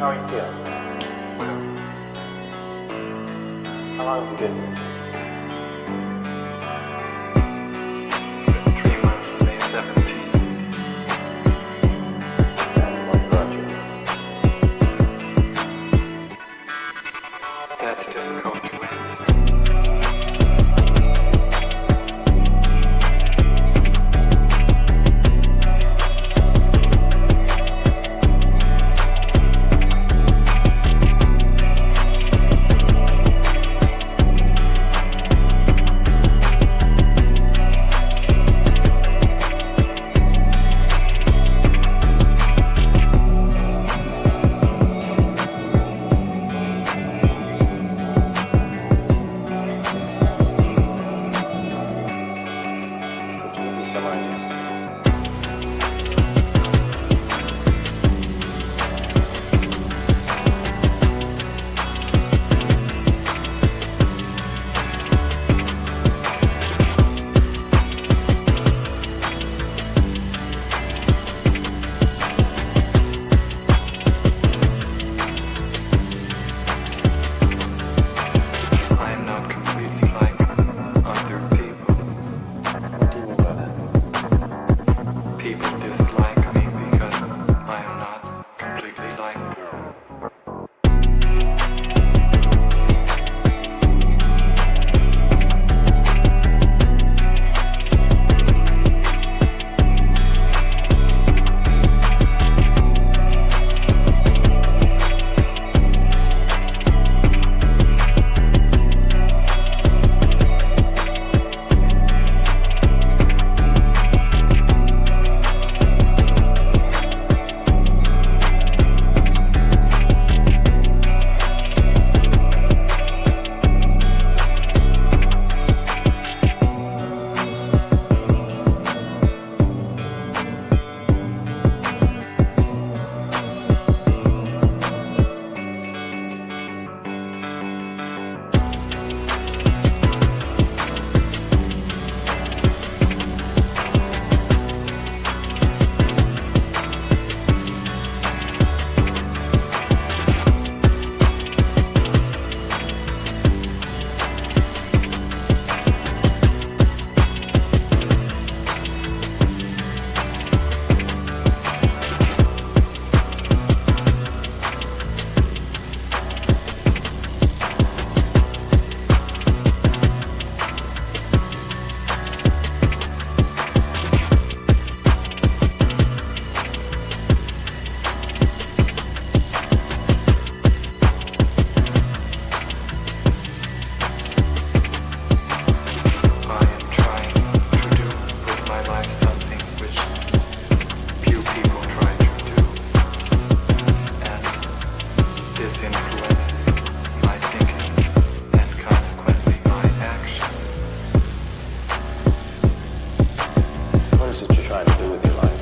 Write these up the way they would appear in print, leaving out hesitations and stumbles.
How are you feeling? Well, How long have you been here? 3 months, May 17th. And what brought you? That's difficult to answer. To give you some idea. I am not completely like other people. What do you mean by that? People dislike me because I am not completely like them. I am trying to do with my life something which few people try to do, and this influences my thinking and consequently my action. What is it you're trying to do with your life?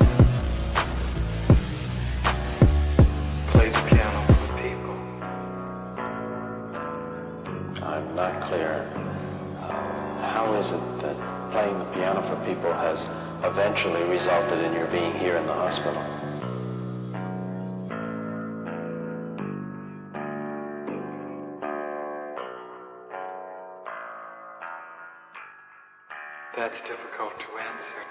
Play the piano for people. I'm not clear. How is it that playing the piano for people has eventually resulted in your being here in the hospital? That's difficult to answer.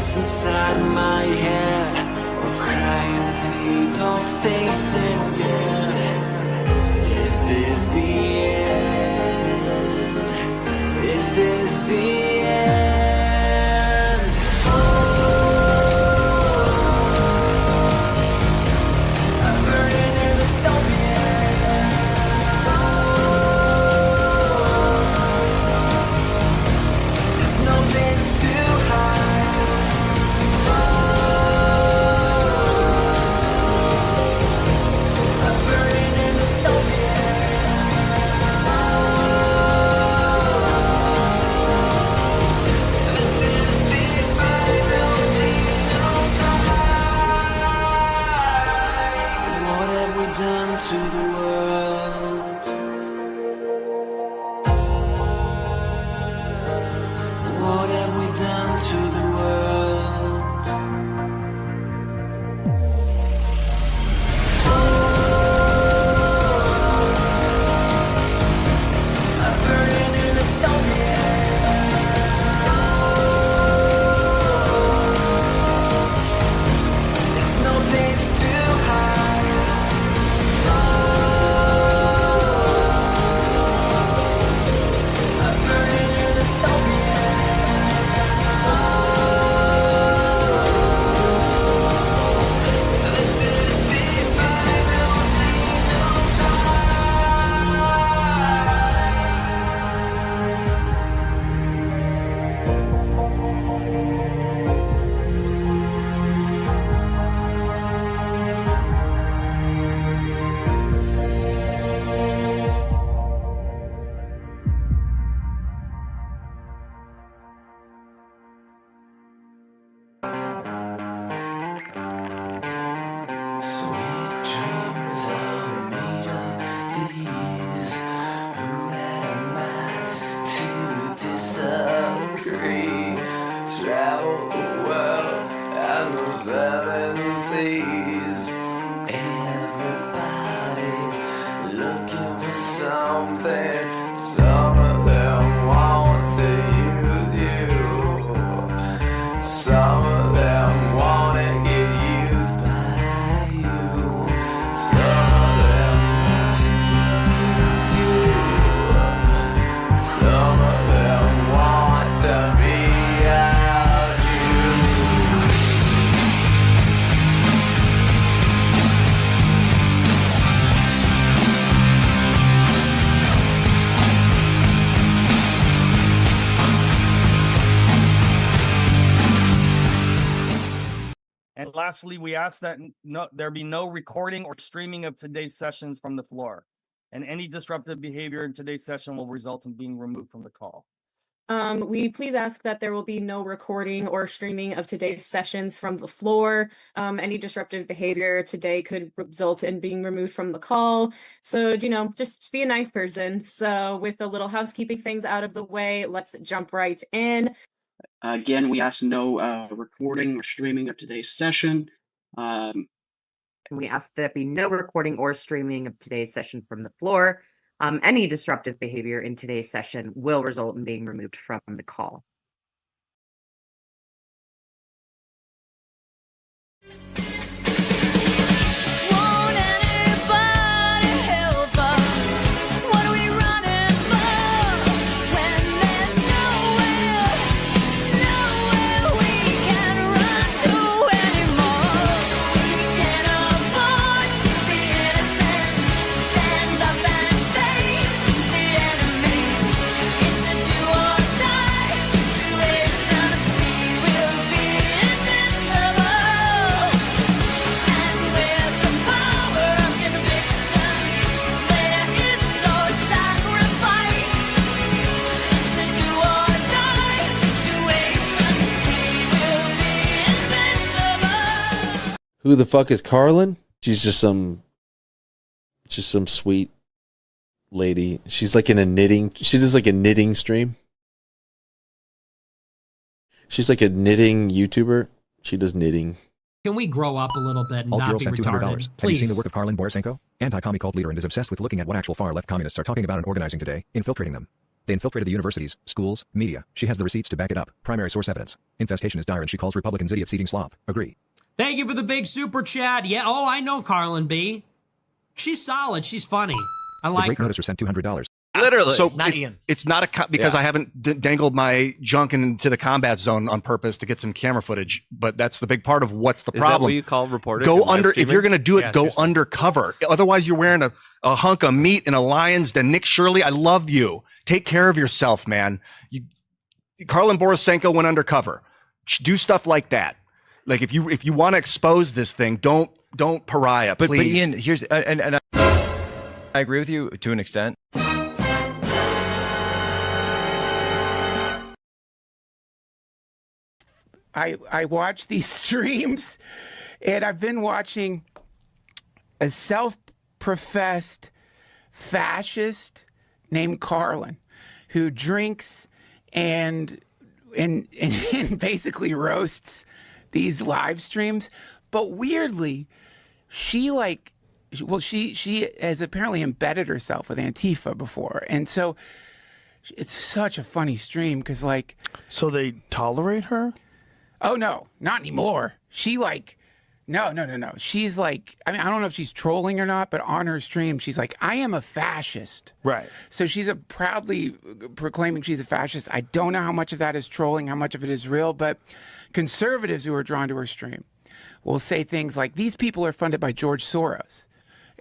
voice inside my head of crying people facing death. Is this the end? Is this the end? I'm burning in the there's no place to hide. I'm burning in the this is the final time. What have we done to the world? What have we done to the world? I'm burning in the there's no place to hide. I'm burning in the this is the final sweet dreams are made of these. Who am I to disagree? Travel the world and the seven seas. Everybody's looking for something. Some of them want to use you. Some of them want to get used by you. Some of them want to use you. Some of them want to be out you. And lastly, we ask that there be no recording or streaming of today's sessions from the floor. And any disruptive behavior in today's session will result in being removed from the call. We please ask that there will be no recording or streaming of today's sessions from the floor. Any disruptive behavior today could result in being removed from the call. So, just be a nice person. So with a little housekeeping things out of the way, let's jump right in. Again, we ask no recording or streaming of today's session. We ask that there be no recording or streaming of today's session from the floor. Any disruptive behavior in today's session will result in being removed from the call. Won't anybody help us? What are we running for? When there's nowhere we can run to anymore. We can't afford to be innocent. Stand up and face the enemy. It's a do or die situation. We will be invincible. And with the power of conviction, there is no sacrifice. It's a do or die situation. We will be invincible. Who the fuck is Karlyn? She's just some sweet lady. She's like in a knitting. She does like a knitting stream. She's like a knitting YouTuber. She does knitting. Can we grow up a little bit and Alt not Girl be sent $200. retarded? Have you Please. seen the work of Karlyn Borysenko? Anti-commie cult leader and is obsessed with looking at what actual far-left communists are talking about and organizing today, infiltrating them. They infiltrated the universities, schools, media. She has the receipts to back it up. Primary source evidence. Infestation is dire and she calls Republicans idiots eating slop. Agree. Thank you for the big super chat. Yeah, oh, I know Karlyn B. She's solid. She's funny. I The like great her. noticer sent $200. Literally. So Not it's, Ian. it's not because Yeah. I haven't dangled my junk into the combat zone on purpose to get some camera footage, but that's the big part of what's the Is that problem. what you call reporting? Go and live under, if streaming? you're going to do it, Yeah, go seriously. undercover. Otherwise you're wearing a hunk of meat in a lion's den. Nick Shirley, I love you. Take care of yourself, man. Karlyn Borysenko went undercover. Do stuff like that. Like if you want to expose this thing, don't pariah, But please. Ian, here's and I agree with you to an extent. I watch these streams, and I've been watching a self-professed fascist named Karlyn, who drinks and basically roasts these live streams. But weirdly, she has apparently embedded herself with Antifa before, and so it's such a funny stream because So they tolerate her? Oh no, not anymore. She no. She's like, I mean, I don't know if she's trolling or not, but on her stream, she's like, I am a fascist. Right. So she's proudly proclaiming she's a fascist. I don't know how much of that is trolling, how much of it is real, but conservatives who are drawn to her stream will say things like, these people are funded by George Soros.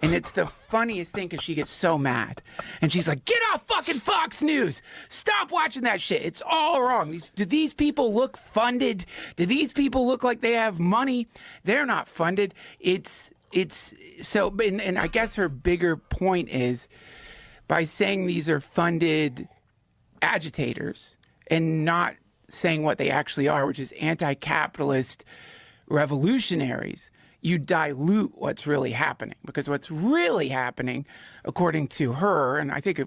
And it's the funniest thing because she gets so mad. And she's like, get off fucking Fox News. Stop watching that shit. It's all wrong. Do these people look funded? Do these people look like they have money? They're not funded. It's so, and I guess her bigger point is by saying these are funded agitators and not saying what they actually are, which is anti-capitalist revolutionaries, you dilute what's really happening. Because what's really happening, according to her, and I think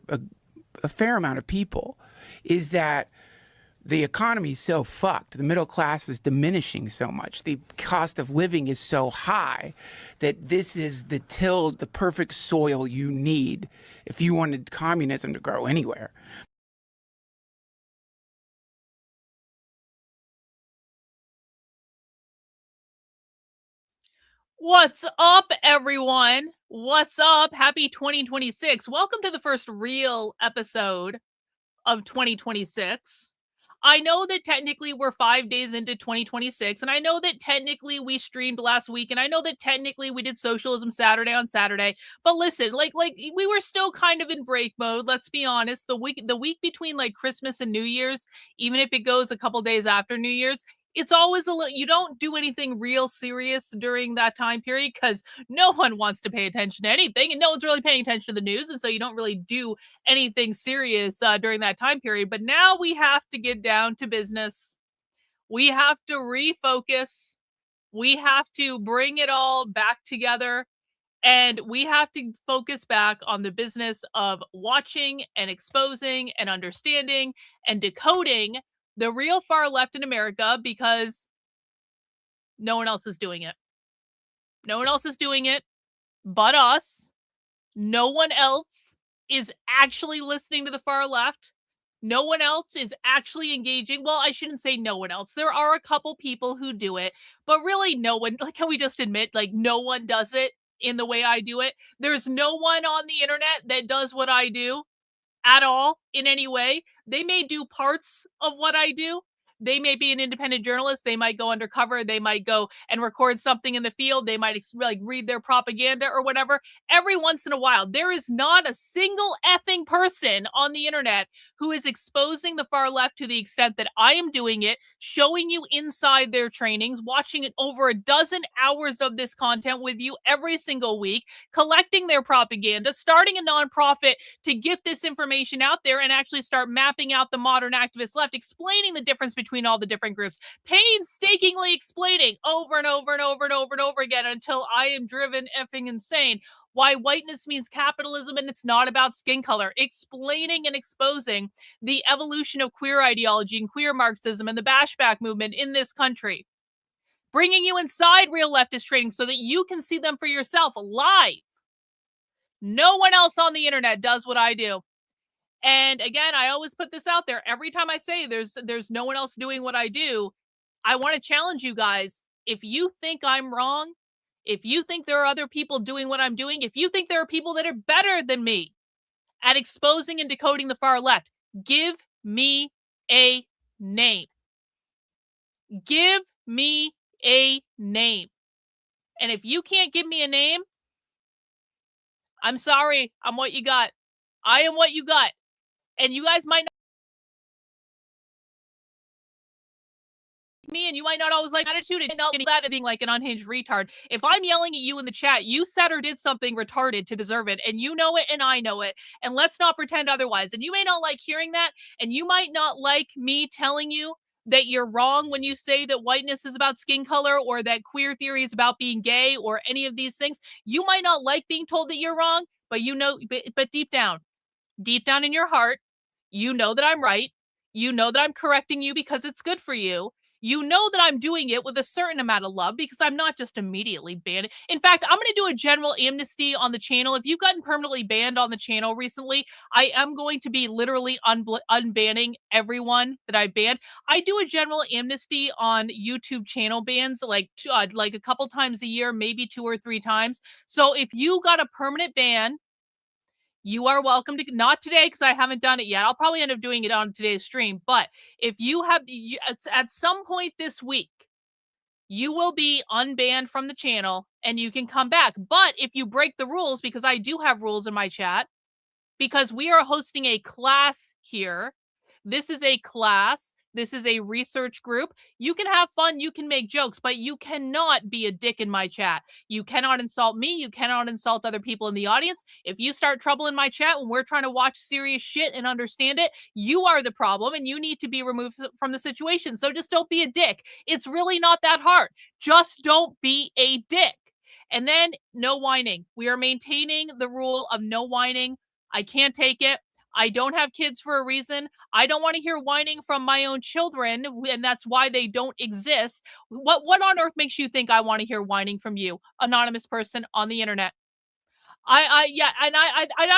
a fair amount of people, is that the economy is so fucked. The middle class is diminishing so much. The cost of living is so high that this is the perfect soil you need if you wanted communism to grow anywhere. What's up, everyone? What's up? Happy 2026. Welcome to the first real episode of 2026. I know that technically we're 5 days into 2026, and I know that technically we streamed last week, and I know that technically we did Socialism Saturday on Saturday. But listen, like we were still kind of in break mode. Let's be honest. The week between like Christmas and New Year's, even if it goes a couple days after New Year's, it's always a little, you don't do anything real serious during that time period because no one wants to pay attention to anything and no one's really paying attention to the news. And so you don't really do anything serious during that time period. But now we have to get down to business. We have to refocus. We have to bring it all back together. And we have to focus back on the business of watching and exposing and understanding and decoding the real far left in America because no one else is doing it. No one else is doing it but us. No one else is actually listening to the far left. No one else is actually engaging. Well, I shouldn't say no one else. There are a couple people who do it, but really no one, like, can we just admit, like, no one does it in the way I do it? There's no one on the internet that does what I do at all in any way. They may do parts of what I do. They may be an independent journalist. They might go undercover. They might go and record something in the field. They might read their propaganda or whatever. Every once in a while, there is not a single effing person on the internet who is exposing the far left to the extent that I am doing it, showing you inside their trainings, watching it over a dozen hours of this content with you every single week, collecting their propaganda, starting a nonprofit to get this information out there and actually start mapping out the modern activist left, explaining the difference between all the different groups, painstakingly explaining over and over and over and over and over again until I am driven effing insane why whiteness means capitalism and it's not about skin color, explaining and exposing the evolution of queer ideology and queer Marxism and the bashback movement in this country, bringing you inside real leftist training so that you can see them for yourself live. No one else on the internet does what I do. And again, I always put this out there. Every time I say there's no one else doing what I do, I want to challenge you guys. If you think I'm wrong, if you think there are other people doing what I'm doing, if you think there are people that are better than me at exposing and decoding the far left, give me a name. Give me a name. And if you can't give me a name, I'm sorry. I'm what you got. I am what you got. And you guys might not me, and you might not always like attitude, and not that of being like an unhinged retard. If I'm yelling at you in the chat, you said or did something retarded to deserve it, and you know it and I know it, and let's not pretend otherwise. And you may not like hearing that, and you might not like me telling you that you're wrong when you say that whiteness is about skin color, or that queer theory is about being gay, or any of these things. You might not like being told that you're wrong, but you know, but deep down in your heart, you know that I'm right. You know that I'm correcting you because it's good for you. You know that I'm doing it with a certain amount of love because I'm not just immediately banned. In fact, I'm going to do a general amnesty on the channel. If you've gotten permanently banned on the channel recently, I am going to be literally unbanning everyone that I banned. I do a general amnesty on YouTube channel bans like a couple times a year, maybe 2 or 3 times. So if you got a permanent ban, you are welcome to, not today because I haven't done it yet. I'll probably end up doing it on today's stream. But if you have, at some point this week, you will be unbanned from the channel and you can come back. But if you break the rules, because I do have rules in my chat, because we are hosting a class here. This is a class. This is a research group. You can have fun. You can make jokes, but you cannot be a dick in my chat. You cannot insult me. You cannot insult other people in the audience. If you start trouble in my chat when we're trying to watch serious shit and understand it, you are the problem and you need to be removed from the situation. So just don't be a dick. It's really not that hard. Just don't be a dick. And then no whining. We are maintaining the rule of no whining. I can't take it. I don't have kids for a reason. I don't want to hear whining from my own children, and that's why they don't exist. What on earth makes you think I want to hear whining from you, anonymous person on the internet? I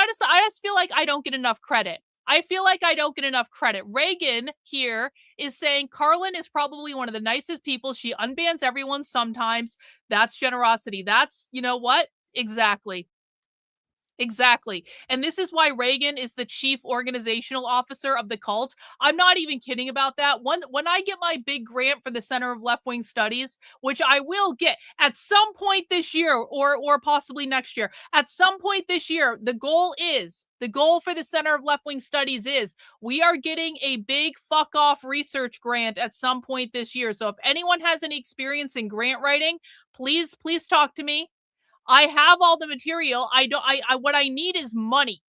just feel like I don't get enough credit. I feel like I don't get enough credit. Reagan here is saying Karlyn is probably one of the nicest people. She unbans everyone sometimes. That's generosity. That's, you know what? Exactly. Exactly. And this is why Reagan is the chief organizational officer of the cult. I'm not even kidding about that. When I get my big grant for the Center of Left-Wing Studies, which I will get at some point this year or possibly next year, at some point this year, the goal for the Center of Left-Wing Studies is we are getting a big fuck off research grant at some point this year. So if anyone has any experience in grant writing, please talk to me. I have all the material. What I need is money.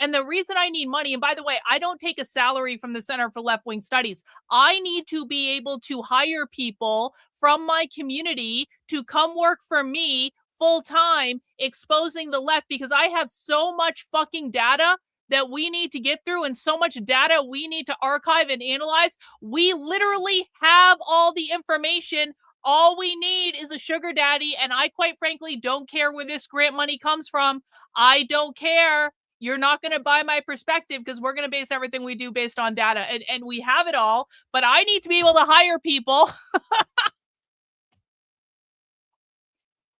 And the reason I need money, and by the way, I don't take a salary from the Center for Left-Wing Studies. I need to be able to hire people from my community to come work for me full time, exposing the left, because I have so much fucking data that we need to get through and so much data we need to archive and analyze. We literally have all the information. All we need is a sugar daddy, and I quite frankly don't care where this grant money comes from. I don't care. You're not going to buy my perspective because we're going to base everything we do based on data, and we have it all, but I need to be able to hire people.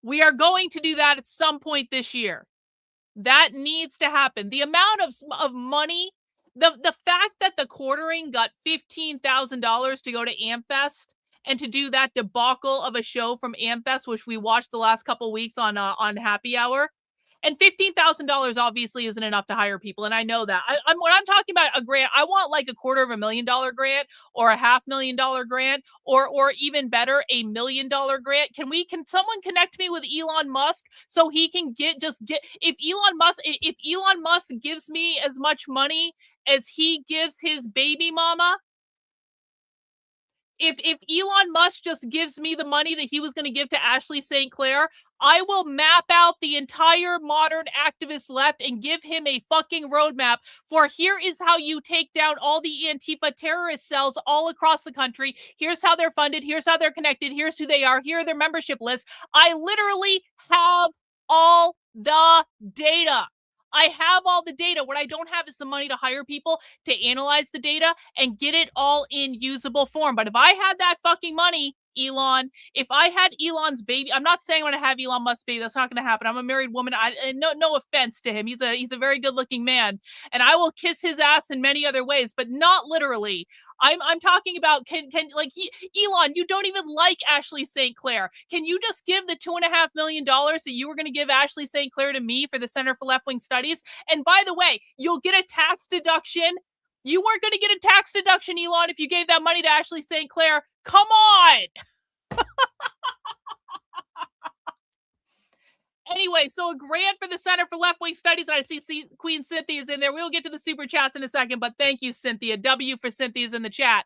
We are going to do that at some point this year. That needs to happen. The amount of money, the fact that the quartering got $15,000 to go to AmFest, and to do that debacle of a show from AmFest, which we watched the last couple weeks on Happy Hour, and $15,000 obviously isn't enough to hire people, and I know that. When I'm talking about a grant, I want like a $250,000 grant, or a $500,000 grant, or even better, $1 million grant. Can someone connect me with Elon Musk so he can if Elon Musk gives me as much money as he gives his baby mama? If Elon Musk just gives me the money that he was going to give to Ashley St. Clair, I will map out the entire modern activist left and give him a fucking roadmap for here is how you take down all the Antifa terrorist cells all across the country. Here's how they're funded. Here's how they're connected. Here's who they are. Here are their membership lists. I literally have all the data. I have all the data. What I don't have is the money to hire people to analyze the data and get it all in usable form. But if I had that fucking money, Elon, if I had Elon's baby, I'm not saying I'm going to have Elon Musk's baby. That's not going to happen. I'm a married woman. No offense to him. He's a very good looking man, and I will kiss his ass in many other ways, but not literally. I'm talking about Elon, you don't even like Ashley St. Clair. Can you just give the $2.5 million that you were going to give Ashley St. Clair to me for the Center for Left Wing Studies? And by the way, you'll get a tax deduction. You weren't going to get a tax deduction, Elon, if you gave that money to Ashley St. Clair. Come on. Anyway, so a grant for the Center for Left Wing Studies. I see Queen Cynthia's in there. We'll get to the super chats in a second, but thank you, Cynthia. W for Cynthia's in the chat.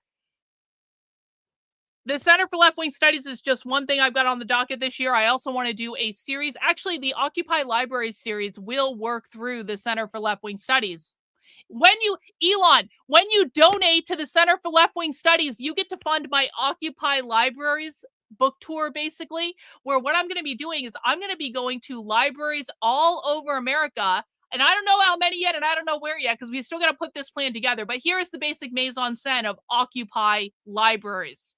The Center for Left Wing Studies is just one thing I've got on the docket this year. I also want to do a series. Actually, the Occupy Libraries series will work through the Center for Left Wing Studies. When you donate to the Center for Left Wing Studies, you get to fund my Occupy Libraries book tour, basically, where what I'm going to be doing is I'm going to be going to libraries all over America. And I don't know how many yet, and I don't know where yet, because we still got to put this plan together. But here is the basic mise en scène of Occupy Libraries.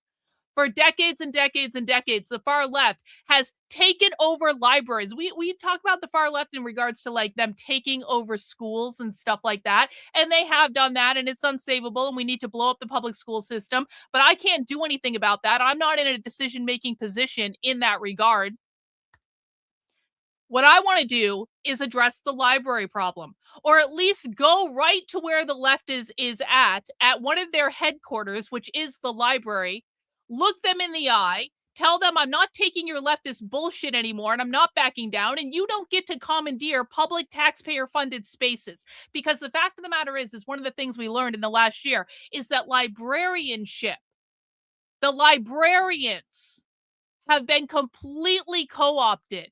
For decades and decades and decades, the far left has taken over libraries. We talk about the far left in regards to like them taking over schools and stuff like that. And they have done that, and it's unsavable, and we need to blow up the public school system. But I can't do anything about that. I'm not in a decision-making position in that regard. What I want to do is address the library problem, or at least go right to where the left is at one of their headquarters, which is the library. Look them in the eye, tell them I'm not taking your leftist bullshit anymore, and I'm not backing down, and you don't get to commandeer public taxpayer-funded spaces. Because the fact of the matter is one of the things we learned in the last year is that librarianship, the librarians have been completely co-opted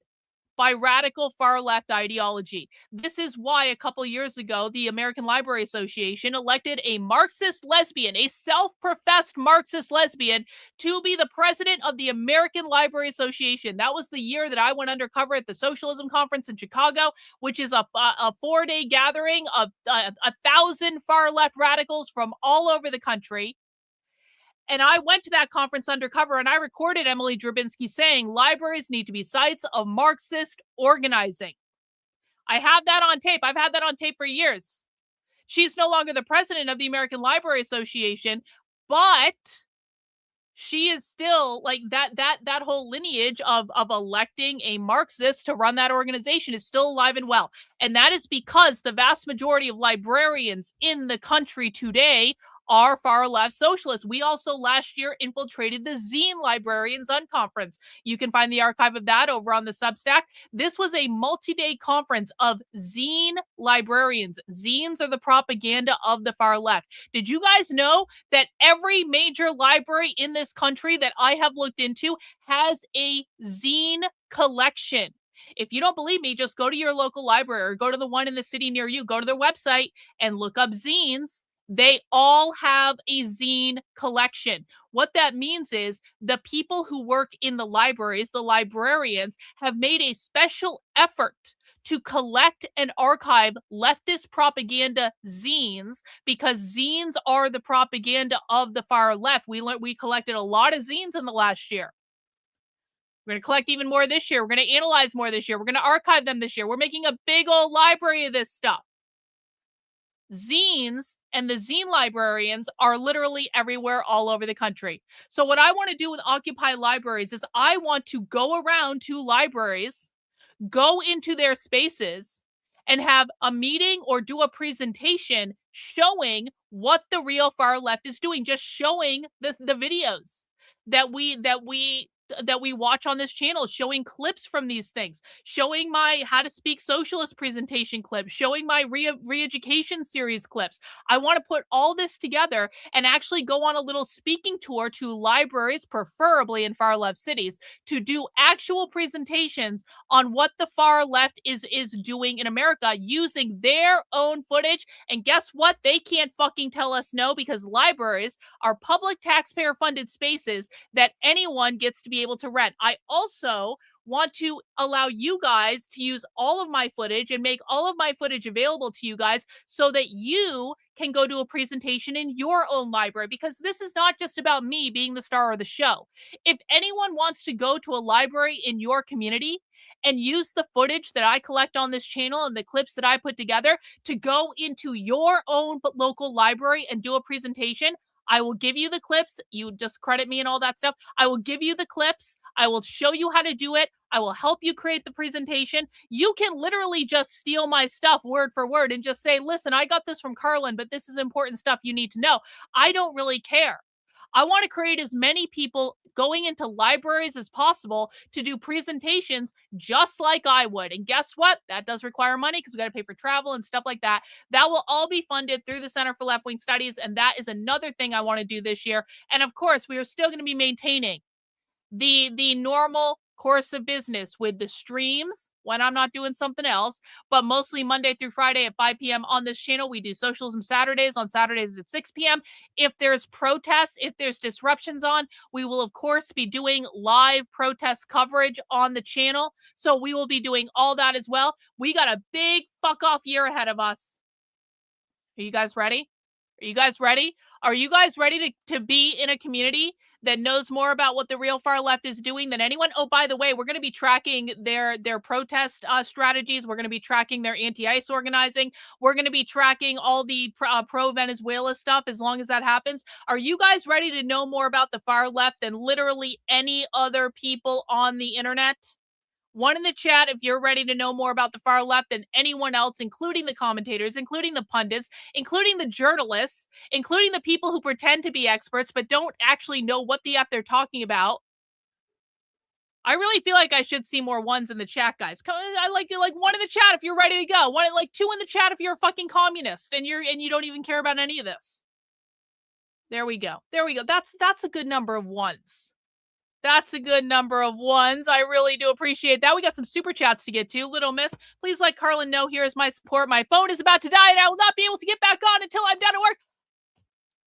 by radical far-left ideology. This is why a couple years ago, the American Library Association elected a Marxist lesbian, a self-professed Marxist lesbian, to be the president of the American Library Association. That was the year that I went undercover at the Socialism Conference in Chicago, which is a 4-day gathering of 1,000 far-left radicals from all over the country. And I went to that conference undercover, and I recorded Emily Drabinski saying libraries need to be sites of Marxist organizing. I have that on tape. I've had that on tape for years. She's no longer the president of the American Library Association, but she is still like that whole lineage of electing a Marxist to run that organization is still alive and well. And that is because the vast majority of librarians in the country today are far left socialists. We also last year infiltrated the Zine Librarians Unconference. You can find the archive of that over on the Substack. This was a multi-day conference of zine librarians. Zines are the propaganda of the far left. Did you guys know that every major library in this country that I have looked into has a zine collection? If you don't believe me, just go to your local library or go to the one in the city near you. Go to their website and look up zines. They all have a zine collection. What that means is the people who work in the libraries, the librarians, have made a special effort to collect and archive leftist propaganda zines, because zines are the propaganda of the far left. We collected a lot of zines in the last year. We're going to collect even more this year. We're going to analyze more this year. We're going to archive them this year. We're making a big old library of this stuff. Zines and the zine librarians are literally everywhere all over the country. So what I want to do with Occupy Libraries is I want to go around to libraries, go into their spaces, and have a meeting or do a presentation showing what the real far left is doing, just showing the videos that we watch on this channel, showing clips from these things, showing my How to Speak Socialist presentation clips, showing my re-education series clips. I want to put all this together and actually go on a little speaking tour to libraries, preferably in far left cities, to do actual presentations on what the far left is doing in America using their own footage. And guess what? They can't fucking tell us no, because libraries are public taxpayer funded spaces that anyone gets to be able to rent. I also want to allow you guys to use all of my footage and make all of my footage available to you guys so that you can go to a presentation in your own library, because this is not just about me being the star of the show. If anyone wants to go to a library in your community and use the footage that I collect on this channel and the clips that I put together to go into your own local library and do a presentation, I will give you the clips. You just credit me and all that stuff. I will give you the clips. I will show you how to do it. I will help you create the presentation. You can literally just steal my stuff word for word and just say, listen, I got this from Karlyn, but this is important stuff you need to know. I don't really care. I want to create as many people going into libraries as possible to do presentations just like I would. And guess what? That does require money because we got to pay for travel and stuff like that. That will all be funded through the Center for Left-Wing Studies. And that is another thing I want to do this year. And of course, we are still going to be maintaining the normal course of business with the streams when I'm not doing something else, but mostly Monday through Friday at 5 p.m. on this channel. We do Socialism Saturdays on Saturdays at 6 p.m. If there's protests, if there's disruptions on, we will of course be doing live protest coverage on the channel. So we will be doing all that as well. We got a big fuck off year ahead of us. Are you guys ready? Are you guys ready? Are you guys ready to be in a community that knows more about what the real far left is doing than anyone? Oh, by the way, we're going to be tracking their protest strategies. We're going to be tracking their anti-ICE organizing. We're going to be tracking all the pro-Venezuela stuff as long as that happens. Are you guys ready to know more about the far left than literally any other people on the internet? One in the chat if you're ready to know more about the far left than anyone else, including the commentators, including the pundits, including the journalists, including the people who pretend to be experts but don't actually know what the F they're talking about. I really feel like I should see more ones in the chat, guys. I like one in the chat if you're ready to go. One, like two in the chat if you're a fucking communist and you don't even care about any of this. There we go. There we go. That's a good number of ones. That's a good number of ones. I really do appreciate that. We got some super chats to get to. Little Miss, please let Karlyn know here is my support. My phone is about to die and I will not be able to get back on until I'm done at work.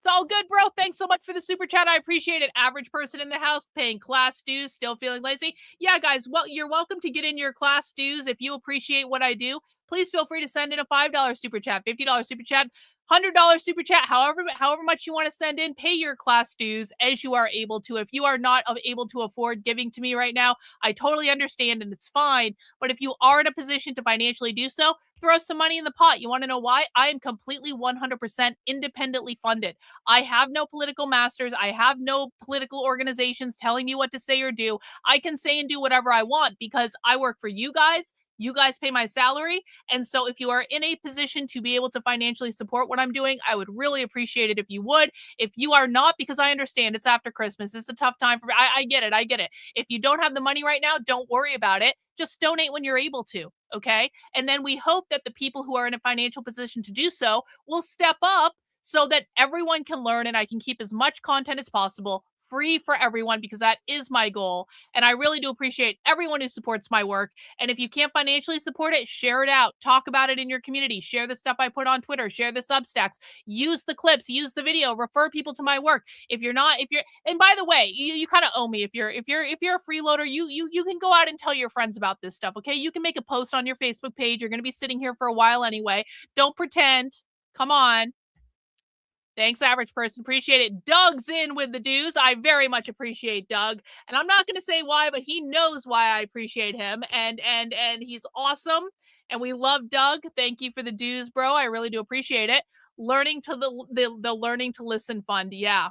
It's all good, bro. Thanks so much for the super chat. I appreciate it. Average person in the house paying class dues, still feeling lazy. Yeah, guys, well, you're welcome to get in your class dues if you appreciate what I do. Please feel free to send in a $5 super chat, $50 super chat, $100 super chat, however much you want to send in. Pay your class dues as you are able to. If you are not able to afford giving to me right now, I totally understand and it's fine. But if you are in a position to financially do so, throw some money in the pot. You want to know why? I am completely 100% independently funded. I have no political masters. I have no political organizations telling me what to say or do. I can say and do whatever I want because I work for you guys. You guys pay my salary. And so if you are in a position to be able to financially support what I'm doing, I would really appreciate it if you would. If you are not, because I understand it's after Christmas, it's a tough time for me. I get it. I get it. If you don't have the money right now, don't worry about it. Just donate when you're able to. Okay. And then we hope that the people who are in a financial position to do so will step up so that everyone can learn and I can keep as much content as possible free for everyone, because that is my goal. And I really do appreciate everyone who supports my work. And if you can't financially support it, share it out. Talk about it in your community. Share the stuff I put on Twitter. Share the Substacks. Use the clips. Use the video. Refer people to my work. And by the way, you kind of owe me. If you're a freeloader, you can go out and tell your friends about this stuff. Okay, you can make a post on your Facebook page. You're going to be sitting here for a while anyway. Don't pretend. Come on. Thanks, average person. Appreciate it. Doug's in with the dues. I very much appreciate Doug. And I'm not going to say why, but he knows why I appreciate him. And he's awesome. And we love Doug. Thank you for the dues, bro. I really do appreciate it. Learning to the Learning to Listen Fund. Yeah.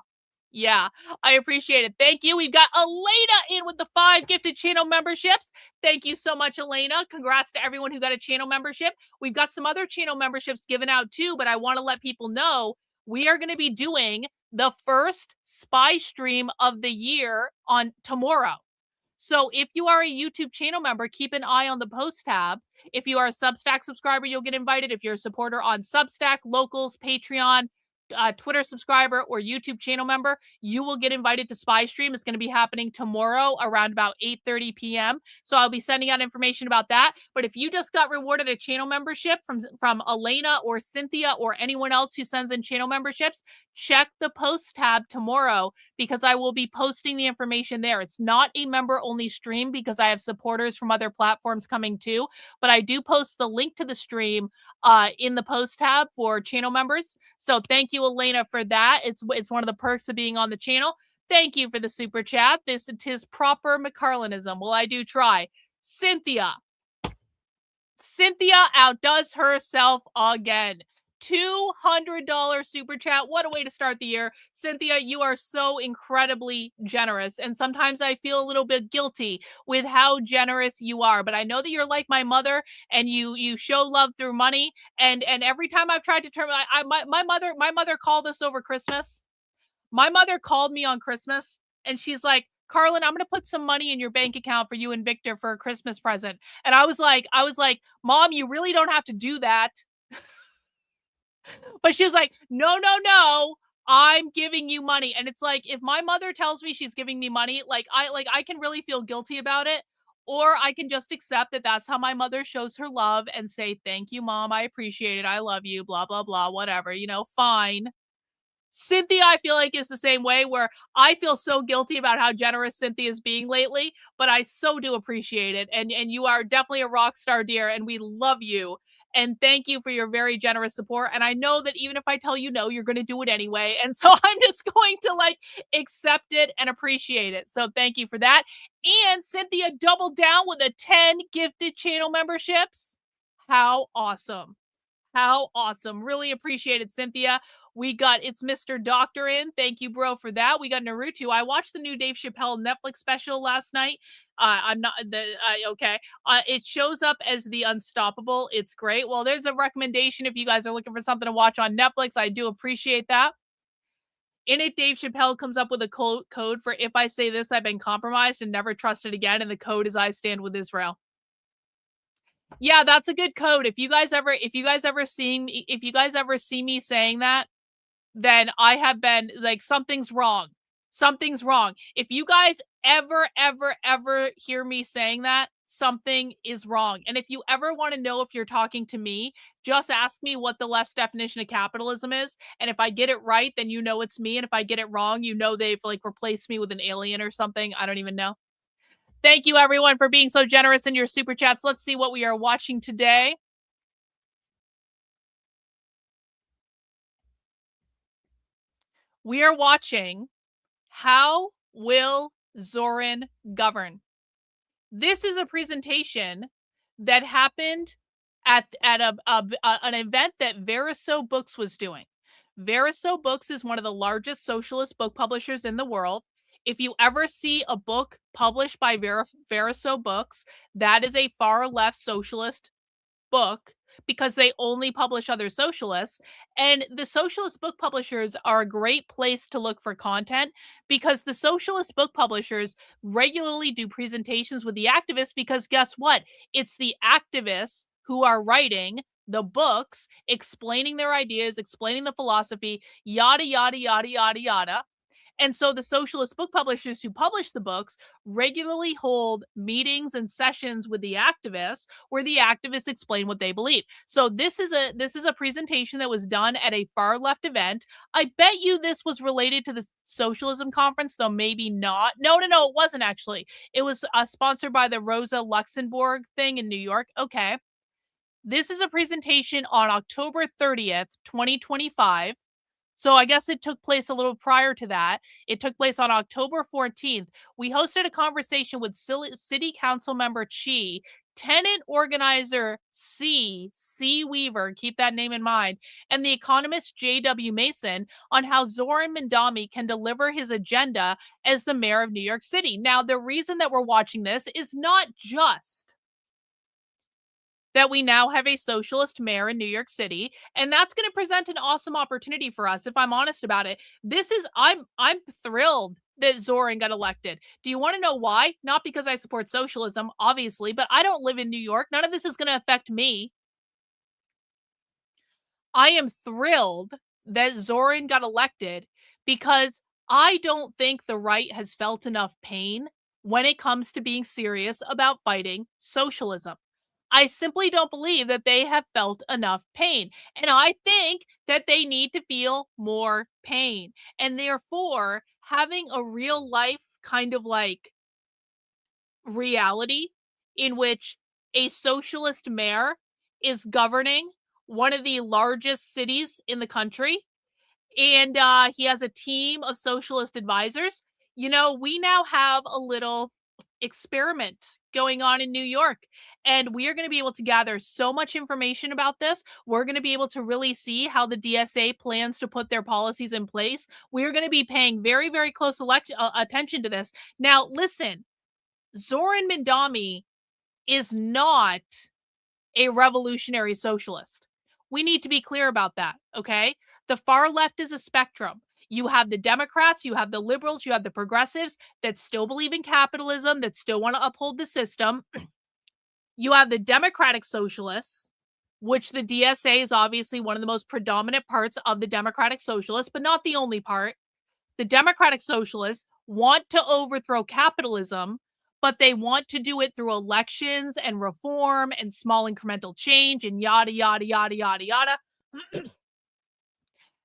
Yeah, I appreciate it. Thank you. We've got Elena in with the 5 gifted channel memberships. Thank you so much, Elena. Congrats to everyone who got a channel membership. We've got some other channel memberships given out too, but I want to let people know we are going to be doing the first spy stream of the year on tomorrow. So if you are a YouTube channel member, keep an eye on the post tab. If you are a Substack subscriber, you'll get invited. If you're a supporter on Substack, Locals, Patreon, Twitter subscriber or YouTube channel member, you will get invited to Spy Stream. It's going to be happening tomorrow around about 8:30 p.m. So I'll be sending out information about that. But if you just got rewarded a channel membership from Elena or Cynthia or anyone else who sends in channel memberships, check the post tab tomorrow because I will be posting the information there. It's not a member-only stream because I have supporters from other platforms coming too, but I do post the link to the stream in the post tab for channel members. So thank you, Elena, for that. It's one of the perks of being on the channel. Thank you for the super chat. It is proper McCarlinism. Well, I do try. Cynthia outdoes herself again. $200 super chat. What a way to start the year. Cynthia, you are so incredibly generous. And sometimes I feel a little bit guilty with how generous you are. But I know that you're like my mother and you show love through money. And every time I've tried to turn my mother called us over Christmas. My mother called me on Christmas and she's like, Karlyn, I'm going to put some money in your bank account for you and Victor for a Christmas present. And I was like, Mom, you really don't have to do that. But she was like, no, I'm giving you money. And it's like, if my mother tells me she's giving me money, I can really feel guilty about it. Or I can just accept that that's how my mother shows her love and say, thank you, Mom. I appreciate it. I love you, blah, blah, blah, whatever, fine. Cynthia, I feel like is the same way where I feel so guilty about how generous Cynthia is being lately, but I so do appreciate it. And you are definitely a rock star, dear, and we love you. And thank you for your very generous support. And I know that even if I tell you no, you're going to do it anyway. And so I'm just going to accept it and appreciate it. So thank you for that. And Cynthia doubled down with a 10 gifted channel memberships. How awesome. How awesome. Really appreciate it, Cynthia. It's Mr. Doctor in. Thank you, bro, for that. We got Naruto. I watched the new Dave Chappelle Netflix special last night. Okay. It shows up as The Unstoppable. It's great. Well, there's a recommendation if you guys are looking for something to watch on Netflix. I do appreciate that. In it, Dave Chappelle comes up with a code for if I say this, I've been compromised and never trusted again. And the code is I stand with Israel. Yeah, that's a good code. If you guys ever see me saying that, then I have been something's wrong. Something's wrong. If you guys ever hear me saying that, something is wrong. And if you ever want to know if you're talking to me, just ask me what the left's definition of capitalism is. And if I get it right, then you know it's me. And if I get it wrong, you know they've replaced me with an alien or something. I don't even know. Thank you, everyone, for being so generous in your super chats. Let's see what we are watching today. We are watching How Will Zoran Govern? This is a presentation that happened at an event that Veriso Books was doing. Veriso Books is one of the largest socialist book publishers in the world. If you ever see a book published by Veriso Books, that is a far left socialist book because they only publish other socialists. And the socialist book publishers are a great place to look for content because the socialist book publishers regularly do presentations with the activists because guess what? It's the activists who are writing the books, explaining their ideas, explaining the philosophy, yada, yada, yada, yada, yada. And so the socialist book publishers who publish the books regularly hold meetings and sessions with the activists where the activists explain what they believe. So this is a presentation that was done at a far left event. I bet you this was related to the socialism conference, though maybe not. No, it wasn't actually. It was sponsored by the Rosa Luxemburg thing in New York. Okay. This is a presentation on October 30th, 2025. So I guess it took place a little prior to that. It took place on October 14th. We hosted a conversation with City Council member Chi, tenant organizer C Weaver, keep that name in mind, and the economist J.W. Mason on how Zoran Mamdani can deliver his agenda as the mayor of New York City. Now, the reason that we're watching this is not just that we now have a socialist mayor in New York City, and that's going to present an awesome opportunity for us, if I'm honest about it. I'm thrilled that Zoran got elected. Do you want to know why? Not because I support socialism, obviously, but I don't live in New York. None of this is going to affect me. I am thrilled that Zoran got elected because I don't think the right has felt enough pain when it comes to being serious about fighting socialism. I simply don't believe that they have felt enough pain. And I think that they need to feel more pain. And therefore, having a real life kind of like reality in which a socialist mayor is governing one of the largest cities in the country, and he has a team of socialist advisors. You know, we now have a little experiment going on in New York, and we are going to be able to gather so much information about this. We're going to be able to really see how the DSA plans to put their policies in place. We're going to be paying very, very close attention to this. Now, listen, Zoran Mamdani is not a revolutionary socialist. We need to be clear about that, okay? The far left is a spectrum. You have the Democrats, you have the liberals, you have the progressives that still believe in capitalism, that still want to uphold the system. You have the democratic socialists, which the DSA is obviously one of the most predominant parts of the democratic socialists, but not the only part. The democratic socialists want to overthrow capitalism, but they want to do it through elections and reform and small incremental change and yada, yada, yada, yada, yada.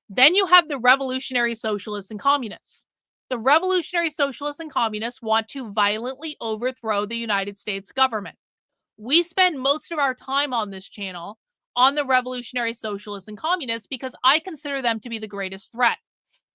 Then you have the revolutionary socialists and communists. The revolutionary socialists and communists want to violently overthrow the United States government. We spend most of our time on this channel on the revolutionary socialists and communists because I consider them to be the greatest threat.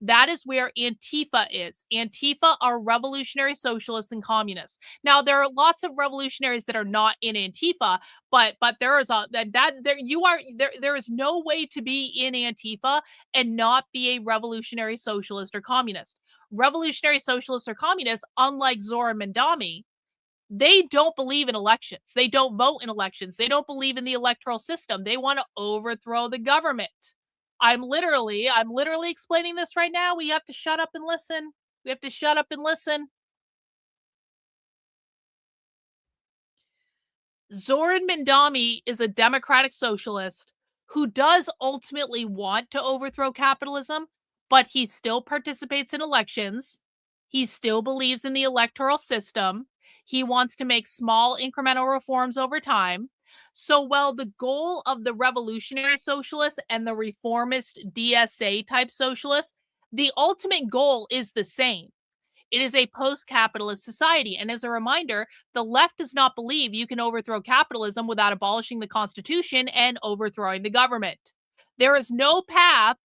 That is where Antifa is. Antifa are revolutionary socialists and communists. Now, there are lots of revolutionaries that are not in Antifa, but there is there is no way to be in Antifa and not be a revolutionary socialist or communist. Revolutionary socialists or communists, unlike Zoran Mamdani, they don't believe in elections. They don't vote in elections. They don't believe in the electoral system. They want to overthrow the government. I'm literally explaining this right now. We have to shut up and listen. We have to shut up and listen. Zoran Mamdani is a democratic socialist who does ultimately want to overthrow capitalism, but he still participates in elections. He still believes in the electoral system. He wants to make small incremental reforms over time. So while the goal of the revolutionary socialists and the reformist DSA type socialists, the ultimate goal is the same. It is a post-capitalist society. And as a reminder, the left does not believe you can overthrow capitalism without abolishing the Constitution and overthrowing the government. There is no path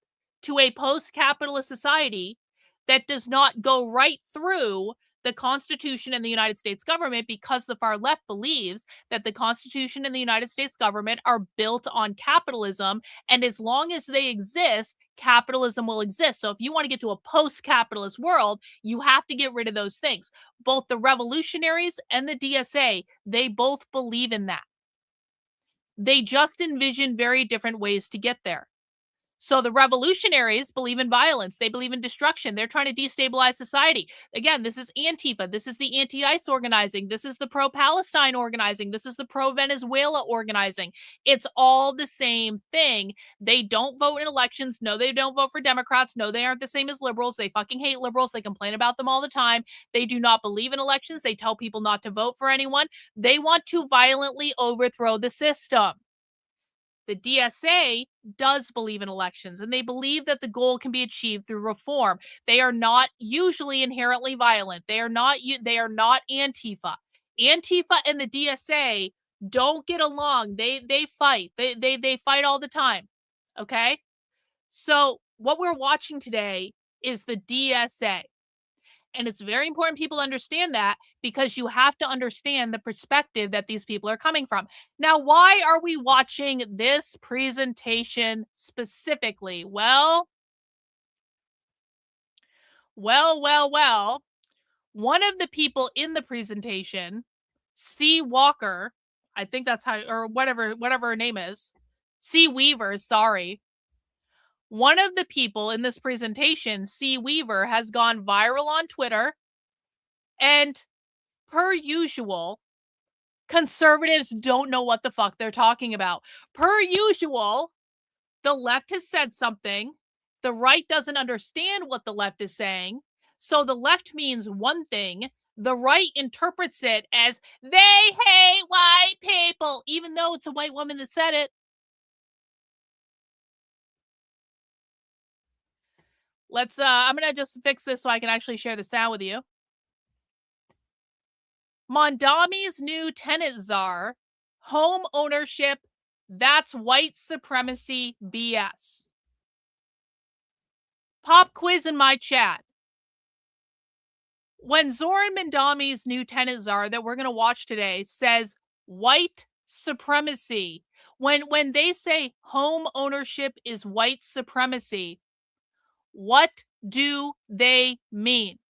to a post-capitalist society that does not go right through the Constitution and the United States government, because the far left believes that the Constitution and the United States government are built on capitalism, and as long as they exist, capitalism will exist. So if you want to get to a post-capitalist world, you have to get rid of those things. Both the revolutionaries and the DSA, they both believe in that. They just envision very different ways to get there. So the revolutionaries believe in violence. They believe in destruction. They're trying to destabilize society. Again, this is Antifa. This is the anti-ICE organizing. This is the pro-Palestine organizing. This is the pro-Venezuela organizing. It's all the same thing. They don't vote in elections. No, they don't vote for Democrats. No, they aren't the same as liberals. They fucking hate liberals. They complain about them all the time. They do not believe in elections. They tell people not to vote for anyone. They want to violently overthrow the system. The DSA does believe in elections, and they believe that the goal can be achieved through reform. They are not usually inherently violent. They are not Antifa. Antifa and the DSA don't get along. They fight. They fight all the time. Okay? So what we're watching today is the DSA. And it's very important people understand that, because you have to understand the perspective that these people are coming from. Now, why are we watching this presentation specifically? Well, one of the people in the presentation, C. Walker, I think that's how, or whatever her name is, C. Weaver, sorry. One of the people in this presentation, C. Weaver, has gone viral on Twitter, and per usual, conservatives don't know what the fuck they're talking about. Per usual, the left has said something, The right doesn't understand what the left is saying. So the left means one thing. The right interprets it as they hate white people, even though it's a white woman that said it. Let's, I'm going to just fix this so I can actually share the sound with you. Mamdani's new tenant czar, home ownership, that's white supremacy BS. Pop quiz in my chat. When Zohan Mamdani's new tenant czar that we're going to watch today says white supremacy, when they say home ownership is white supremacy, what do they mean?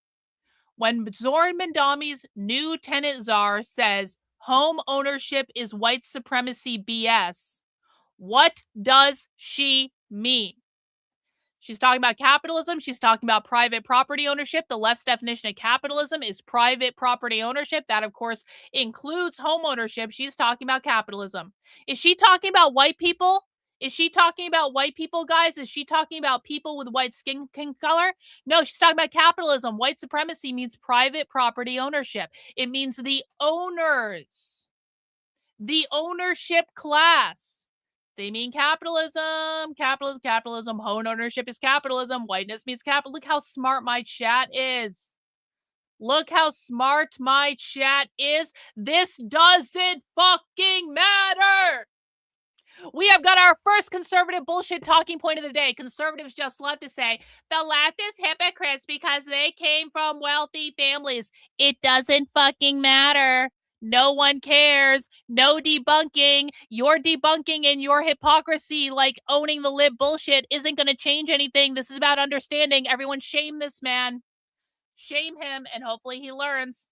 When Zohan Mamdani's new tenant czar says home ownership is white supremacy BS, what does she mean? She's talking about capitalism. She's talking about private property ownership. The left's definition of capitalism is private property ownership. That, of course, includes home ownership. She's talking about capitalism. Is she talking about white people? Is she talking about white people, guys? Is she talking about people with white skin color? No, she's talking about capitalism. White supremacy means private property ownership. It means the owners, the ownership class. They mean capitalism, capitalism, capitalism. Home ownership is capitalism. Whiteness means capital. Look how smart my chat is. Look how smart my chat is. This doesn't fucking matter. We have got our first conservative bullshit talking point of the day. Conservatives just love to say, the left is hypocrites because they came from wealthy families. It doesn't fucking matter. No one cares. No debunking. Your debunking and your hypocrisy, like owning the lib bullshit, isn't going to change anything. This is about understanding. Everyone shame this man. Shame him, and hopefully he learns.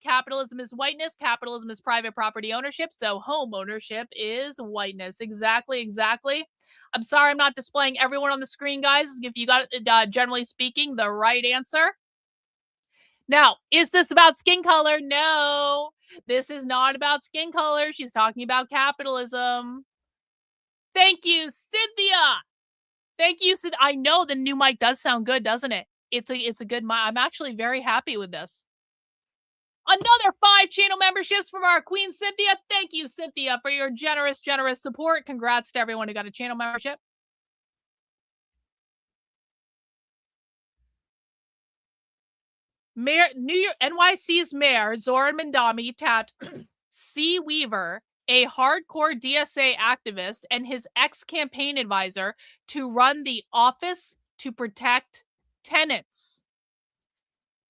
Capitalism is whiteness. Capitalism is private property ownership. So home ownership is whiteness. Exactly, exactly. I'm sorry I'm not displaying everyone on the screen, guys. If you got, generally speaking, the right answer. Now, is this about skin color? No, this is not about skin color. She's talking about capitalism. Thank you, Cynthia. Thank you, Cynthia. I know the new mic does sound good, doesn't it? It's a good mic. I'm actually very happy with this. Another 5 channel memberships from our queen, Cynthia. Thank you, Cynthia, for your generous support. Congrats to everyone who got a channel membership. New York NYC's mayor Zohan Mamdani tapped C. Weaver, a hardcore DSA activist, and his ex-campaign advisor to run the Office to Protect Tenants.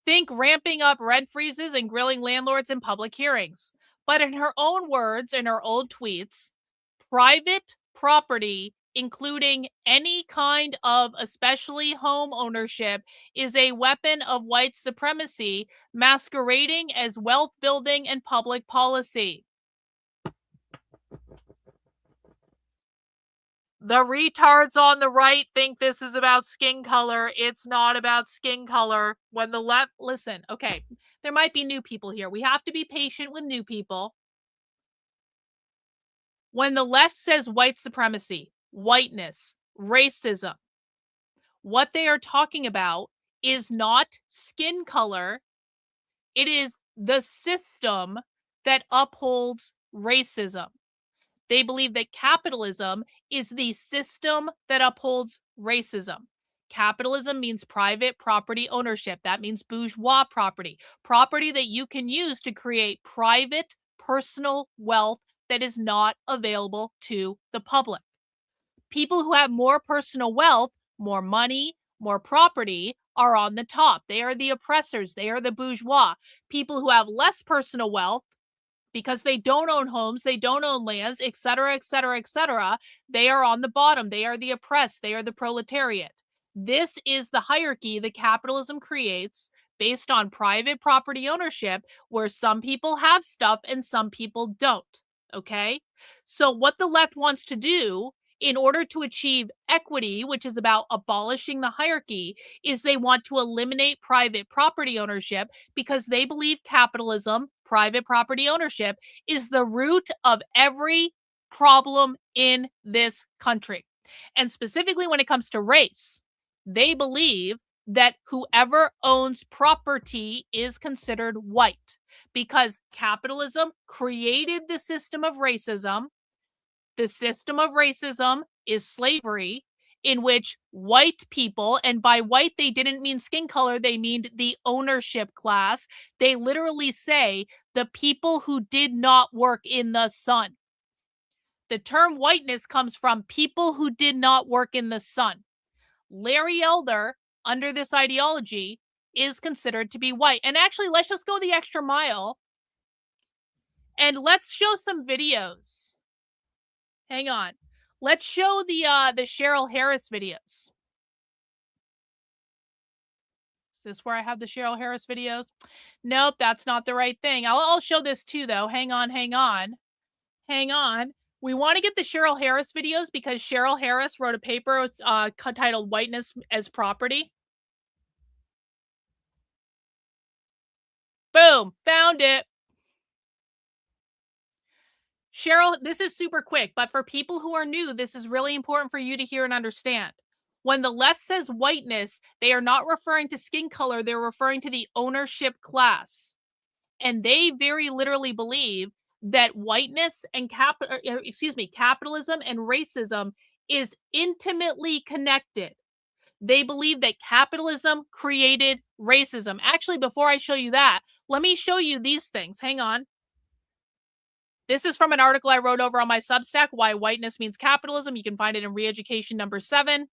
Think ramping up rent freezes and grilling landlords in public hearings. But in her own words, in her old tweets, private property, including any kind of especially home ownership, is a weapon of white supremacy masquerading as wealth building and public policy. The retards on the right think this is about skin color. It's not about skin color. When the left, listen, okay, there might be new people here. We have to be patient with new people. When the left says white supremacy, whiteness, racism, what they are talking about is not skin color. It is the system that upholds racism. They believe that capitalism is the system that upholds racism. Capitalism means private property ownership. That means bourgeois property, property that you can use to create private personal wealth that is not available to the public. People who have more personal wealth, more money, more property are on the top. They are the oppressors. They are the bourgeois. People who have less personal wealth, because they don't own homes, they don't own lands, etc., etc., etc., they are on the bottom. They are the oppressed. They are the proletariat. This is the hierarchy that capitalism creates based on private property ownership, where some people have stuff and some people don't. Okay? So what the left wants to do in order to achieve equity, which is about abolishing the hierarchy, is they want to eliminate private property ownership because they believe capitalism, private property ownership, is the root of every problem in this country. And specifically when it comes to race, They believe that whoever owns property is considered white because capitalism created the system of racism. The system of racism is slavery, in which white people, and by white they didn't mean skin color, they mean the ownership class. They literally say the people who did not work in the sun. The term whiteness comes from people who did not work in the sun. Larry Elder, under this ideology, is considered to be white. And actually, let's just go the extra mile and let's show some videos. Hang on. Let's show the Cheryl Harris videos. Is this where I have the Cheryl Harris videos? Nope, that's not the right thing. I'll show this too, though. Hang on. We want to get the Cheryl Harris videos because Cheryl Harris wrote a paper titled Whiteness as Property. Boom, found it. Cheryl, this is super quick, but for people who are new, this is really important for you to hear and understand. When the left says whiteness, they are not referring to skin color, they're referring to the ownership class. And they very literally believe that whiteness and capitalism and racism is intimately connected. They believe that capitalism created racism. Actually, before I show you that, let me show you these things. Hang on. This is from an article I wrote over on my Substack, Why Whiteness Means Capitalism. You can find it in Re-Education number 7.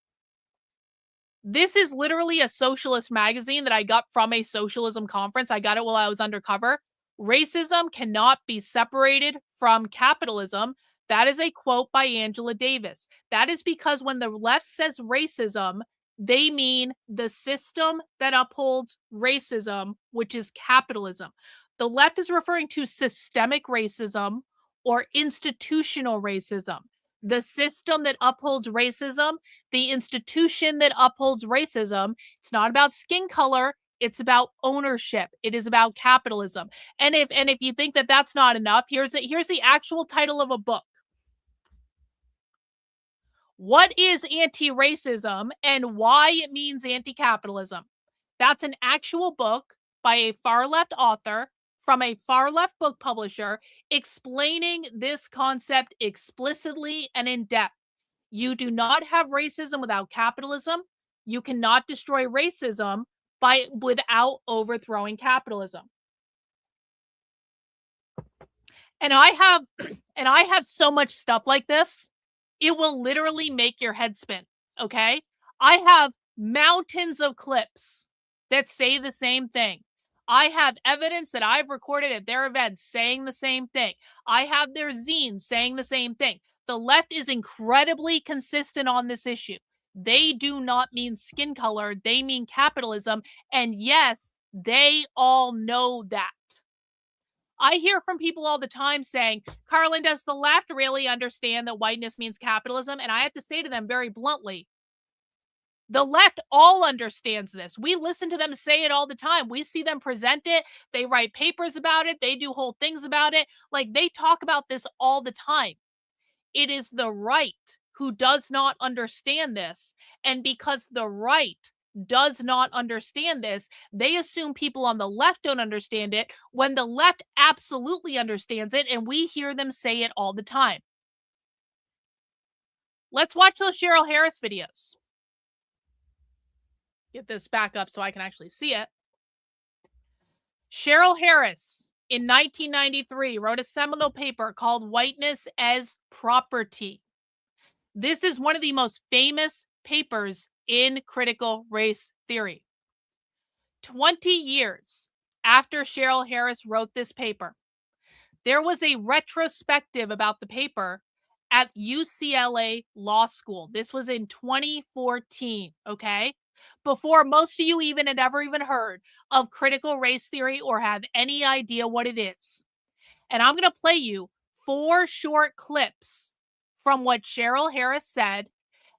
This is literally a socialist magazine that I got from a socialism conference. I got it while I was undercover. Racism cannot be separated from capitalism. That is a quote by Angela Davis. That is because when the left says racism, they mean the system that upholds racism, which is capitalism. The left is referring to systemic racism or institutional racism. The system that upholds racism, the institution that upholds racism, it's not about skin color, it's about ownership. It is about capitalism. And if you think that that's not enough, here's the actual title of a book. What is anti-racism and why it means anti-capitalism? That's an actual book by a far-left author from a far-left book publisher explaining this concept explicitly and in depth. You do not have racism without capitalism. You cannot destroy racism without overthrowing capitalism. And I have so much stuff like this, it will literally make your head spin, okay? I have mountains of clips that say the same thing. I have evidence that I've recorded at their events saying the same thing. I have their zines saying the same thing. The left is incredibly consistent on this issue. They do not mean skin color, they mean capitalism. And yes, they all know that. I hear from people all the time saying, Karlyn, does the left really understand that whiteness means capitalism? And I have to say to them very bluntly, the left all understands this. We listen to them say it all the time. We see them present it. They write papers about it. They do whole things about it. Like, they talk about this all the time. It is the right who does not understand this. And because the right does not understand this, they assume people on the left don't understand it when the left absolutely understands it, and we hear them say it all the time. Let's watch those Cheryl Harris videos. Get this back up so I can actually see it. Cheryl Harris, in 1993, wrote a seminal paper called Whiteness as Property. This is one of the most famous papers in critical race theory. 20 years after Cheryl Harris wrote this paper, there was a retrospective about the paper at UCLA Law School. This was in 2014, okay? Before most of you had ever heard of critical race theory or have any idea what it is. And I'm going to play you 4 short clips from what Cheryl Harris said.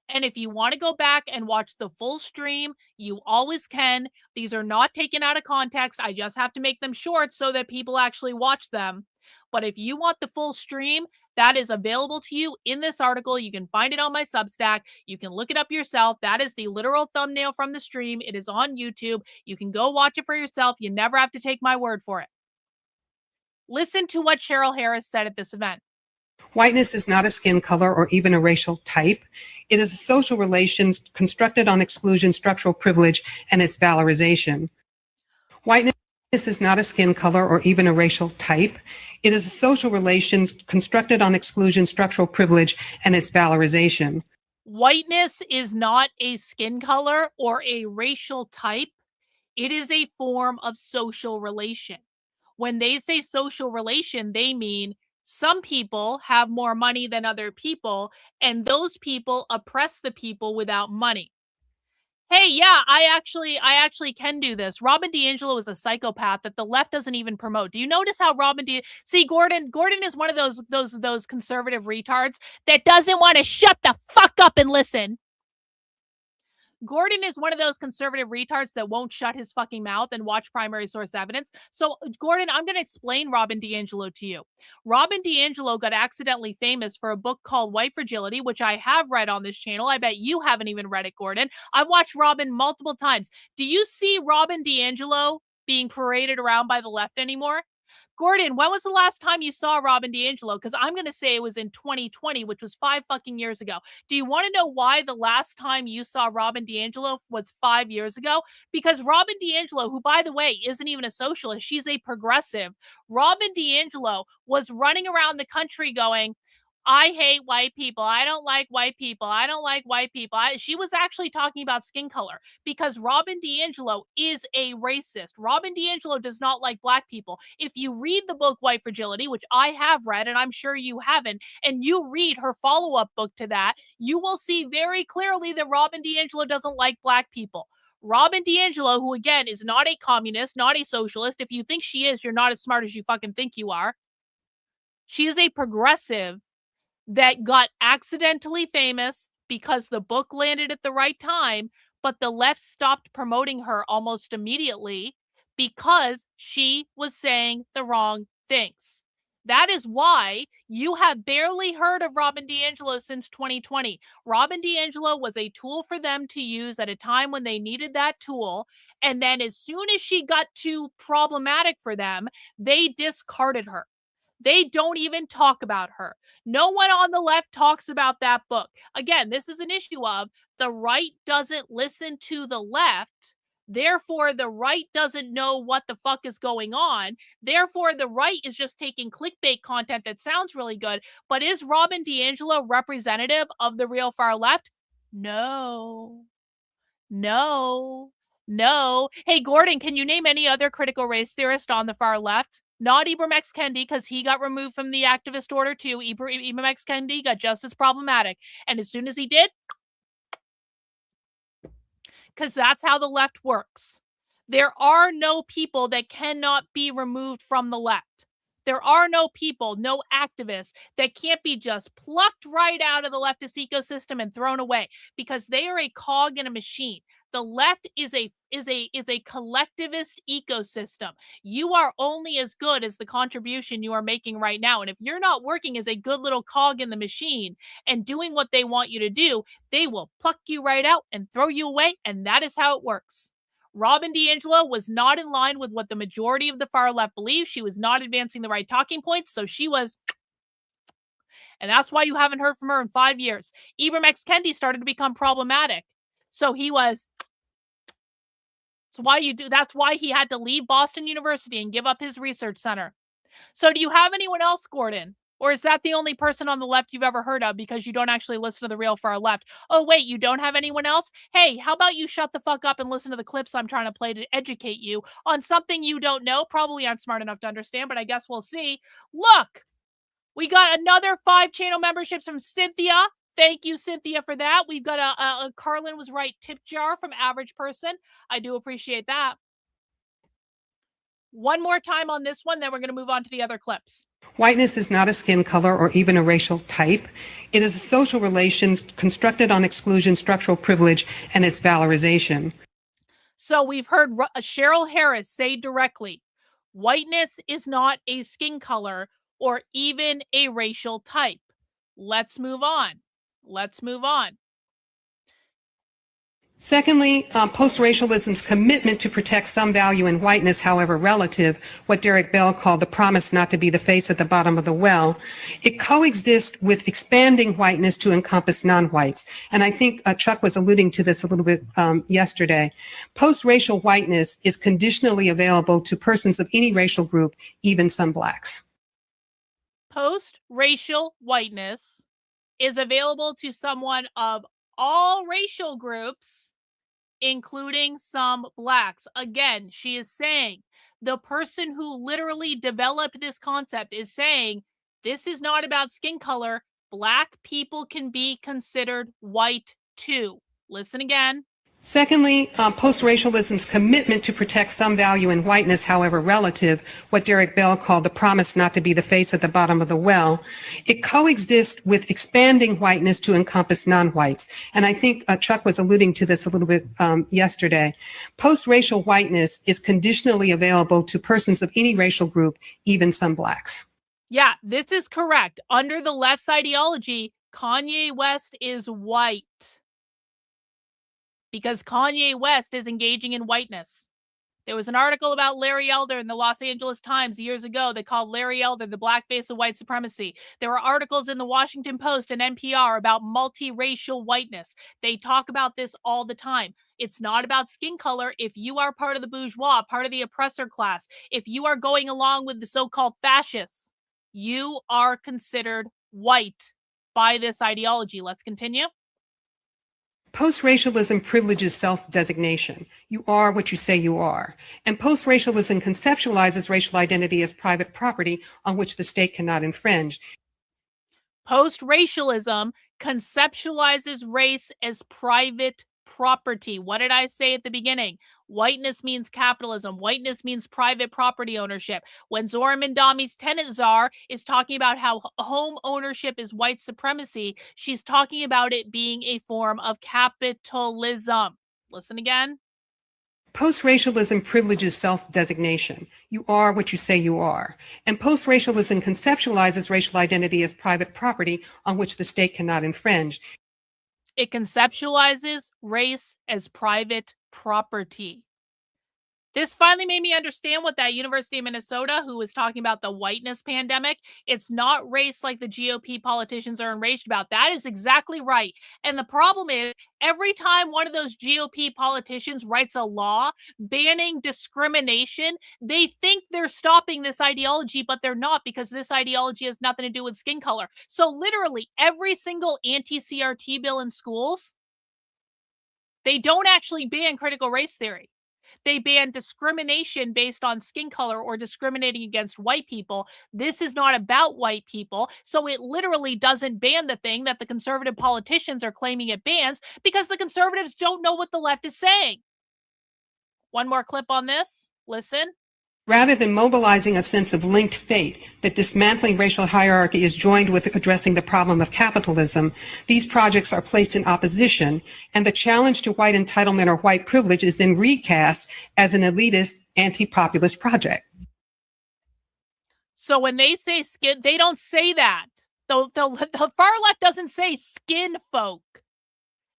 And if you want to go back and watch the full stream, you always can. These are not taken out of context. I just have to make them short so that people actually watch them. But if you want the full stream, that is available to you in this article. You can find it on my Substack. You can look it up yourself. That is the literal thumbnail from the stream. It is on YouTube. You can go watch it for yourself. You never have to take my word for it. Listen to what Cheryl Harris said at this event. Whiteness is not a skin color or even a racial type. It is a social relation constructed on exclusion, structural privilege, and its valorization. Whiteness is not a skin color or even a racial type. It is a social relation constructed on exclusion, structural privilege, and its valorization. Whiteness is not a skin color or a racial type. It is a form of social relation. When they say social relation, they mean some people have more money than other people, and those people oppress the people without money. Hey, yeah, I actually can do this. Robin DiAngelo is a psychopath that the left doesn't even promote. Do you notice how see, Gordon is one of those conservative retards that doesn't want to shut the fuck up and listen. Gordon is one of those conservative retards that won't shut his fucking mouth and watch primary source evidence. So, Gordon, I'm going to explain Robin DiAngelo to you. Robin DiAngelo got accidentally famous for a book called White Fragility, which I have read on this channel. I bet you haven't even read it, Gordon. I've watched Robin multiple times. Do you see Robin DiAngelo being paraded around by the left anymore? Gordon, when was the last time you saw Robin DiAngelo? Because I'm going to say it was in 2020, which was 5 fucking years ago. Do you want to know why the last time you saw Robin DiAngelo was 5 years ago? Because Robin DiAngelo, who, by the way, isn't even a socialist, she's a progressive. Robin DiAngelo was running around the country going, I hate white people. I don't like white people. I don't like white people. She was actually talking about skin color because Robin DiAngelo is a racist. Robin DiAngelo does not like black people. If you read the book White Fragility, which I have read, and I'm sure you haven't, and you read her follow-up book to that, you will see very clearly that Robin DiAngelo doesn't like black people. Robin DiAngelo, who again is not a communist, not a socialist. If you think she is, you're not as smart as you fucking think you are. She is a progressive that got accidentally famous because the book landed at the right time, but the left stopped promoting her almost immediately because she was saying the wrong things. That is why you have barely heard of Robin DiAngelo since 2020. Robin DiAngelo was a tool for them to use at a time when they needed that tool. And then as soon as she got too problematic for them, they discarded her. They don't even talk about her. No one on the left talks about that book. Again, this is an issue of the right doesn't listen to the left. Therefore, the right doesn't know what the fuck is going on. Therefore, the right is just taking clickbait content that sounds really good. But is Robin DiAngelo representative of the real far left? No. No. No. Hey, Gordon, can you name any other critical race theorist on the far left? Not Ibram X. Kendi, because he got removed from the activist order too. Ibram X. Kendi got just as problematic. And as soon as he did, because that's how the left works. There are no people that cannot be removed from the left. There are no people, no activists that can't be just plucked right out of the leftist ecosystem and thrown away because they are a cog in a machine. The left is a collectivist ecosystem. You are only as good as the contribution you are making right now. And if you're not working as a good little cog in the machine and doing what they want you to do, they will pluck you right out and throw you away. And that is how it works. Robin DiAngelo was not in line with what the majority of the far left believes. She was not advancing the right talking points. So she was. And that's why you haven't heard from her in 5 years. Ibram X. Kendi started to become problematic. So he was. That's why he had to leave Boston University and give up his research center. So do you have anyone else, Gordon? Or is that the only person on the left you've ever heard of because you don't actually listen to the real far left? Oh, wait, you don't have anyone else? Hey, how about you shut the fuck up and listen to the clips I'm trying to play to educate you on something you don't know? Probably aren't smart enough to understand, but I guess we'll see. Look, we got another 5 channel memberships from Cynthia. Thank you, Cynthia, for that. We've got a Karlyn was right tip jar from Average Person. I do appreciate that. One more time on this one, then we're going to move on to the other clips. Whiteness is not a skin color or even a racial type. It is a social relation constructed on exclusion, structural privilege, and its valorization. So we've heard Cheryl Harris say directly, whiteness is not a skin color. or even a racial type. Let's move on. Let's move on. Secondly, post-racialism's commitment to protect some value in whiteness, however relative, what Derek Bell called the promise not to be the face at the bottom of the well, it coexists with expanding whiteness to encompass non-whites. And I think Chuck was alluding to this a little bit yesterday. Post-racial whiteness is conditionally available to persons of any racial group, even some blacks. Post-racial whiteness is available to someone of all racial groups, including some blacks. Again, she is saying, the person who literally developed this concept is saying, this is not about skin color. Black people can be considered white too. Listen again. Secondly, post-racialism's commitment to protect some value in whiteness, however relative, what Derek Bell called the promise not to be the face at the bottom of the well, it coexists with expanding whiteness to encompass non-whites. And I think Chuck was alluding to this a little bit yesterday. Post-racial whiteness is conditionally available to persons of any racial group, even some blacks. Yeah, this is correct. Under the left's ideology, Kanye West is white, because Kanye West is engaging in whiteness. There was an article about Larry Elder in the Los Angeles Times years ago that called Larry Elder the black face of white supremacy. There were articles in the Washington Post and NPR about multiracial whiteness. They talk about this all the time. It's not about skin color. If you are part of the bourgeois, part of the oppressor class, if you are going along with the so-called fascists, you are considered white by this ideology. Let's continue. Post-racialism privileges self-designation. You are what you say you are. And post-racialism conceptualizes racial identity as private property on which the state cannot infringe. Post-racialism conceptualizes race as private property. What did I say at the beginning? Whiteness means capitalism. Whiteness means private property ownership. When Zohan Mamdani's tenant czar is talking about how home ownership is white supremacy, she's talking about it being a form of capitalism. Listen again. Post-racialism privileges self-designation. You are what you say you are. And post-racialism conceptualizes racial identity as private property on which the state cannot infringe. It conceptualizes race as private property. This finally made me understand what that University of Minnesota, who was talking about the whiteness pandemic, it's not race like the GOP politicians are enraged about. That is exactly right. And the problem is, every time one of those GOP politicians writes a law banning discrimination, they think they're stopping this ideology, but they're not, because this ideology has nothing to do with skin color. So literally every single anti-CRT bill in schools, they don't actually ban critical race theory. They ban discrimination based on skin color or discriminating against white people. This is not about white people. So it literally doesn't ban the thing that the conservative politicians are claiming it bans, because the conservatives don't know what the left is saying. One more clip on this. Listen. Rather than mobilizing a sense of linked fate that dismantling racial hierarchy is joined with addressing the problem of capitalism, these projects are placed in opposition, and the challenge to white entitlement or white privilege is then recast as an elitist, anti-populist project. So when they say skin, they don't say that. The far left doesn't say skin folk.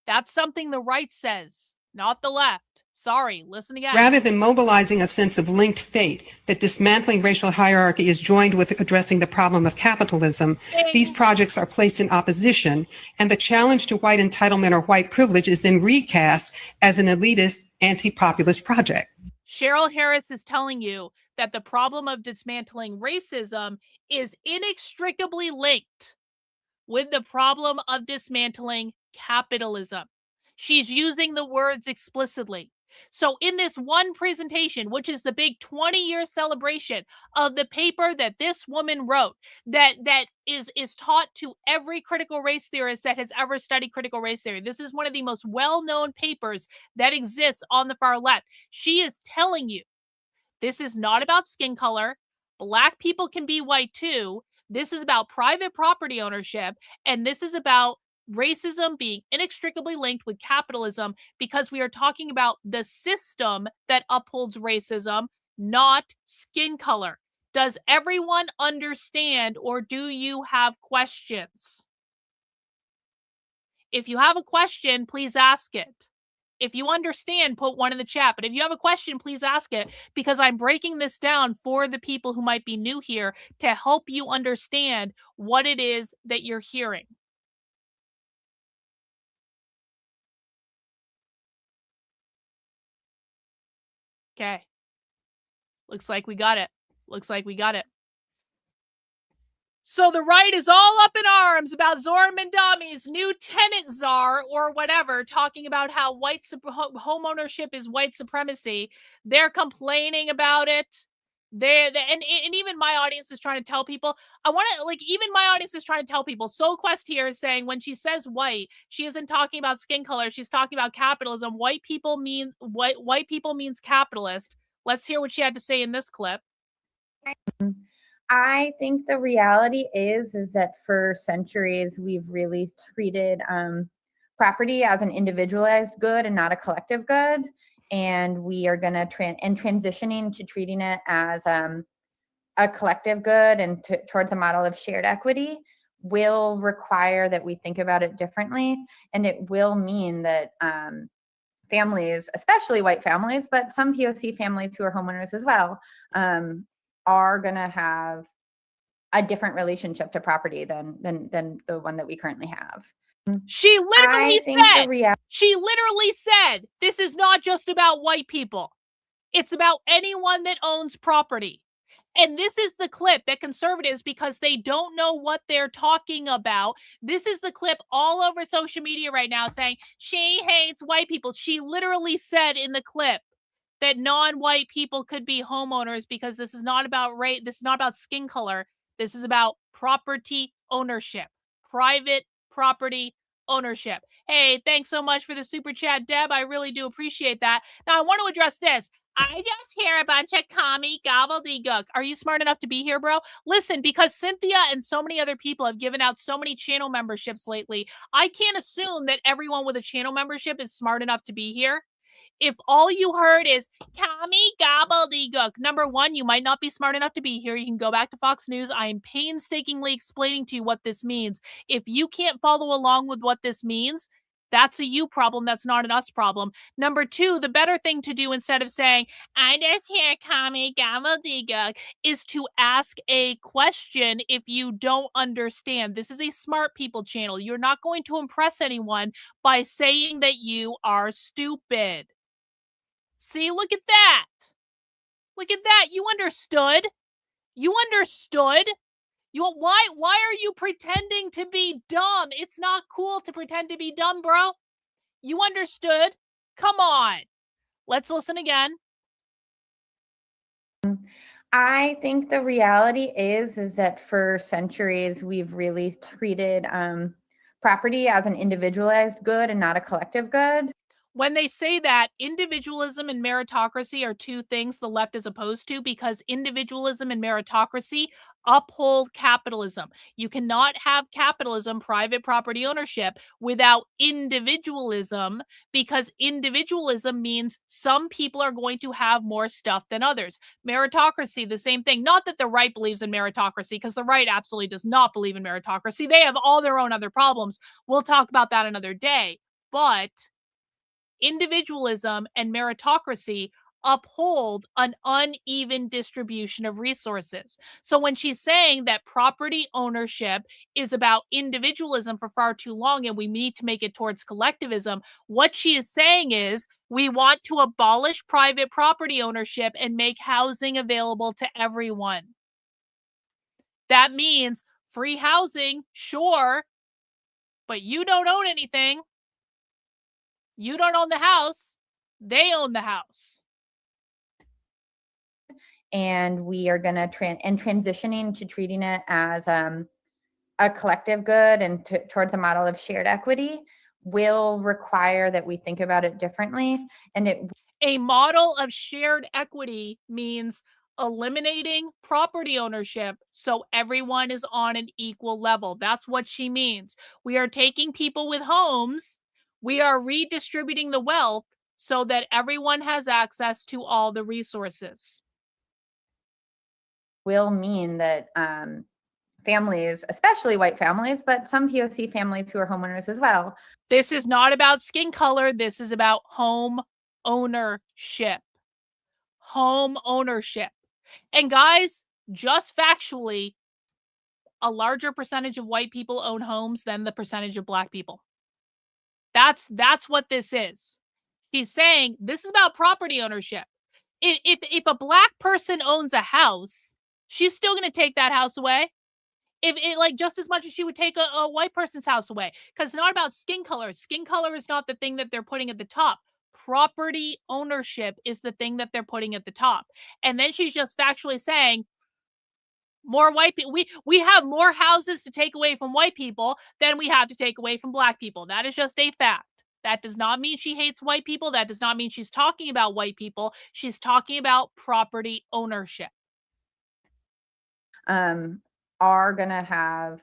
That's something the right says, not the left. Sorry, listen again. Rather than mobilizing a sense of linked fate that dismantling racial hierarchy is joined with addressing the problem of capitalism, these projects are placed in opposition, and the challenge to white entitlement or white privilege is then recast as an elitist, anti-populist project. Cheryl Harris is telling you that the problem of dismantling racism is inextricably linked with the problem of dismantling capitalism. She's using the words explicitly. So in this one presentation, which is the big 20-year celebration of the paper that this woman wrote, that is taught to every critical race theorist that has ever studied critical race theory. This is one of the most well-known papers that exists on the far left. She is telling you, this is not about skin color. Black people can be white too. This is about private property ownership, and this is about racism being inextricably linked with capitalism, because we are talking about the system that upholds racism, not skin color. Does everyone understand, or do you have questions? If you have a question, please ask it. If you understand, put one in the chat. But if you have a question, please ask it, because I'm breaking this down for the people who might be new here to help you understand what it is that you're hearing. Okay. Looks like we got it. Looks like we got it. So the right is all up in arms about Zoran Mamdani's new tenant czar or whatever, talking about how home ownership is white supremacy. They're complaining about it. And even my audience is trying to tell people. Even my audience is trying to tell people. SoulQuest here is saying when she says white, she isn't talking about skin color. She's talking about capitalism. White people means capitalist. Let's hear what she had to say in this clip. I think the reality is that for centuries we've really treated property as an individualized good and not a collective good, and we are going to transitioning to treating it as a collective good and towards a model of shared equity will require that we think about it differently, and it will mean that families, especially white families, but some POC families who are homeowners as well, are going to have a different relationship to property than the one that we currently have. She literally said, this is not just about white people. It's about anyone that owns property. And this is the clip that conservatives, because they don't know what they're talking about, this is the clip all over social media right now saying she hates white people. She literally said in the clip that non-white people could be homeowners because this is not about race, this is not about skin color, this is about property ownership, private property ownership. Hey, thanks so much for the super chat, Deb. I really do appreciate that. Now, I want to address this. I just hear a bunch of commie gobbledygook. Are you smart enough to be here, bro? Listen, because Cynthia and so many other people have given out so many channel memberships lately, I can't assume that everyone with a channel membership is smart enough to be here. If all you heard is commie gobbledygook, number one, you might not be smart enough to be here. You can go back to Fox News. I am painstakingly explaining to you what this means. If you can't follow along with what this means, that's a you problem. That's not an us problem. Number two, the better thing to do instead of saying, I just hear commie gobbledygook, is to ask a question if you don't understand. This is a smart people channel. You're not going to impress anyone by saying that you are stupid. See, look at that. Look at that. You understood. You understood. Why are you pretending to be dumb? It's not cool to pretend to be dumb, bro. You understood. Come on. Let's listen again. I think the reality is that for centuries we've really treated property as an individualized good and not a collective good. When they say that, individualism and meritocracy are two things the left is opposed to, because individualism and meritocracy uphold capitalism. You cannot have capitalism, private property ownership, without individualism, because individualism means some people are going to have more stuff than others. Meritocracy, the same thing. Not that the right believes in meritocracy, because the right absolutely does not believe in meritocracy. They have all their own other problems. We'll talk about that another day. But individualism and meritocracy uphold an uneven distribution of resources. So when she's saying that property ownership is about individualism for far too long and we need to make it towards collectivism, what she is saying is we want to abolish private property ownership and make housing available to everyone. That means free housing, sure, but you don't own anything. You don't own the house. They own the house. And we are going to transitioning to treating it as a collective good and towards a model of shared equity will require that we think about it differently. And a model of shared equity means eliminating property ownership so everyone is on an equal level. That's what she means. We are taking people with homes, we are redistributing the wealth so that everyone has access to all the resources. will mean that families, especially white families, but some POC families who are homeowners as well. This is not about skin color. This is about home ownership. Home ownership. And guys, just factually, a larger percentage of white people own homes than the percentage of black people. That's what this is. She's saying this is about property ownership. If a black person owns a house, she's still going to take that house away. If it, like, just as much as she would take a white person's house away, because it's not about skin color. Skin color is not the thing that they're putting at the top. Property ownership is the thing that they're putting at the top. And then she's just factually saying more white people. We have more houses to take away from white people than we have to take away from black people. That is just a fact. That does not mean she hates white people. That does not mean she's talking about white people. She's talking about property ownership. Are going to have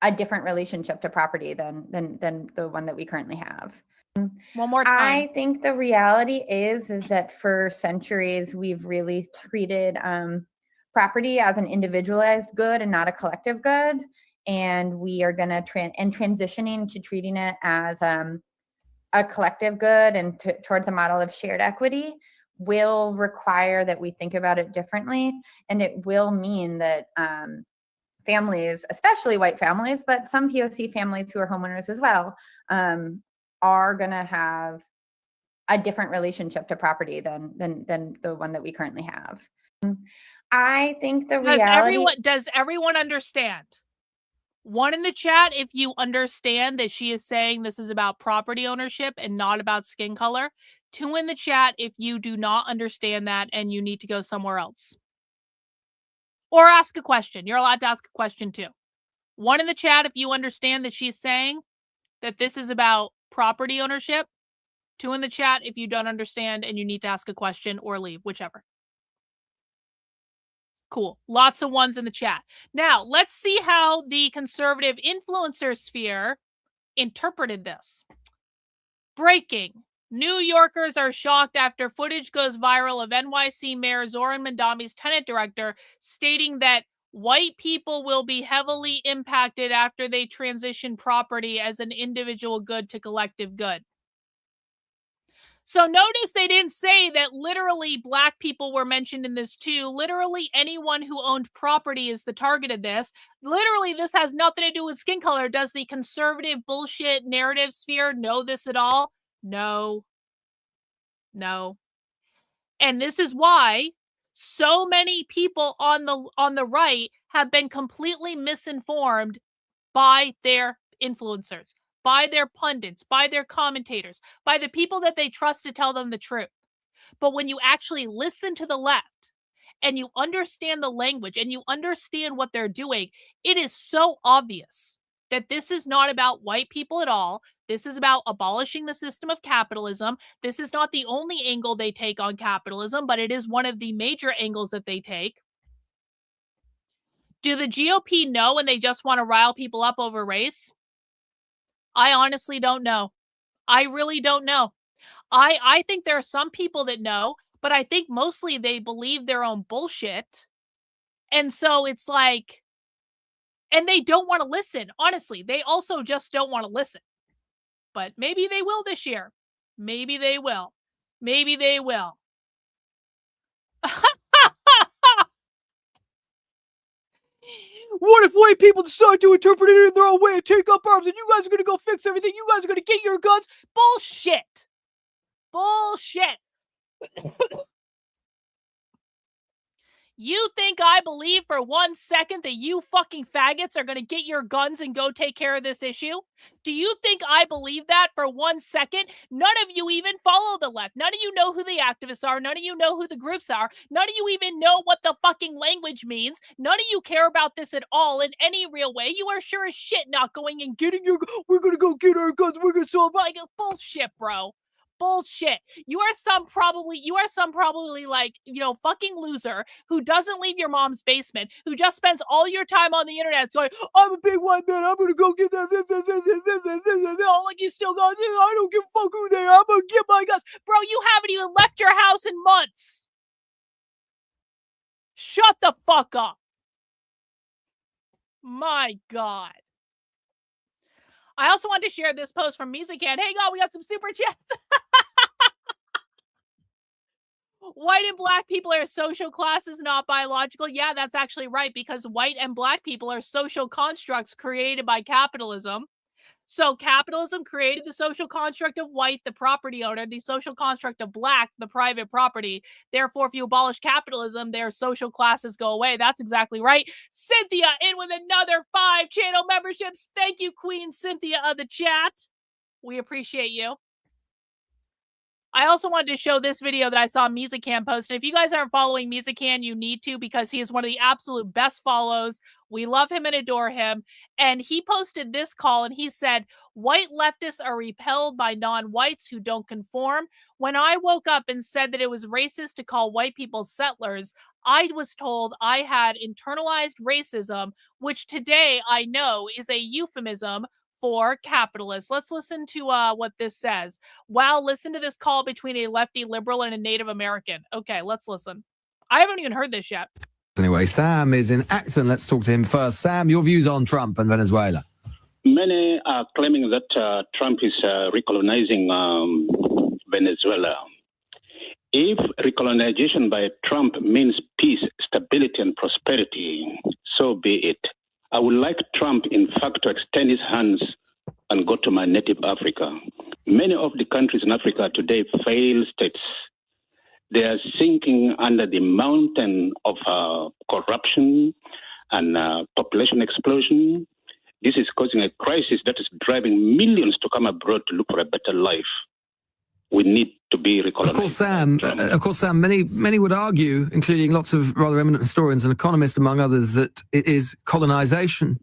a different relationship to property than the one that we currently have. One more time. I think the reality is that for centuries we've really treated property as an individualized good and not a collective good, and we are going to transitioning to treating it as a collective good and towards a model of shared equity will require that we think about it differently, and it will mean that families, especially white families, but some POC families who are homeowners as well, are going to have a different relationship to property than the one that we currently have. I think the reality... Does everyone understand? One in the chat if you understand that she is saying this is about property ownership and not about skin color. 2 in the chat if you do not understand that and you need to go somewhere else. Or ask a question. You're allowed to ask a question too. 1 in the chat if you understand that she's saying that this is about property ownership. 2 in the chat if you don't understand and you need to ask a question or leave, whichever. Cool. Lots of 1s in the chat. Now, let's see how the conservative influencer sphere interpreted this. Breaking. New Yorkers are shocked after footage goes viral of NYC Mayor Zohan Mamdani's tenant director stating that white people will be heavily impacted after they transition property as an individual good to collective good. So notice they didn't say that literally black people were mentioned in this too. Literally anyone who owned property is the target of this. Literally this has nothing to do with skin color. Does the conservative bullshit narrative sphere know this at all? No. No. And this is why so many people on the right have been completely misinformed by their influencers, by their pundits, by their commentators, by the people that they trust to tell them the truth. But when you actually listen to the left and you understand the language and you understand what they're doing, it is so obvious that this is not about white people at all. This is about abolishing the system of capitalism. This is not the only angle they take on capitalism, but it is one of the major angles that they take. Do the GOP know and they just want to rile people up over race? I honestly don't know. I really don't know. I think there are some people that know, but I think mostly they believe their own bullshit. And so it's like, and they don't want to listen. Honestly, they also just don't want to listen. But maybe they will this year. Maybe they will. Maybe they will. What if white people decide to interpret it in their own way and take up arms and you guys are going to go fix everything? You guys are going to get your guns? Bullshit. Bullshit. You think I believe for 1 second that you fucking faggots are going to get your guns and go take care of this issue? Do you think I believe that for 1 second? None of you even follow the left. None of you know who the activists are. None of you know who the groups are. None of you even know what the fucking language means. None of you care about this at all in any real way. You are sure as shit not going and getting your... We're going to go get our guns. We're going to solve... Like, bullshit, bro. Bullshit. You are some probably like, you know, fucking loser who doesn't leave your mom's basement, who just spends all your time on the internet going, I'm a big white man, I'm gonna go get that, like you still go, I don't give a fuck who they are, I'm gonna get my guns. Bro, you haven't even left your house in months. Shut the fuck up. My God. I also wanted to share this post from Mizakan. Hey, God, we got some super chats. White and black people are social classes, not biological. Yeah, that's actually right, because white and black people are social constructs created by capitalism. So capitalism created the social construct of white, the property owner, the social construct of black, the private property. Therefore, if you abolish capitalism, their social classes go away. That's exactly right. Cynthia in with another 5 channel memberships. Thank you, Queen Cynthia of the chat. We appreciate you. I also wanted to show this video that I saw Mizakan post. And if you guys aren't following Mizakan, you need to, because he is one of the absolute best follows. We love him and adore him. And he posted this call and he said, white leftists are repelled by non-whites who don't conform. When I woke up and said that it was racist to call white people settlers, I was told I had internalized racism, which today I know is a euphemism for capitalists. Let's listen to what this says. Wow, listen to this call between a lefty liberal and a Native American. Okay, let's listen. I haven't even heard this yet. Anyway, Sam is in Acton. Let's talk to him first. Sam, your views on Trump and Venezuela? Many are claiming that Trump is recolonizing Venezuela. If recolonization by Trump means peace, stability, and prosperity, so be it. I would like Trump, in fact, to extend his hands and go to my native Africa. Many of the countries in Africa today, failed states. They are sinking under the mountain of corruption and population explosion. This is causing a crisis that is driving millions to come abroad to look for a better life. We need to be recolonized. Of course, Sam, many would argue, including lots of rather eminent historians and economists, among others, that it is colonization,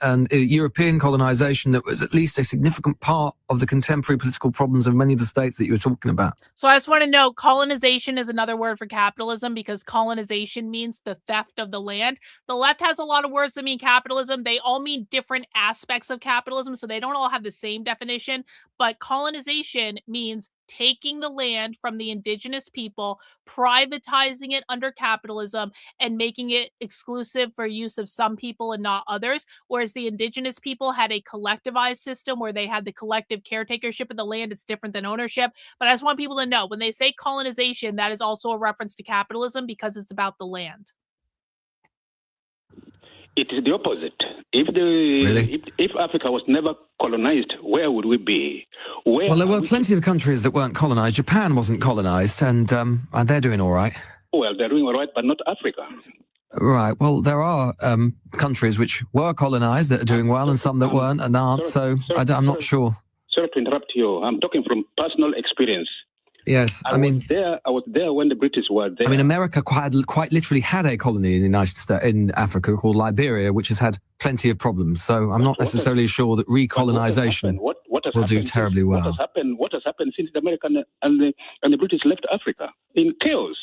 and European colonization, that was at least a significant part of the contemporary political problems of many of the states that you were talking about. So I just want to note, colonization is another word for capitalism, because colonization means the theft of the land. The left has a lot of words that mean capitalism. They all mean different aspects of capitalism, so they don't all have the same definition. But colonization means taking the land from the indigenous people, privatizing it under capitalism, and making it exclusive for use of some people and not others. Whereas the indigenous people had a collectivized system where they had the collective caretakership of the land. It's different than ownership. But I just want people to know, when they say colonization, that is also a reference to capitalism, because it's about the land. It is the opposite. If Africa was never colonized, where would we be? Well, there were plenty of countries that weren't colonized. Japan wasn't colonized, and they're doing all right. Well, they're doing all right, but not Africa. Right. Well, there are countries which were colonized that are doing well, and some that weren't and aren't. So I'm not sure. Sorry to interrupt you. I'm talking from personal experience. Yes, I was there when the British were there. I mean, America quite literally had a colony in the United States, in Africa, called Liberia, which has had plenty of problems. So I'm not necessarily sure that recolonization will do terribly well. What has happened since the American and the British left Africa? In chaos.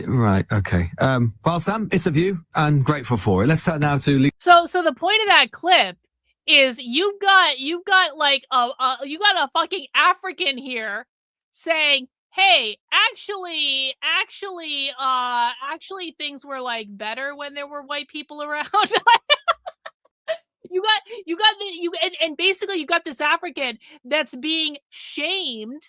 Right. Okay. Well, Sam, it's a view, and grateful for it. Let's turn now to. So the point of that clip is you've got like you got a fucking African here saying, hey, actually things were like better when there were white people around. And basically you got this African that's being shamed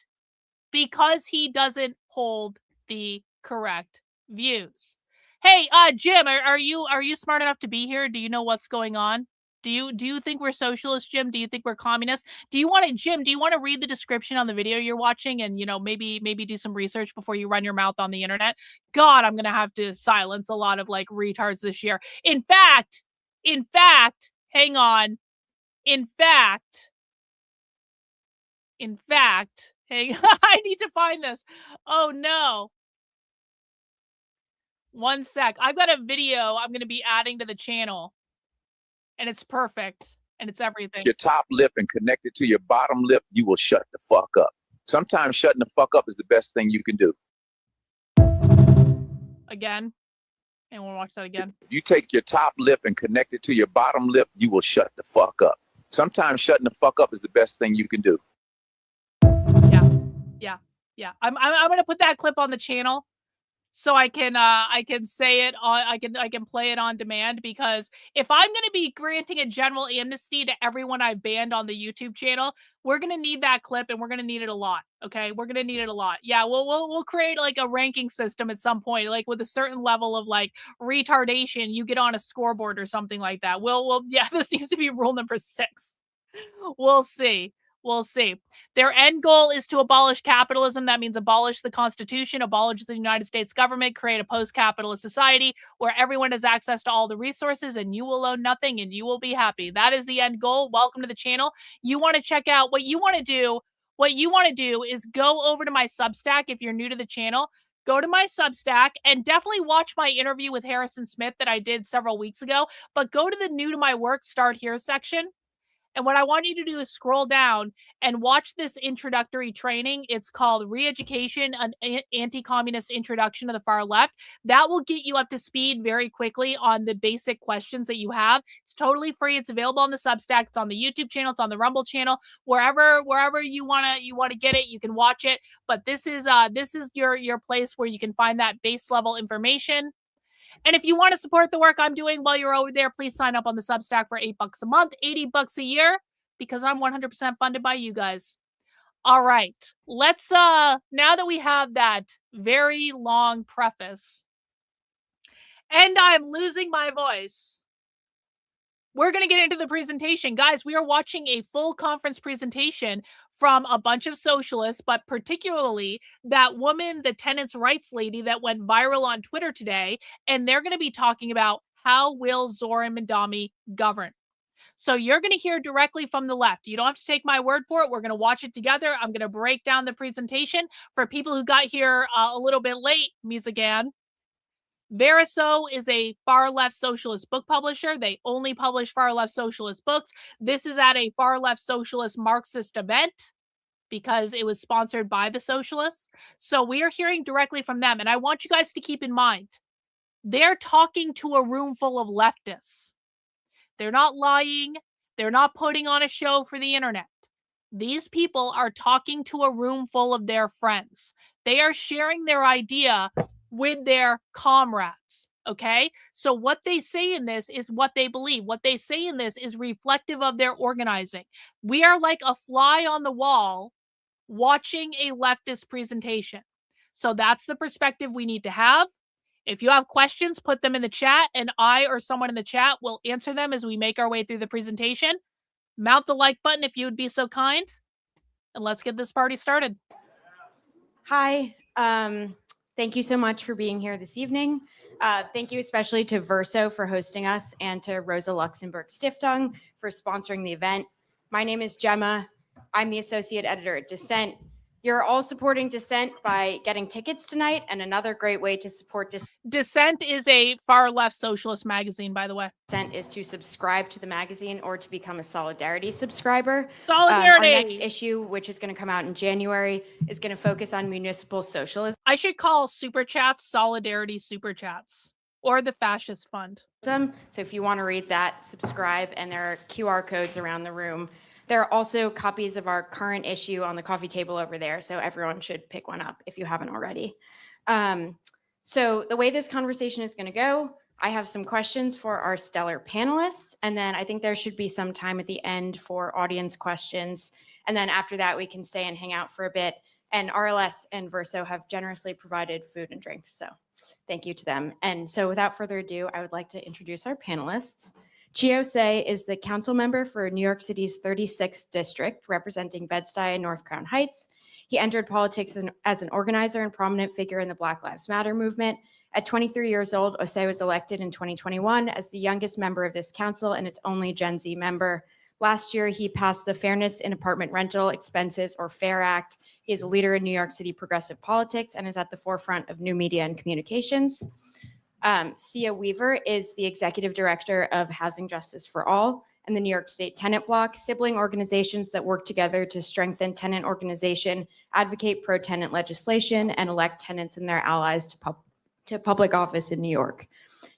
because he doesn't hold the correct views. Hey, Jim, are you smart enough to be here? Do you know what's going on? Do you think we're socialists, Jim? Do you think we're communists? Jim, do you want to read the description on the video you're watching and, maybe do some research before you run your mouth on the internet? God, I'm going to have to silence a lot of like retards this year. In fact, hang on. In fact, hey, I need to find this. Oh no. One sec. I've got a video I'm going to be adding to the channel. And it's perfect. And it's everything. Your top lip and connect it to your bottom lip, you will shut the fuck up. Sometimes shutting the fuck up is the best thing you can do. Again. And we'll watch that again. If you take your top lip and connect it to your bottom lip, you will shut the fuck up. Sometimes shutting the fuck up is the best thing you can do. Yeah. I'm going to put that clip on the channel so I can say it on I can play it on demand, because if I'm going to be granting a general amnesty to everyone I banned on the YouTube channel, we're going to need that clip, and we're going to need it a lot. Okay, we're going to need it a lot. Yeah, we'll create like a ranking system at some point, like with a certain level of like retardation, you get on a scoreboard or something like that. We'll yeah, this needs to be rule number 6. We'll see. We'll see. Their end goal is to abolish capitalism. That means abolish the Constitution, abolish the United States government, create a post-capitalist society where everyone has access to all the resources and you will own nothing and you will be happy. That is the end goal. Welcome to the channel. You want to check out what you want to do. What you want to do is go over to my Substack. If you're new to the channel, go to my Substack and definitely watch my interview with Harrison Smith that I did several weeks ago. But go to the new to my work, start here section. And what I want you to do is scroll down and watch this introductory training. It's called Re-Education, an Anti-Communist Introduction to the Far Left. That will get you up to speed very quickly on the basic questions that you have. It's totally free. It's available on the Substack. It's on the YouTube channel. It's on the Rumble channel. Wherever you wanna get it, you can watch it. But this is your place where you can find that base level information. And if you want to support the work I'm doing while you're over there, please sign up on the Substack for $8 a month, $80 a year, because I'm 100% funded by you guys. All right, let's now that we have that very long preface, and I'm losing my voice, we're going to get into the presentation. Guys, we are watching a full conference presentation from a bunch of socialists, but particularly that woman, the tenants' rights lady that went viral on Twitter today, and they're going to be talking about how will Zohan Mamdani govern. So you're going to hear directly from the left. You don't have to take my word for it. We're going to watch it together. I'm going to break down the presentation. For people who got here a little bit late, Mizagan, Verso is a far-left socialist book publisher. They only publish far-left socialist books. This is at a far-left socialist Marxist event because it was sponsored by the socialists. So we are hearing directly from them. And I want you guys to keep in mind, they're talking to a room full of leftists. They're not lying. They're not putting on a show for the internet. These people are talking to a room full of their friends. They are sharing their idea with their comrades, okay? So what they say in this is what they believe. What they say in this is reflective of their organizing. We are like a fly on the wall watching a leftist presentation. So that's the perspective we need to have. If you have questions, put them in the chat, and I or someone in the chat will answer them as we make our way through the presentation. Mount the like button if you would be so kind, and let's get this party started. Hi. Thank you so much for being here this evening. Thank you especially to Verso for hosting us and to Rosa Luxemburg Stiftung for sponsoring the event. My name is Gemma. I'm the associate editor at Dissent. You're all supporting Dissent by getting tickets tonight, and another great way to support Dissent is a far-left socialist magazine, by the way. Dissent is to subscribe to the magazine or to become a Solidarity subscriber. Solidarity! Our next issue, which is going to come out in January, is going to focus on municipal socialism. I should call Super Chats Solidarity Super Chats, or the Fascist Fund. So if you want to read that, subscribe, and there are QR codes around the room. There are also copies of our current issue on the coffee table over there, so everyone should pick one up if you haven't already. So the way this conversation is going to go, I have some questions for our stellar panelists, and then I think there should be some time at the end for audience questions. And then after that, we can stay and hang out for a bit. And RLS and Verso have generously provided food and drinks, so thank you to them. And so without further ado, I would like to introduce our panelists. Chio Say is the council member for New York City's 36th district, representing Bed-Stuy and North Crown Heights. He entered politics as an organizer and prominent figure in the Black Lives Matter movement. At 23 years old, Osei was elected in 2021 as the youngest member of this council and its only Gen Z member. Last year, he passed the Fairness in Apartment Rental Expenses, or FAIR Act. He is a leader in New York City progressive politics and is at the forefront of new media and communications. Sia Weaver is the executive director of Housing Justice for All and the New York State Tenant Block, sibling organizations that work together to strengthen tenant organization, advocate pro-tenant legislation, and elect tenants and their allies to public office in New York.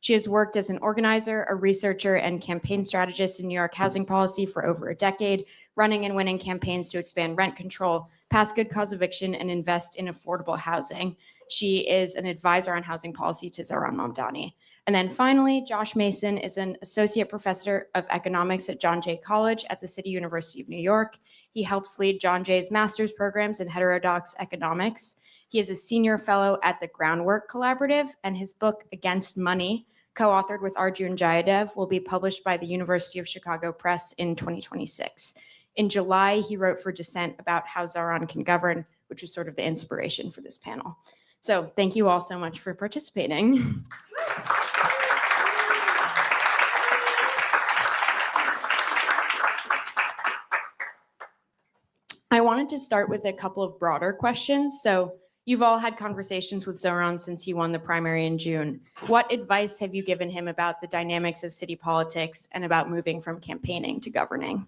She has worked as an organizer, a researcher, and campaign strategist in New York housing policy for over a decade, running and winning campaigns to expand rent control, pass good cause eviction, and invest in affordable housing. She is an advisor on housing policy to Zohan Mamdani. And then finally, Josh Mason is an associate professor of economics at John Jay College at the City University of New York. He helps lead John Jay's master's programs in heterodox economics. He is a senior fellow at the Groundwork Collaborative, and his book, Against Money, co-authored with Arjun Jayadev, will be published by the University of Chicago Press in 2026. In July, he wrote for Dissent about how Zohan can govern, which was sort of the inspiration for this panel. So thank you all so much for participating. I wanted to start with a couple of broader questions. So you've all had conversations with Zohan since he won the primary in June. What advice have you given him about the dynamics of city politics and about moving from campaigning to governing?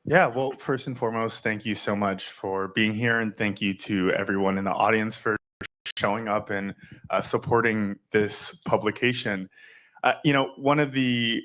Yeah, well, first and foremost, thank you so much for being here, and thank you to everyone in the audience for showing up and supporting this publication. One of the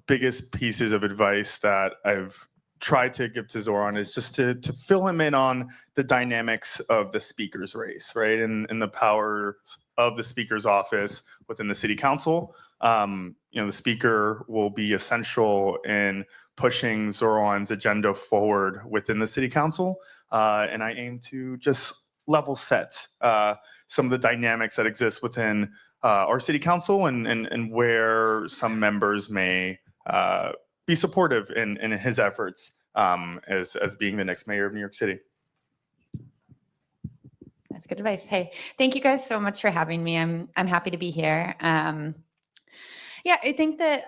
biggest pieces of advice that I've tried to give to Zohan is just to fill him in on the dynamics of the speaker's race, right? And the power of the speaker's office within the city council. The speaker will be essential in pushing Zohan's agenda forward within the city council. And I aim to just level set some of the dynamics that exist within our city council and where some members may be supportive in his efforts as being the next mayor of New York City. That's good advice. Hey, thank you guys so much for having me. I'm happy to be here. Yeah, I think that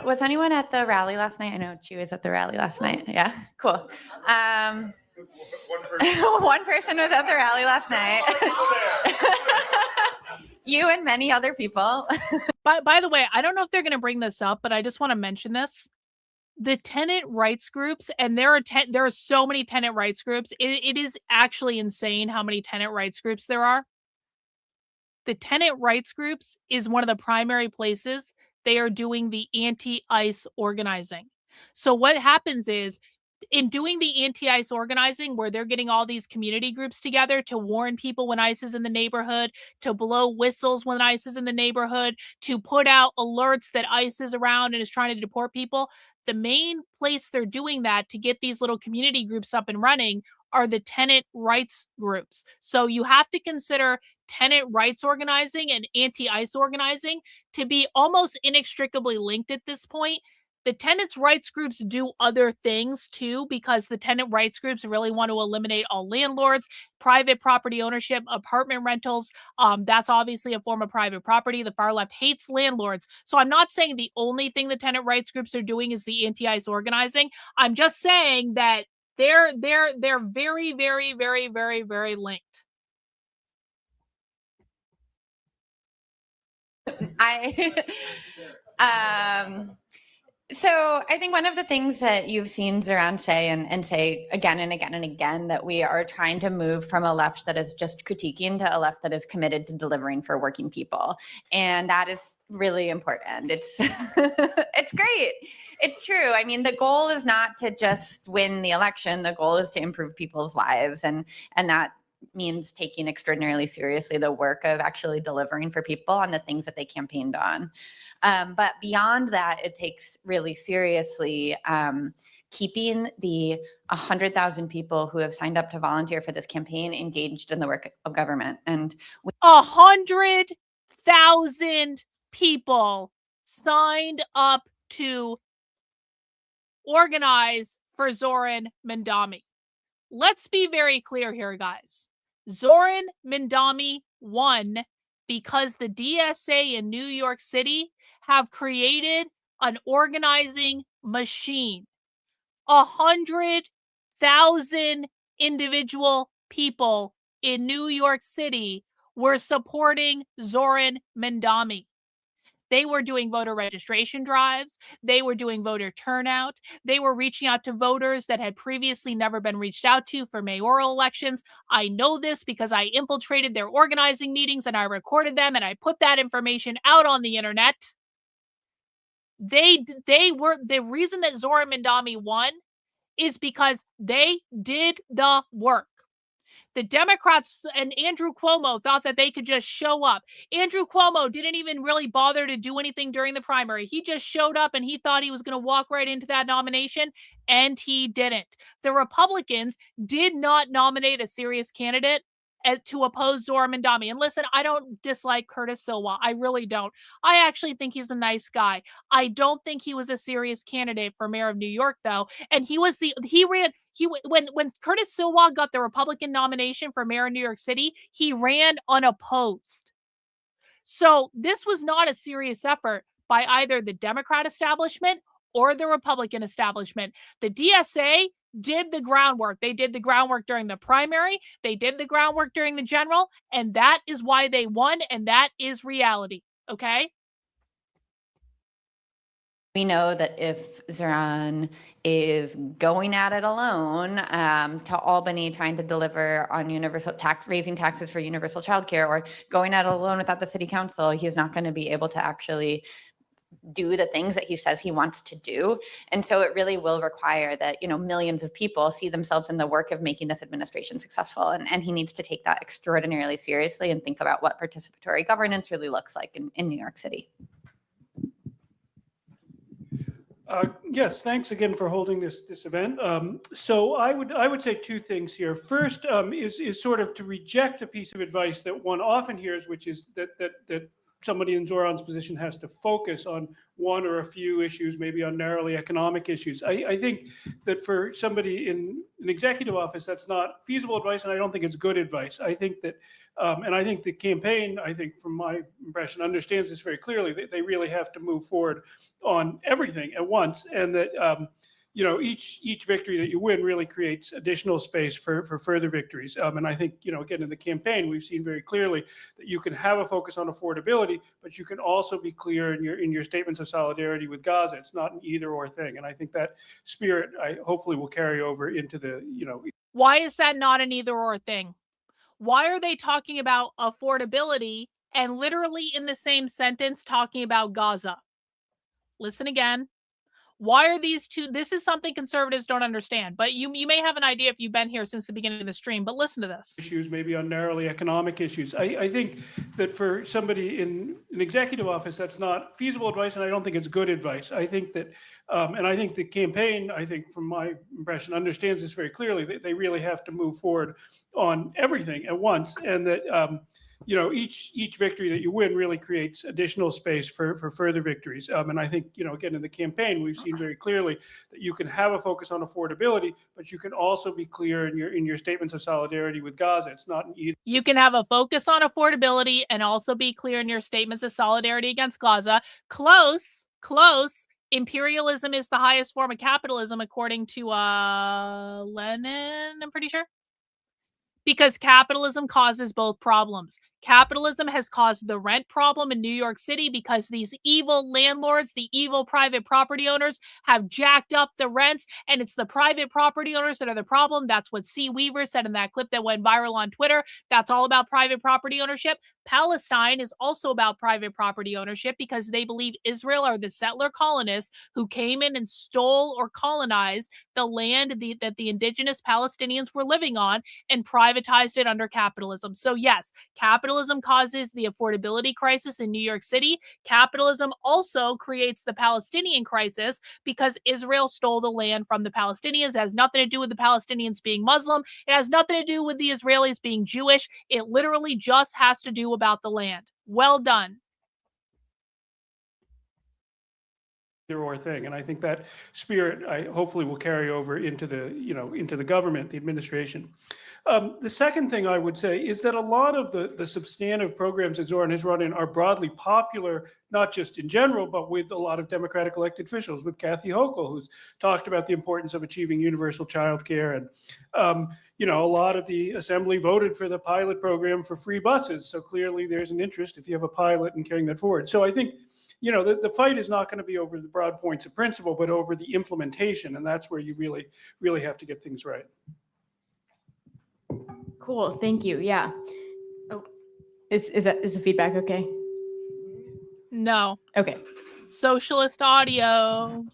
was anyone at the rally last night? I know she was at the rally last night. Yeah, cool. One person was at the rally last night. You and many other people. By the way, I don't know if they're going to bring this up, but I just want to mention this. The tenant rights groups, and there are so many tenant rights groups. It is actually insane how many tenant rights groups there are. The tenant rights groups is one of the primary places they are doing the anti-ICE organizing. So what happens is, in doing the anti-ICE organizing, where they're getting all these community groups together to warn people when ICE is in the neighborhood, to blow whistles when ICE is in the neighborhood, to put out alerts that ICE is around and is trying to deport people, the main place they're doing that to get these little community groups up and running are the tenant rights groups. So you have to consider tenant rights organizing and anti-ICE organizing to be almost inextricably linked at this point. The tenants' rights groups do other things too, because the tenant rights groups really want to eliminate all landlords, private property ownership, apartment rentals. That's obviously a form of private property. The far left hates landlords. So I'm not saying the only thing the tenant rights groups are doing is the anti-ICE organizing. I'm just saying that they're very, very, very, very, very linked. So I think one of the things that you've seen Zohan say and say again and again and again, that we are trying to move from a left that is just critiquing to a left that is committed to delivering for working people. And that is really important. It's it's great. It's true. I mean, the goal is not to just win the election. The goal is to improve people's lives. And that means taking extraordinarily seriously the work of actually delivering for people on the things that they campaigned on. But beyond that, it takes really seriously keeping the 100,000 people who have signed up to volunteer for this campaign engaged in the work of government. And 100,000 people signed up to organize for Zohan Mamdani. Let's be very clear here, guys. Zohan Mamdani won because the DSA in New York City have created an organizing machine. 100,000 individual people in New York City were supporting Zohan Mamdani. They were doing voter registration drives. They were doing voter turnout. They were reaching out to voters that had previously never been reached out to for mayoral elections. I know this because I infiltrated their organizing meetings and I recorded them and I put that information out on the internet. They were the reason that Zohan Mamdani won is because they did the work. The Democrats and Andrew Cuomo thought that they could just show up. Andrew Cuomo didn't even really bother to do anything during the primary. He just showed up and he thought he was going to walk right into that nomination, and he didn't. The Republicans did not nominate a serious candidate to oppose Zohan Mamdani. And listen, I don't dislike Curtis Silwa. I really don't. I actually think he's a nice guy. I don't think he was a serious candidate for mayor of New York, though. And when Curtis Silwa got the Republican nomination for mayor of New York City, he ran unopposed. So this was not a serious effort by either the Democrat establishment or the Republican establishment. The DSA did the groundwork. They did the groundwork during the primary. They did the groundwork during the general. And that is why they won. And that is reality. Okay? We know that if Zohan is going at it alone to Albany, trying to deliver on raising taxes for universal childcare, or going at it alone without the city council, he's not going to be able to actually do the things that he says he wants to do. And so it really will require that, millions of people see themselves in the work of making this administration successful. And he needs to take that extraordinarily seriously and think about what participatory governance really looks like in New York City. Yes, thanks again for holding this event. So I would say two things here. First is sort of to reject a piece of advice that one often hears, which is that somebody in Zohan's position has to focus on one or a few issues, maybe on narrowly economic issues. I think that for somebody in an executive office, that's not feasible advice, and I don't think it's good advice. I think that, and I think the campaign, from my impression, understands this very clearly, that they really have to move forward on everything at once, and that each victory that you win really creates additional space for further victories. And I think, again, in the campaign, we've seen very clearly that you can have a focus on affordability, but you can also be clear in your statements of solidarity with Gaza. It's not an either or thing. And I think that spirit, hopefully will carry over into the, Why is that not an either or thing? Why are they talking about affordability and literally in the same sentence talking about Gaza? Listen again. Why are these two? This is something conservatives don't understand, but you may have an idea if you've been here since the beginning of the stream, but listen to this. Issues, maybe on narrowly economic issues. I think that for somebody in an executive office, that's not feasible advice, and I don't think it's good advice. I think that, and I think the campaign, from my impression, understands this very clearly, that they really have to move forward on everything at once, and that, each victory that you win really creates additional space for further victories. And I think, again, in the campaign, we've seen very clearly that you can have a focus on affordability, but you can also be clear in your statements of solidarity with Gaza. It's not an either. You can have a focus on affordability and also be clear in your statements of solidarity against Gaza. Close. Imperialism is the highest form of capitalism, according to Lenin, I'm pretty sure. Because capitalism causes both problems. Capitalism has caused the rent problem in New York City because these evil landlords, the evil private property owners, have jacked up the rents, and it's the private property owners that are the problem. That's what C. Weaver said in that clip that went viral on Twitter. That's all about private property ownership. Palestine is also about private property ownership because they believe Israel are the settler colonists who came in and stole or colonized the land that the indigenous Palestinians were living on and privatized it under capitalism. So yes, capitalism causes the affordability crisis in New York City. Capitalism also creates the Palestinian crisis because Israel stole the land from the Palestinians. It has nothing to do with the Palestinians being Muslim. It has nothing to do with the Israelis being Jewish. It literally just has to do about the land. Well done. Either or thing, and I think that spirit, hopefully, will carry over into the, into the government, the administration. The second thing I would say is that a lot of the substantive programs that Zohan has run in are broadly popular, not just in general, but with a lot of Democratic elected officials, with Kathy Hochul, who's talked about the importance of achieving universal child care. And, a lot of the assembly voted for the pilot program for free buses. So clearly there's an interest if you have a pilot in carrying that forward. So I think, the fight is not going to be over the broad points of principle, but over the implementation. And that's where you really, really have to get things right. Cool. Thank you. Yeah. Oh, is the feedback okay? No. Okay. Socialist audio.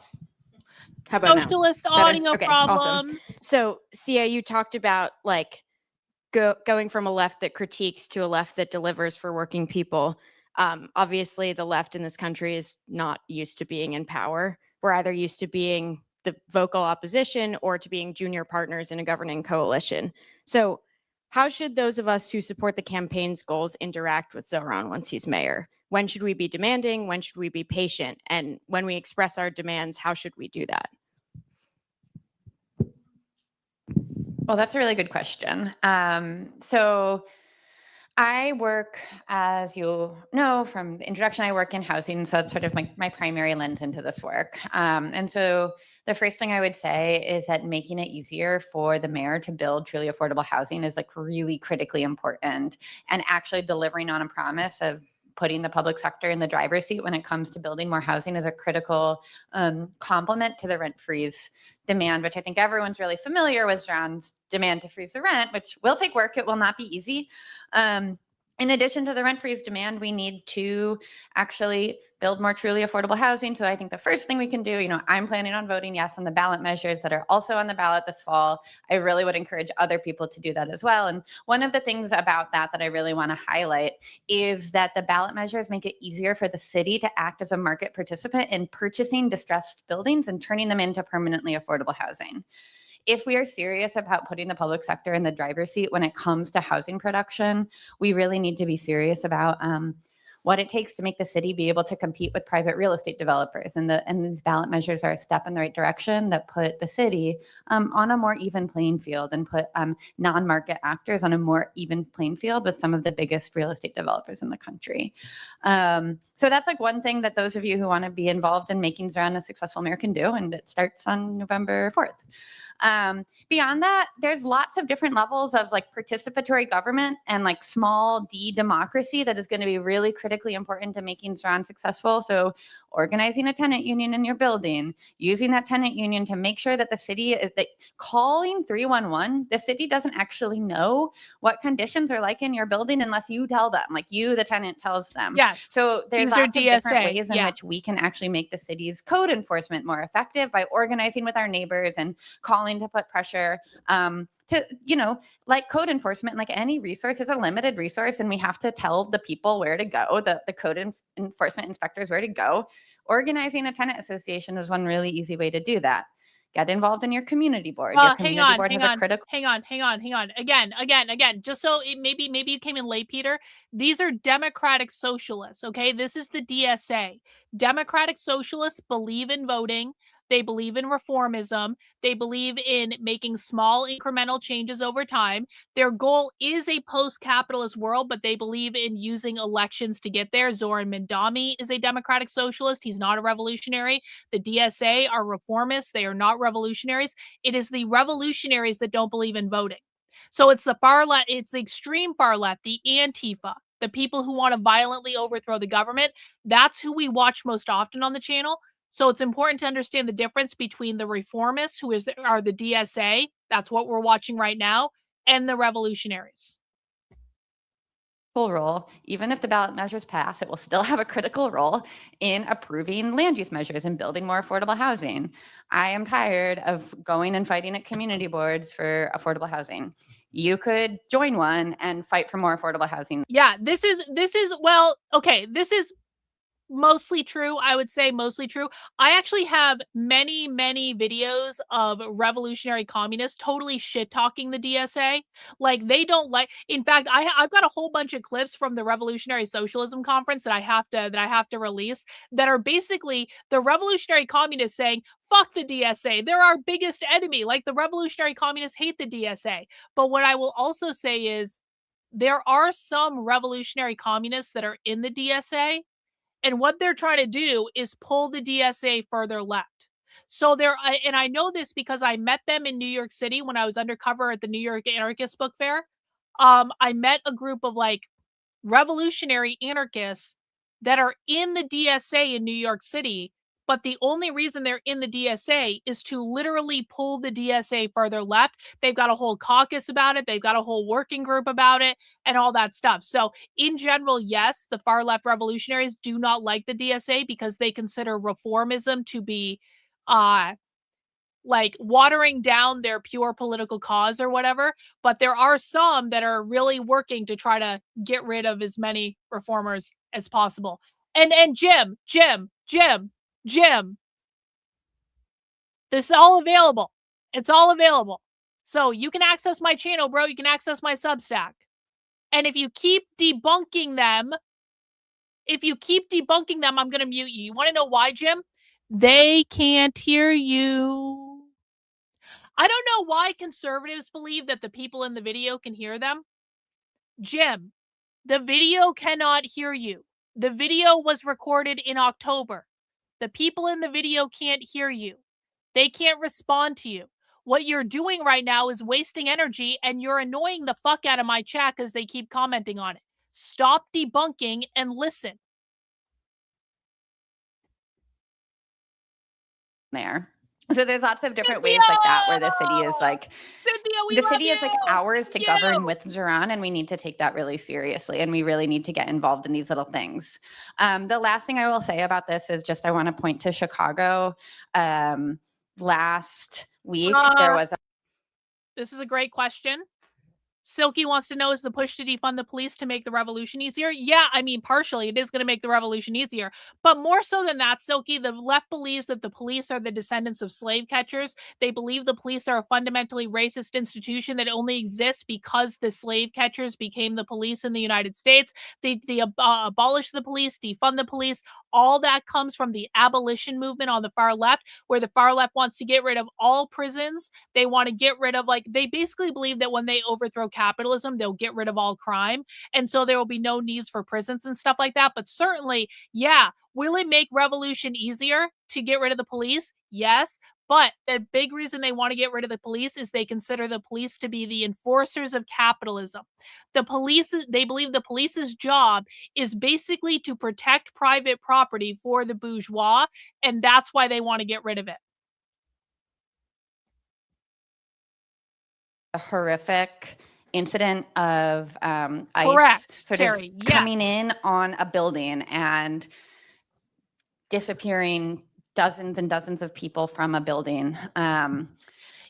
How about now? Socialist Better? audio Okay, problems. awesome. So, Sia, you talked about going from a left that critiques to a left that delivers for working people. Obviously, the left in this country is not used to being in power. We're either used to being the vocal opposition or to being junior partners in a governing coalition. So how should those of us who support the campaign's goals interact with Zohan once he's mayor? When should we be demanding? When should we be patient? And when we express our demands, how should we do that? Well, that's a really good question. So I work, as you know from the introduction, I work in housing. So it's sort of my primary lens into this work. And so the first thing I would say is that making it easier for the mayor to build truly affordable housing is like really critically important, and actually delivering on a promise of putting the public sector in the driver's seat when it comes to building more housing is a critical complement to the rent freeze demand, which I think everyone's really familiar with. John's demand to freeze the rent, which will take work. It will not be easy. In addition to the rent freeze demand, we need to actually build more truly affordable housing. So I think the first thing we can do, I'm planning on voting yes on the ballot measures that are also on the ballot this fall. I really would encourage other people to do that as well. And one of the things about that I really want to highlight is that the ballot measures make it easier for the city to act as a market participant in purchasing distressed buildings and turning them into permanently affordable housing. If we are serious about putting the public sector in the driver's seat when it comes to housing production, we really need to be serious about what it takes to make the city be able to compete with private real estate developers. And these ballot measures are a step in the right direction that put the city on a more even playing field and put non-market actors on a more even playing field with some of the biggest real estate developers in the country. So that's like one thing that those of you who want to be involved in making Zohan a successful mayor can do, and it starts on November 4th. Beyond that, there's lots of different levels of like participatory government and like small d democracy that is going to be really critically important to making Zohan successful. So organizing a tenant union in your building, using that tenant union to make sure that the city is calling 311. The city doesn't actually know what conditions are like in your building unless you tell them, like you, the tenant, tells them. Yes. So there's These are lots of different DSA, ways in which we can actually make the city's code enforcement more effective by organizing with our neighbors and calling to put pressure to, like code enforcement, like any resource is a limited resource, and we have to tell the people where to go, the code enforcement inspectors where to go. Organizing a tenant association is one really easy way to do that. Get involved in your community board. Your community board has a critical. Hang on. Again, just so maybe you came in late, Peter. These are democratic socialists, okay? This is the DSA. Democratic socialists believe in voting. They believe in reformism. They believe in making small incremental changes over time. Their goal is a post-capitalist world, but they believe in using elections to get there. Zohan Mamdani is a democratic socialist. He's not a revolutionary. The DSA are reformists. They are not revolutionaries. It is the revolutionaries that don't believe in voting. So it's the far left, it's the extreme far left, the Antifa, the people who want to violently overthrow the government. That's who we watch most often on the channel. So it's important to understand the difference between the reformists, who are the DSA, that's what we're watching right now, and the revolutionaries. Role, even if the ballot measures pass, it will still have a critical role in approving land use measures and building more affordable housing. I am tired of going and fighting at community boards for affordable housing. You could join one and fight for more affordable housing. Yeah, this is mostly true. I would say mostly true. I actually have many videos of revolutionary communists totally shit talking the DSA. Like they don't like. In fact, I've got a whole bunch of clips from the Revolutionary Socialism Conference that I have to release that are basically the revolutionary communists saying, "Fuck the DSA. They're our biggest enemy." Like the revolutionary communists hate the DSA. But what I will also say is there are some revolutionary communists that are in the DSA. And what they're trying to do is pull the DSA further left. So and I know this because I met them in New York City when I was undercover at the New York Anarchist Book Fair. I met a group of like revolutionary anarchists that are in the DSA in New York City, but the only reason they're in the DSA is to literally pull the DSA further left. They've got a whole caucus about it. They've got a whole working group about it and all that stuff. So in general, yes, the far left revolutionaries do not like the DSA because they consider reformism to be like watering down their pure political cause or whatever, but there are some that are really working to try to get rid of as many reformers as possible. And Jim, this is all available. It's all available. So you can access my channel, bro. You can access my Substack. And if you keep debunking them, I'm going to mute you. You want to know why, Jim? They can't hear you. I don't know why conservatives believe that the people in the video can hear them. Jim, the video cannot hear you. The video was recorded in October. The people in the video can't hear you. They can't respond to you. What you're doing right now is wasting energy, and you're annoying the fuck out of my chat because they keep commenting on it. Stop debunking and listen. There. So there's lots of different ways like that where the city is like the city is like ours to govern with Zohan, and we need to take that really seriously, and we really need to get involved in these little things. The last thing I will say about this is just I want to point to Chicago. Last week there was This is a great question. Silky wants to know, is the push to defund the police to make the revolution easier? Yeah, I mean, partially it is going to make the revolution easier. But more so than that, Silky, the left believes that the police are the descendants of slave catchers. They believe the police are a fundamentally racist institution that only exists because the slave catchers became the police in the United States. They abolish the police, defund the police. All that comes from the abolition movement on the far left, where the far left wants to get rid of all prisons. They want to get rid of, like, they basically believe that when they overthrow capitalism, they'll get rid of all crime. And so there will be no needs for prisons and stuff like that. But certainly, yeah, will it make revolution easier to get rid of the police? Yes. But the big reason they want to get rid of the police is they consider the police to be the enforcers of capitalism. The police, they believe the police's job is basically to protect private property for the bourgeois, and that's why they want to get rid of it. a horrific incident of ICE Correct, sort Terry, of coming in on a building and disappearing dozens and dozens of people from a building.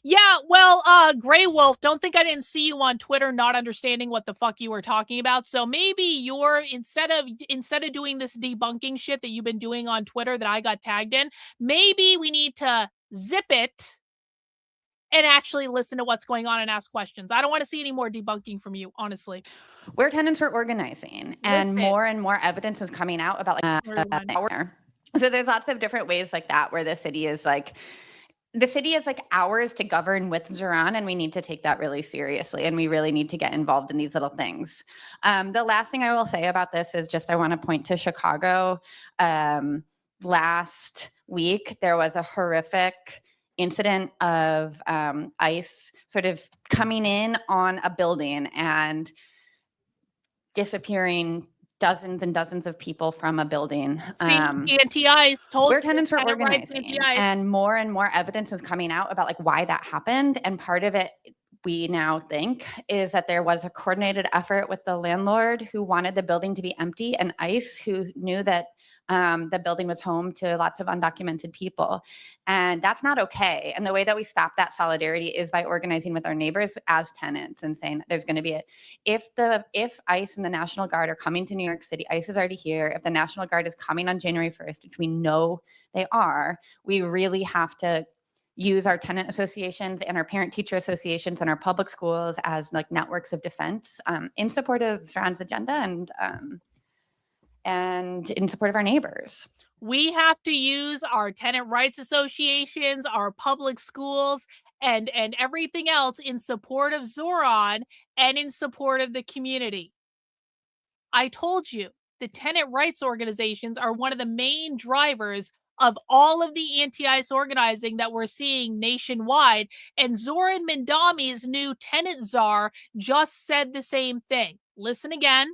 Yeah, well, Grey Wolf, don't think I didn't see you on Twitter not understanding what the fuck you were talking about. So maybe you're, instead of doing this debunking shit that you've been doing on Twitter that I got tagged in, maybe we need to zip it and actually listen to what's going on and ask questions. I don't want to see any more debunking from you, honestly. Where tenants were organizing, and more evidence is coming out about so there's lots of different ways like that where the city is like ours to govern with Zohan, and we need to take that really seriously, and we really need to get involved in these little things. The last thing I will say about this is just I want to point to Chicago. Last week there was a horrific incident of ICE sort of coming in on a building and disappearing dozens and dozens of people from a building. Anti-ICE told where tenants were tenant rights organizing, anti-ICE. and more evidence is coming out about like why that happened. And part of it, we now think, is that there was a coordinated effort with the landlord who wanted the building to be empty, and ICE who knew that the building was home to lots of undocumented people. And that's not okay. And the way that we stop that solidarity is by organizing with our neighbors as tenants and saying there's going to be if ICE and the National Guard are coming to New York City, ICE is already here. If the National Guard is coming on January 1st, which we know they are, we really have to use our tenant associations and our parent teacher associations and our public schools as like networks of defense in support of Zohan's agenda and in support of our neighbors. We have to use our tenant rights associations, our public schools, and everything else in support of Zohan and in support of the community. I told you, the tenant rights organizations are one of the main drivers of all of the anti-ICE organizing that we're seeing nationwide. And Zoran Mamdani's new tenant czar just said the same thing. Listen again.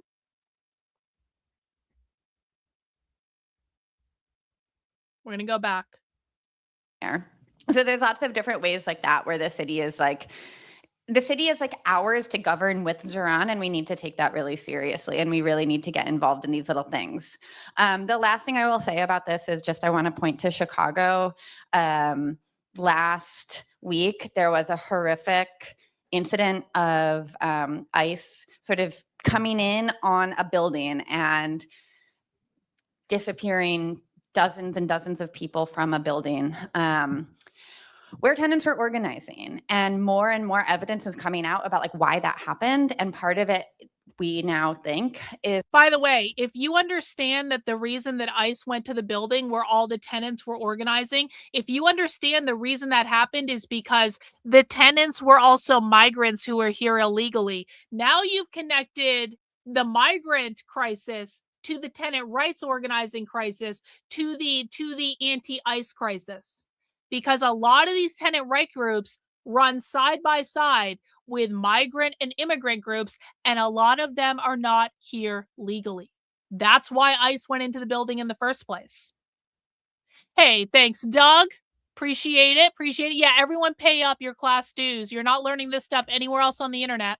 We're going to go back. So there's lots of different ways like that where the city is like ours to govern with Zohan, and we need to take that really seriously, and we really need to get involved in these little things. The last thing I will say about this is just I want to point to Chicago. last week, there was a horrific incident of ICE sort of coming in on a building and disappearing dozens and dozens of people from a building where tenants were organizing. And more evidence is coming out about like why that happened. And part of it, we now think, is By the way, if you understand that the reason that ICE went to the building where all the tenants were organizing, if you understand the reason that happened is because the tenants were also migrants who were here illegally. Now you've connected the migrant crisis to the tenant rights organizing crisis to the anti-ICE crisis. Because a lot of these tenant right groups run side by side with migrant and immigrant groups, and a lot of them are not here legally. That's why ICE went into the building in the first place. Hey, thanks, Doug. Appreciate it. Yeah, everyone pay up your class dues. You're not learning this stuff anywhere else on the internet.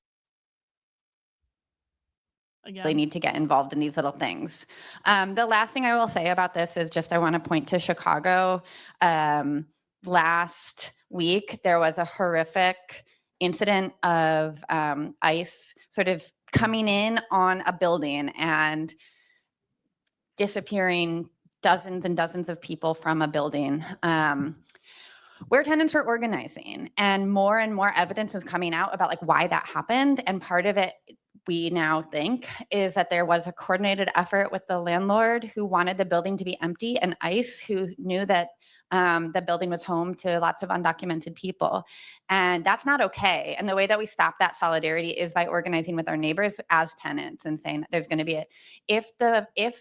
they need to get involved in these little things. The last thing I will say about this is just I want to point to Chicago. Last week, there was a horrific incident of ICE sort of coming in on a building and disappearing dozens and dozens of people from a building where tenants were organizing. And more evidence is coming out about like why that happened. And part of it, we now think, is that there was a coordinated effort with the landlord who wanted the building to be empty, and ICE, who knew that the building was home to lots of undocumented people. And that's not okay. And the way that we stop that solidarity is by organizing with our neighbors as tenants and saying there's going to be if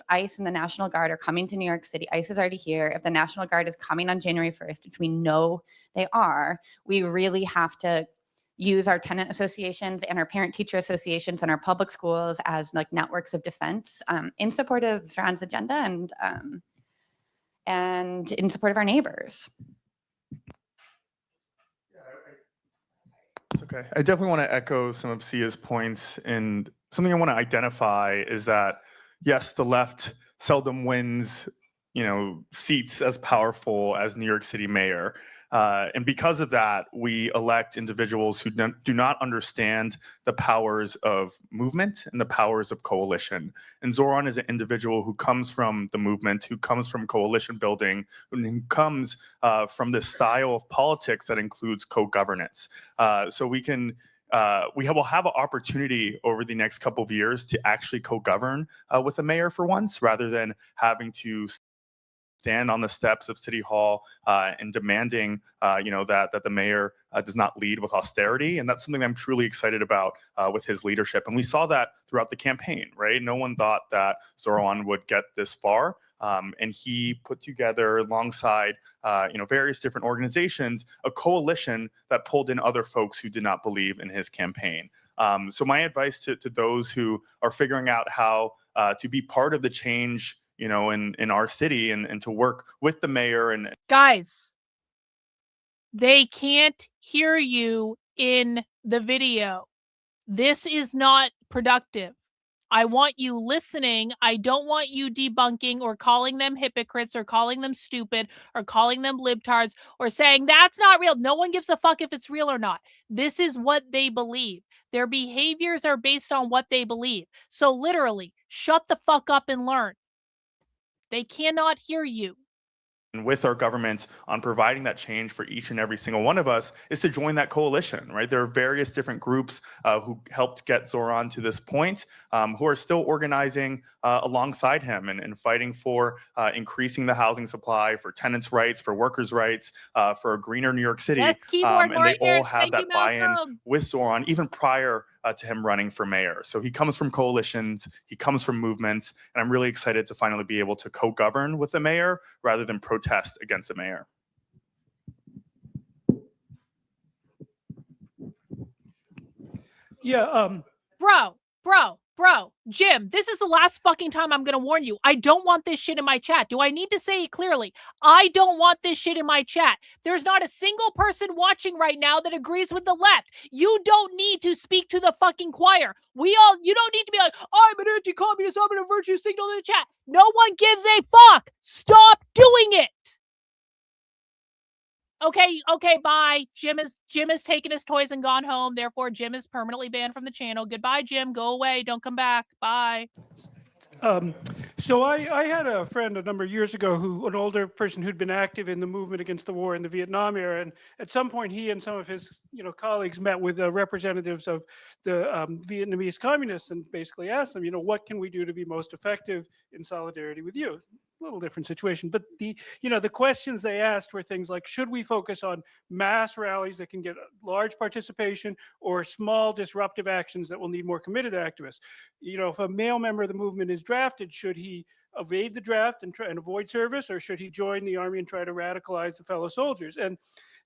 ICE and the National Guard are coming to New York City, ICE is already here. If the National Guard is coming on January 1st, which we know they are, we really have to use our tenant associations and our parent teacher associations and our public schools as like networks of defense in support of Zohan's agenda and in support of our neighbors. It's okay. I definitely want to echo some of Sia's points, and something I want to identify is that, yes, the left seldom wins, seats as powerful as New York City mayor. And because of that, we elect individuals who do not understand the powers of movement and the powers of coalition. And Zohan is an individual who comes from the movement, who comes from coalition building, who comes from this style of politics that includes co-governance. So we will have an opportunity over the next couple of years to actually co-govern with a mayor for once, rather than having to stand on the steps of City Hall and demanding, that the mayor does not lead with austerity. And that's something I'm truly excited about with his leadership. And we saw that throughout the campaign, right? No one thought that Zohan would get this far. And he put together, alongside, various different organizations, a coalition that pulled in other folks who did not believe in his campaign. So my advice to those who are figuring out how to be part of the change in our city and to work with the mayor and guys, they can't hear you in the video. This is not productive. I want you listening. I don't want you debunking or calling them hypocrites or calling them stupid or calling them libtards or saying that's not real. No one gives a fuck if it's real or not. This is what they believe. Their behaviors are based on what they believe. So literally, shut the fuck up and learn. They cannot hear you. with our government on providing that change for each and every single one of us is to join that coalition, right? There are various different groups who helped get Zohan to this point, who are still organizing alongside him and fighting for increasing the housing supply, for tenants' rights, for workers' rights, for a greener New York City. Yes, keyboard and they all warriors. have Thank that you, buy-in Malcolm. with Zohan, even prior to him running for mayor. So he comes from coalitions, he comes from movements, and I'm really excited to finally be able to co-govern with the mayor rather than protest against the mayor. Yeah, Bro, Jim, this is the last fucking time I'm gonna warn you. I don't want this shit in my chat. Do I need to say it clearly? I don't want this shit in my chat. There's not a single person watching right now that agrees with the left. You don't need to speak to the fucking choir. You don't need to be like, I'm an anti-communist, I'm gonna virtue signal in the chat. No one gives a fuck. Stop doing it. Okay, bye. Jim has taken his toys and gone home. Therefore, Jim is permanently banned from the channel. Goodbye, Jim. Go away. Don't come back. Bye. So I had a friend a number of years ago an older person who'd been active in the movement against the war in the Vietnam era, and at some point he and some of his colleagues met with representatives of the Vietnamese communists and basically asked them, what can we do to be most effective in solidarity with you? A little different situation, but the questions they asked were things like, should we focus on mass rallies that can get large participation, or small disruptive actions that will need more committed activists? If a male member of the movement is drafted, should he evade the draft and try and avoid service, or should he join the army and try to radicalize the fellow soldiers? And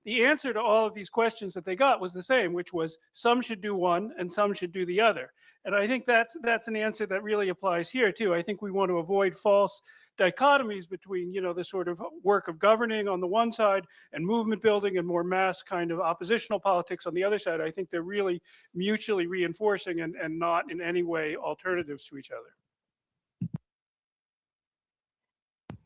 the answer to all of these questions that they got was the same, which was some should do one and some should do the other. And I think that's an answer that really applies here too. I think we want to avoid false dichotomies between the sort of work of governing on the one side and movement building and more mass kind of oppositional politics on the other side. I think they're really mutually reinforcing and not in any way alternatives to each other.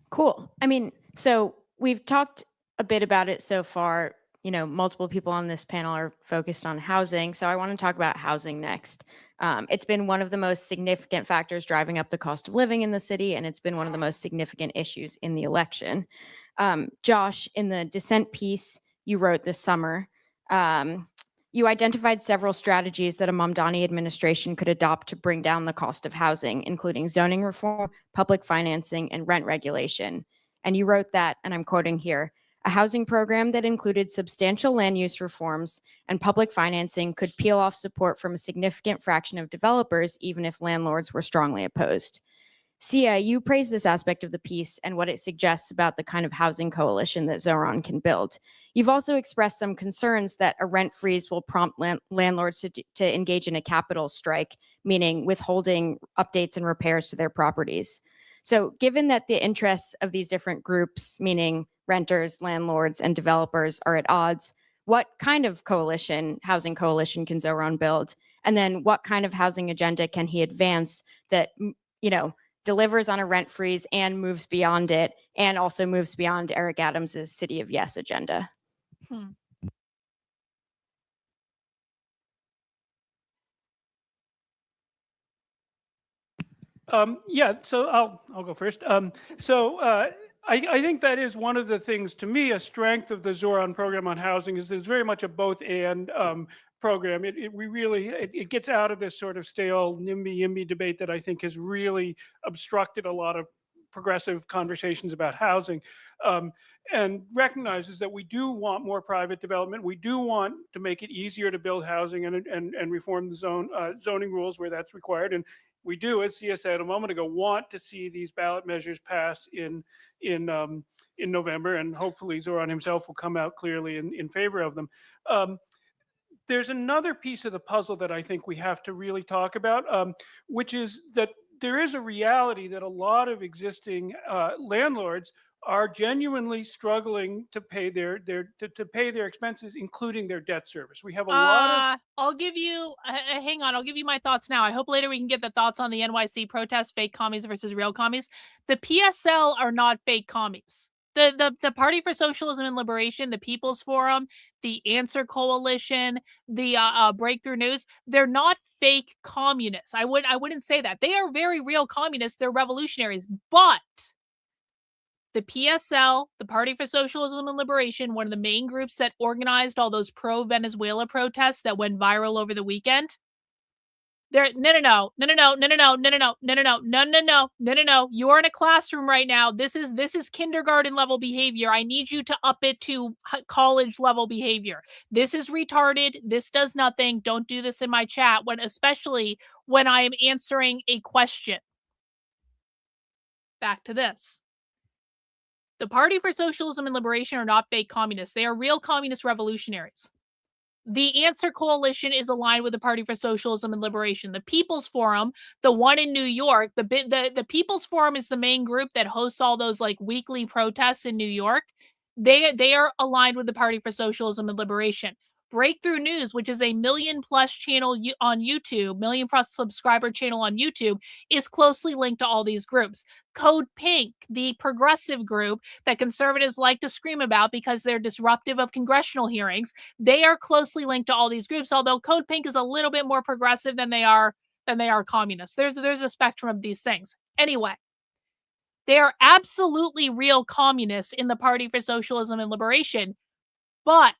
Cool. I mean, so we've talked a bit about it so far. Multiple people on this panel are focused on housing. So I want to talk about housing next. It's been one of the most significant factors driving up the cost of living in the city, and it's been one of the most significant issues in the election. Josh, in the dissent piece you wrote this summer, you identified several strategies that a Mamdani administration could adopt to bring down the cost of housing, including zoning reform, public financing, and rent regulation. And you wrote that, and I'm quoting here, a housing program that included substantial land use reforms and public financing could peel off support from a significant fraction of developers, even if landlords were strongly opposed. Sia, you praised this aspect of the piece and what it suggests about the kind of housing coalition that Zohan can build. You've also expressed some concerns that a rent freeze will prompt landlords to engage in a capital strike, meaning withholding updates and repairs to their properties. So given that the interests of these different groups, meaning renters, landlords, and developers, are at odds, what kind of housing coalition can Zohan build? And then what kind of housing agenda can he advance that, delivers on a rent freeze and moves beyond it, and also moves beyond Eric Adams's City of Yes agenda? So I'll go first. I think that is one of the things, to me, a strength of the Zohan program on housing is it's very much a both and program. It gets out of this sort of stale NIMBY-YIMBY debate that I think has really obstructed a lot of progressive conversations about housing, and recognizes that we do want more private development. We do want to make it easier to build housing and reform the zoning rules where that's required. And we do, as Sia said a moment ago, want to see these ballot measures pass in November, and hopefully Zohan himself will come out clearly in favor of them. There's another piece of the puzzle that I think we have to really talk about, which is that there is a reality that a lot of existing landlords are genuinely struggling to pay their expenses, including their debt service. We have a lot of. I'll give you. Hang on, I'll give you my thoughts now. I hope later we can get the thoughts on the NYC protest, fake commies versus real commies. The PSL are not fake commies. The Party for Socialism and Liberation, the People's Forum, the Answer Coalition, the Breakthrough News, they're not fake communists. I wouldn't say that. They are very real communists. They're revolutionaries. But the PSL, the Party for Socialism and Liberation, one of the main groups that organized all those pro-Venezuela protests that went viral over the weekend, no. You're in a classroom right now. This is kindergarten level behavior. I need you to up it to college level behavior. This is retarded. This does nothing. Don't do this in my chat, especially when I am answering a question. Back to this. The Party for Socialism and Liberation are not fake communists. They are real communist revolutionaries. The Answer Coalition is aligned with the Party for Socialism and Liberation. The People's Forum, the one in New York, the People's Forum is the main group that hosts all those weekly protests in New York. They are aligned with the Party for Socialism and Liberation. Breakthrough News, which is a million-plus channel on YouTube, million-plus subscriber channel on YouTube, is closely linked to all these groups. Code Pink, the progressive group that conservatives like to scream about because they're disruptive of congressional hearings, they are closely linked to all these groups, although Code Pink is a little bit more progressive than they are communists. There's a spectrum of these things. Anyway, they are absolutely real communists in the Party for Socialism and Liberation, but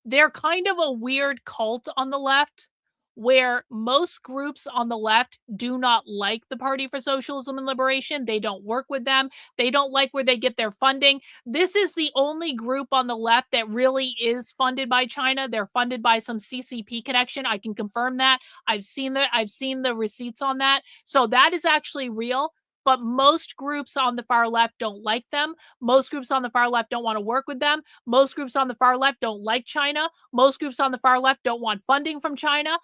they're kind of a weird cult on the left where most groups on the left do not like the Party for Socialism and Liberation. They don't work with them. They don't like where they get their funding. This is the only group on the left that really is funded by China. They're funded by some CCP connection. I can confirm that. I've seen the receipts on that. So that is actually real. But most groups on the far left don't like them. Most groups on the far left don't want to work with them. Most groups on the far left don't like China. Most groups on the far left don't want funding from China.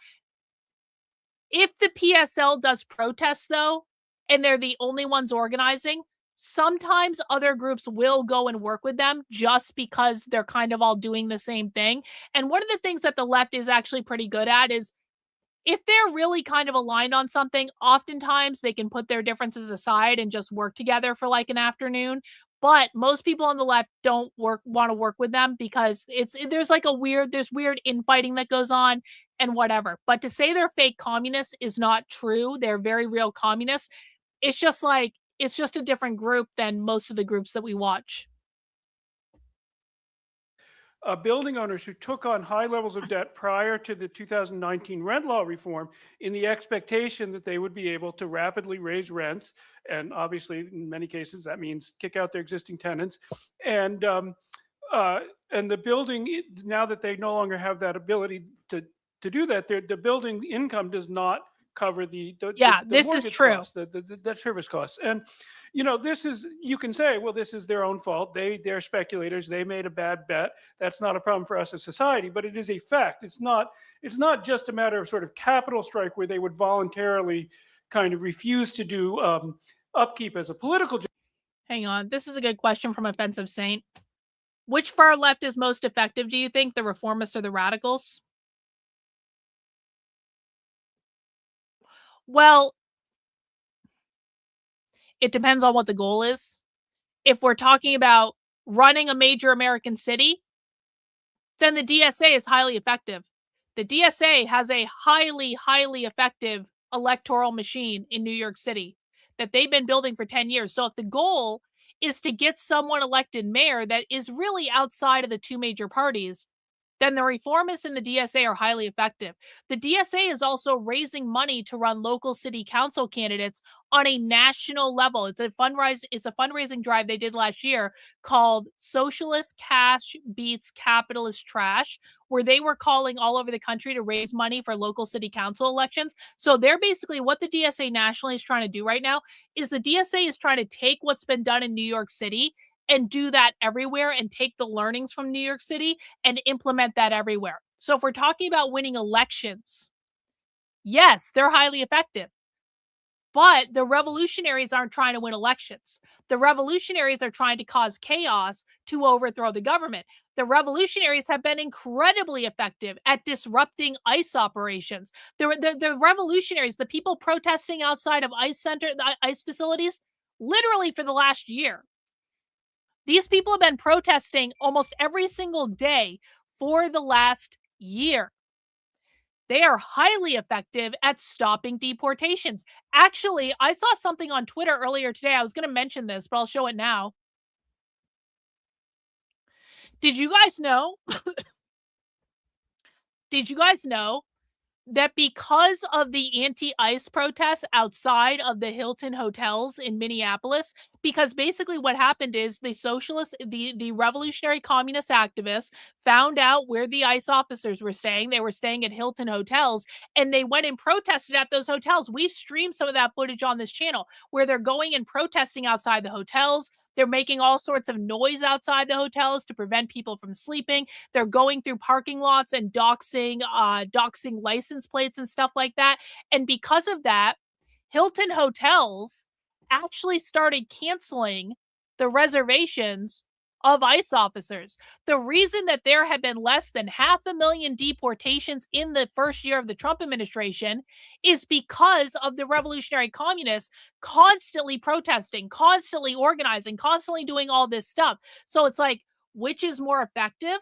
If the PSL does protests, though, and they're the only ones organizing, sometimes other groups will go and work with them just because they're kind of all doing the same thing. And one of the things that the left is actually pretty good at is if they're really kind of aligned on something, oftentimes they can put their differences aside and just work together for like an afternoon. But most people on the left don't want to work with them because there's weird infighting that goes on and whatever. But to say they're fake communists is not true. They're very real communists. It's just a different group than most of the groups that we watch. Building owners who took on high levels of debt prior to the 2019 rent law reform in the expectation that they would be able to rapidly raise rents. And obviously, in many cases, that means kick out their existing tenants. And the building, now that they no longer have that ability to do that, the building income does not cover the this is mortgage true. costs, the debt service costs. And this is, you can say, well, this is their own fault. They're speculators. They made a bad bet. That's not a problem for us as society, but it is a fact. It's not just a matter of sort of capital strike where they would voluntarily kind of refuse to do upkeep as a political. Hang on. This is a good question from Offensive Saint. Which far left is most effective, do you think? The reformists or the radicals? Well, it depends on what the goal is. If we're talking about running a major American city, then the DSA is highly effective. The DSA has a highly, highly effective electoral machine in New York City that they've been building for 10 years. So if the goal is to get someone elected mayor that is really outside of the two major parties, then the reformists and the DSA are highly effective. The DSA is also raising money to run local city council candidates on a national level. It's a fundraising drive they did last year called Socialist Cash Beats Capitalist Trash, where they were calling all over the country to raise money for local city council elections. So they're basically, what the DSA nationally is trying to do right now is the DSA is trying to take what's been done in New York City and do that everywhere and take the learnings from New York City and implement that everywhere. So if we're talking about winning elections, yes, they're highly effective. But the revolutionaries aren't trying to win elections. The revolutionaries are trying to cause chaos to overthrow the government. The revolutionaries have been incredibly effective at disrupting ICE operations. The revolutionaries, the people protesting outside of ICE facilities, literally for the last year. These people have been protesting almost every single day for the last year. They are highly effective at stopping deportations. Actually, I saw something on Twitter earlier today. I was going to mention this, but I'll show it now. Did you guys know? Did you guys know that because of the anti-ICE protests outside of the Hilton hotels in Minneapolis, because basically what happened is the revolutionary communist activists found out where the ICE officers were staying. They were staying at Hilton hotels, and they went and protested at those hotels. We've streamed some of that footage on this channel where they're going and protesting outside the hotels. They're making all sorts of noise outside the hotels to prevent people from sleeping. They're going through parking lots and doxing license plates and stuff like that. And because of that, Hilton hotels actually started canceling the reservations of ICE officers. The reason that there have been less than 500,000 deportations in the first year of the Trump administration is because of the revolutionary communists constantly protesting, constantly organizing, constantly doing all this stuff. So it's like, which is more effective?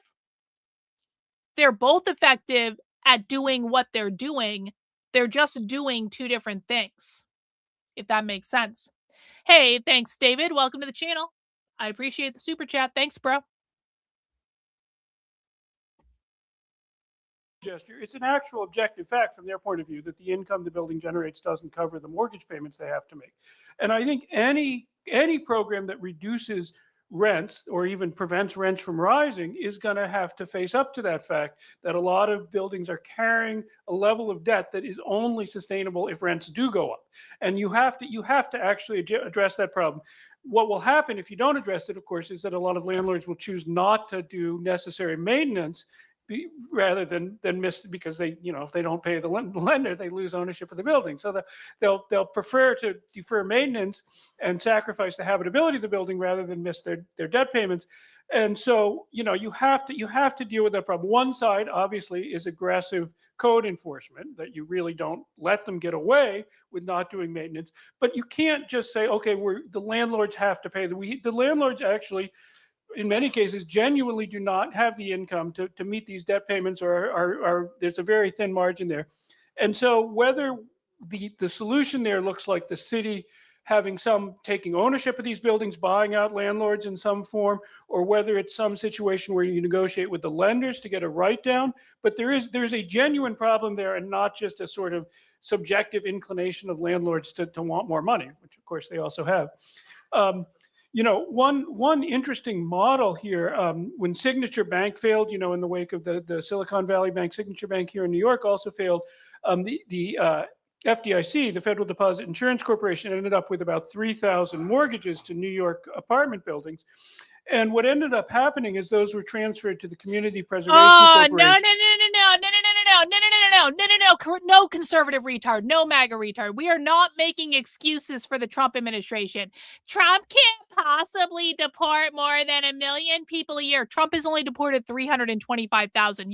They're both effective at doing what they're doing. They're just doing two different things, if that makes sense. Hey, thanks, David. Welcome to the channel. I appreciate the super chat. Thanks, bro. Gesture. It's an actual objective fact from their point of view that the income the building generates doesn't cover the mortgage payments they have to make. And I think any program that reduces rents or even prevents rents from rising is going to have to face up to that fact that a lot of buildings are carrying a level of debt that is only sustainable if rents do go up. And you have to actually address that problem. What will happen if you don't address it, of course, is that a lot of landlords will choose not to do necessary maintenance rather than miss, because they, if they don't pay the lender, they lose ownership of the building. So they'll prefer to defer maintenance and sacrifice the habitability of the building rather than miss their debt payments. And so, you have to deal with that problem. One side, obviously, is aggressive code enforcement, that you really don't let them get away with not doing maintenance. But you can't just say, okay, the landlords have to pay. The landlords actually, in many cases, genuinely do not have the income to meet these debt payments, or there's a very thin margin there. And so whether the solution there looks like the city taking ownership of these buildings, buying out landlords in some form, or whether it's some situation where you negotiate with the lenders to get a write down. But there's a genuine problem there, and not just a sort of subjective inclination of landlords to want more money, which of course they also have. One interesting model here, when Signature Bank failed, in the wake of the Silicon Valley Bank, Signature Bank here in New York also failed. The FDIC, the Federal Deposit Insurance Corporation, ended up with about 3,000 mortgages to New York apartment buildings. And what ended up happening is those were transferred to the Community Preservation Corporation. No, conservative retard, no MAGA retard. We are not making excuses for the Trump administration. Trump can't possibly deport more than 1 million people a year. Trump has only deported 325,000.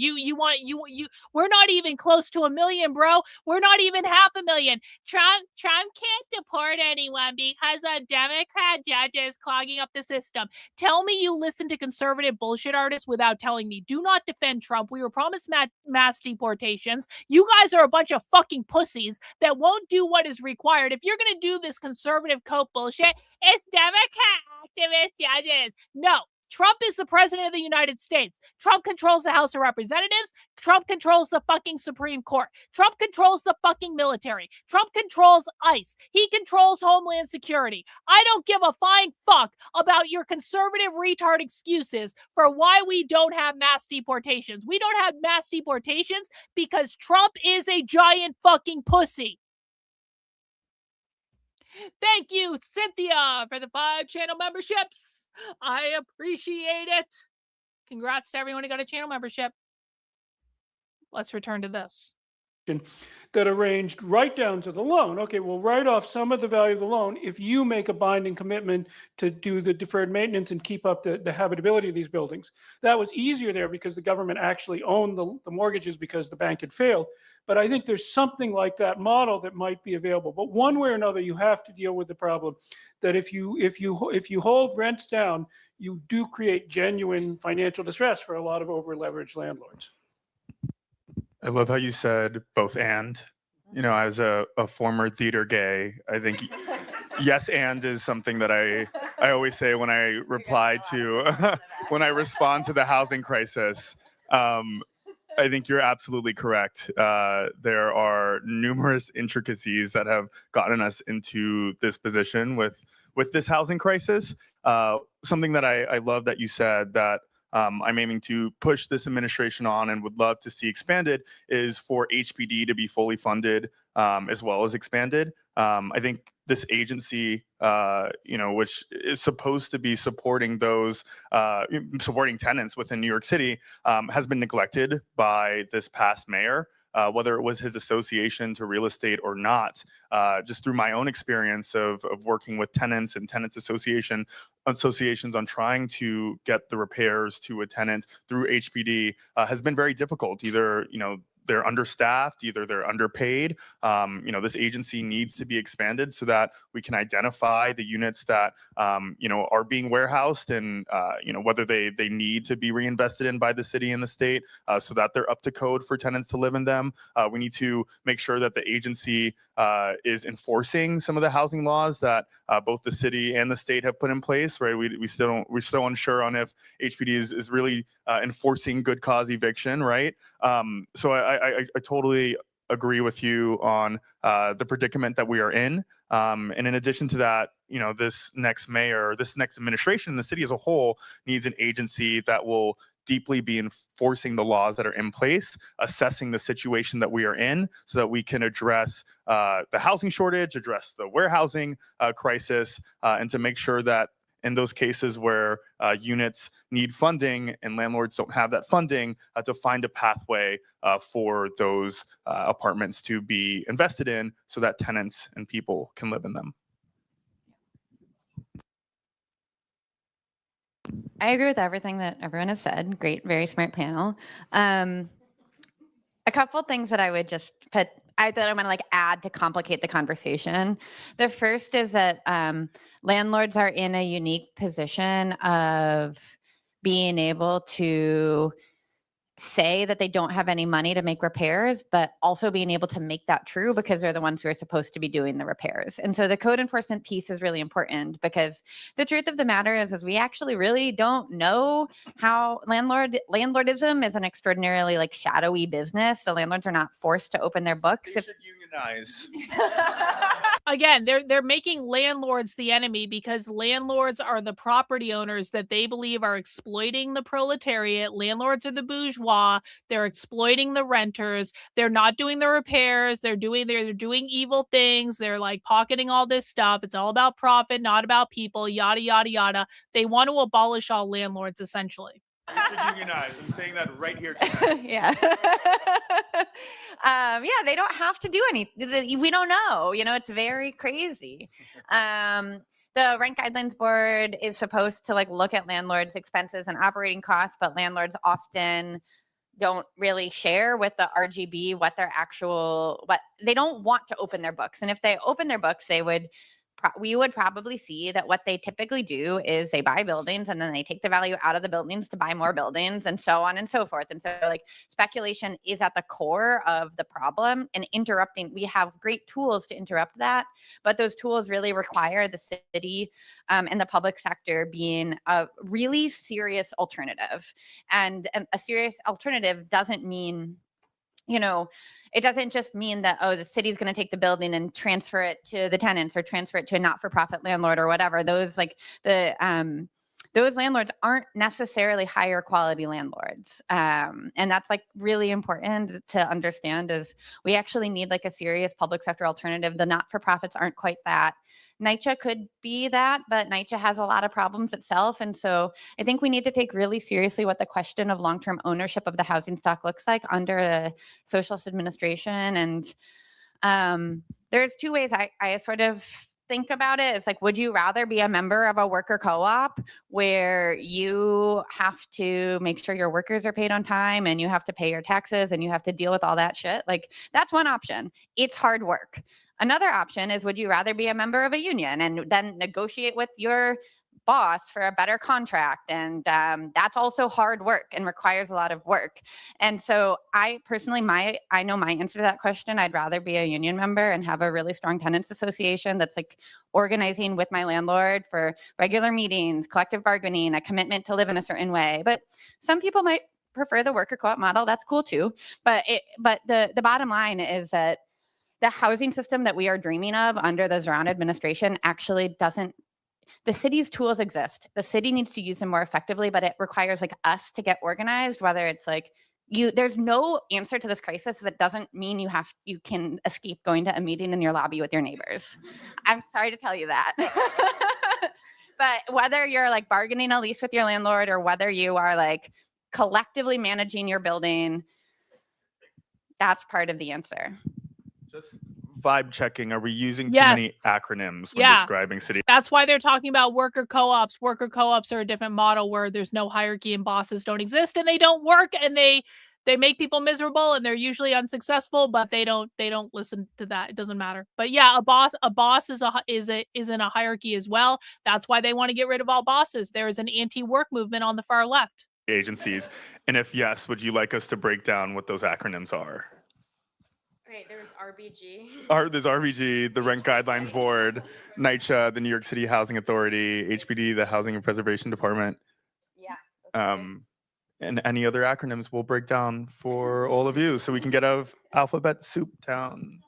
We're not even close to 1 million, bro. We're not even 500,000. Trump can't deport anyone because of Democrat judges clogging up the system. Tell me you listen to conservative bullshit artists without telling me. Do not defend Trump. We were promised mass deportations. You guys are a bunch of fucking pussies that won't do what is required. If you're going to do this conservative cope bullshit, it's Democrat activist judges. No. Trump is the president of the United States. Trump controls the House of Representatives. Trump controls the fucking Supreme Court. Trump controls the fucking military. Trump controls ICE. He controls Homeland Security. I don't give a flying fuck about your conservative retard excuses for why we don't have mass deportations. We don't have mass deportations because Trump is a giant fucking pussy. Thank you, Cynthia, for the 5 channel memberships. I appreciate it. Congrats to everyone who got a channel membership. Let's return to this. That arranged write-downs of the loan. Okay, we'll write off some of the value of the loan if you make a binding commitment to do the deferred maintenance and keep up the habitability of these buildings. That was easier there because the government actually owned the mortgages because the bank had failed. But I think there's something like that model that might be available. But one way or another, you have to deal with the problem that if you hold rents down, you do create genuine financial distress for a lot of over-leveraged landlords. I love how you said both and. As a former theater gay, I think yes and is something that I always say when I reply to when I respond to the housing crisis. I think you're absolutely correct. There are numerous intricacies that have gotten us into this position with this housing crisis. Something that I love that you said that I'm aiming to push this administration on and would love to see expanded is for HPD to be fully funded as well as expanded. I think this agency, which is supposed to be supporting supporting tenants within New York City, has been neglected by this past mayor. whether it was his association to real estate or not. Just through my own experience of working with tenants and tenants associations on trying to get the repairs to a tenant through HPD has been very difficult. Either, they're understaffed, either they're underpaid. This agency needs to be expanded so that we can identify the units that, are being warehoused and, whether they need to be reinvested in by the city and the state so that they're up to code for tenants to live in them. We need to make sure that the agency is enforcing some of the housing laws that both the city and the state have put in place, right? We're still unsure on if HPD is really enforcing good cause eviction, right? So I totally agree with you on the predicament that we are in. And in addition to that, this next mayor, this next administration, the city as a whole needs an agency that will deeply be enforcing the laws that are in place, assessing the situation that we are in so that we can address the housing shortage, address the warehousing crisis, and to make sure that in those cases where units need funding and landlords don't have that funding, to find a pathway for those apartments to be invested in so that tenants and people can live in them. I agree with everything that everyone has said. Great, very smart panel. A couple things that I would just put, that I'm going to add to complicate the conversation. The first is that landlords are in a unique position of being able to say that they don't have any money to make repairs, but also being able to make that true because they're the ones who are supposed to be doing the repairs. And so the code enforcement piece is really important because the truth of the matter is we actually really don't know how landlordism is an extraordinarily shadowy business. So landlords are not forced to open their books. Unionize. Again, they're making landlords the enemy because landlords are the property owners that they believe are exploiting the proletariat. Landlords are the bourgeois. They're exploiting the renters. They're not doing the repairs. They're doing evil things. They're pocketing all this stuff. It's all about profit, not about people, yada, yada, yada. They want to abolish all landlords, essentially. We should unionize. I'm saying that right here tonight. Yeah. They don't have to do anything. We don't know. It's very crazy. The Rent Guidelines Board is supposed to look at landlords' expenses and operating costs, but landlords often don't really share with the RGB what they don't want to open their books. And if they open their books, we would probably see that what they typically do is they buy buildings and then they take the value out of the buildings to buy more buildings and so on and so forth. And so speculation is at the core of the problem, and interrupting, we have great tools to interrupt that, but those tools really require the city and the public sector being a really serious alternative. And a serious alternative doesn't mean, it doesn't just mean that, the city's going to take the building and transfer it to the tenants or transfer it to a not-for-profit landlord or whatever. Those landlords aren't necessarily higher quality landlords. And that's really important to understand is we actually need a serious public sector alternative. The not-for-profits aren't quite that. NYCHA could be that, but NYCHA has a lot of problems itself. And so I think we need to take really seriously what the question of long-term ownership of the housing stock looks like under a socialist administration. And there's two ways I sort of think about it. It's would you rather be a member of a worker co-op where you have to make sure your workers are paid on time and you have to pay your taxes and you have to deal with all that shit? That's one option. It's hard work. Another option is, would you rather be a member of a union and then negotiate with your boss for a better contract? And that's also hard work and requires a lot of work. And so I personally, I know my answer to that question. I'd rather be a union member and have a really strong tenants association that's organizing with my landlord for regular meetings, collective bargaining, a commitment to live in a certain way. But some people might prefer the worker co-op model. That's cool too. But the bottom line is that the housing system that we are dreaming of under the Zohan administration actually doesn't. The city's tools exist. The city needs to use them more effectively, but it requires us to get organized, whether it's there's no answer to this crisis that doesn't mean you can escape going to a meeting in your lobby with your neighbors. I'm sorry to tell you that. But whether you're bargaining a lease with your landlord or whether you are collectively managing your building, that's part of the answer. Just vibe checking. Are we using too Yes. many acronyms when Yeah. describing city? That's why they're talking about worker co-ops. Worker co-ops are a different model where there's no hierarchy and bosses don't exist and they don't work and they make people miserable and they're usually unsuccessful, but they don't listen to that. It doesn't matter. But yeah, a boss is in a hierarchy as well. That's why they want to get rid of all bosses. There is an anti-work movement on the far left. Agencies? And if yes, would you like us to break down what those acronyms are? Okay, there's RBG. There's RBG, the Rent Guidelines Board, NYCHA, the New York City Housing Authority, HPD, the Housing and Preservation Department. Yeah. And any other acronyms we'll break down for all of you so we can get out of Alphabet Soup Town.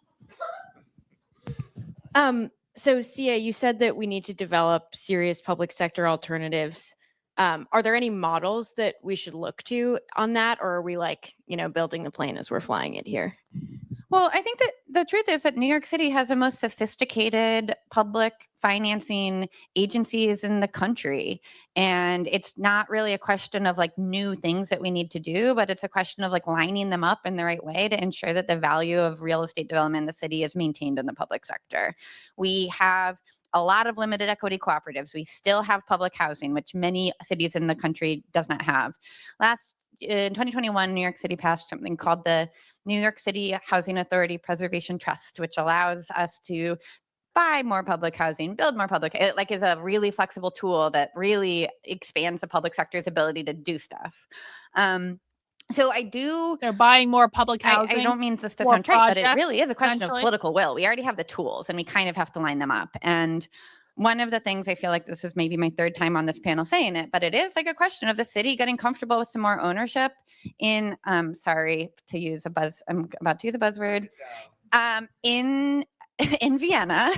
So Sia, you said that we need to develop serious public sector alternatives. Are there any models that we should look to on that, or are we building the plane as we're flying it here? Well, I think that the truth is that New York City has the most sophisticated public financing agencies in the country. And it's not really a question of new things that we need to do, but it's a question of lining them up in the right way to ensure that the value of real estate development in the city is maintained in the public sector. We have a lot of limited equity cooperatives. We still have public housing, which many cities in the country does not have. In 2021, New York City passed something called the New York City Housing Authority Preservation Trust, which allows us to buy more public housing, build more public, is a really flexible tool that really expands the public sector's ability to do stuff. So they're buying more public housing. I don't mean this to more sound trite, but it projects, really is a question of potentially. political will. We already have the tools and we kind of have to line them up. And one of the things I feel like this is maybe my third time on this panel saying it, but it is a question of the city getting comfortable with some more ownership in, sorry to use I'm about to use a buzzword, in Vienna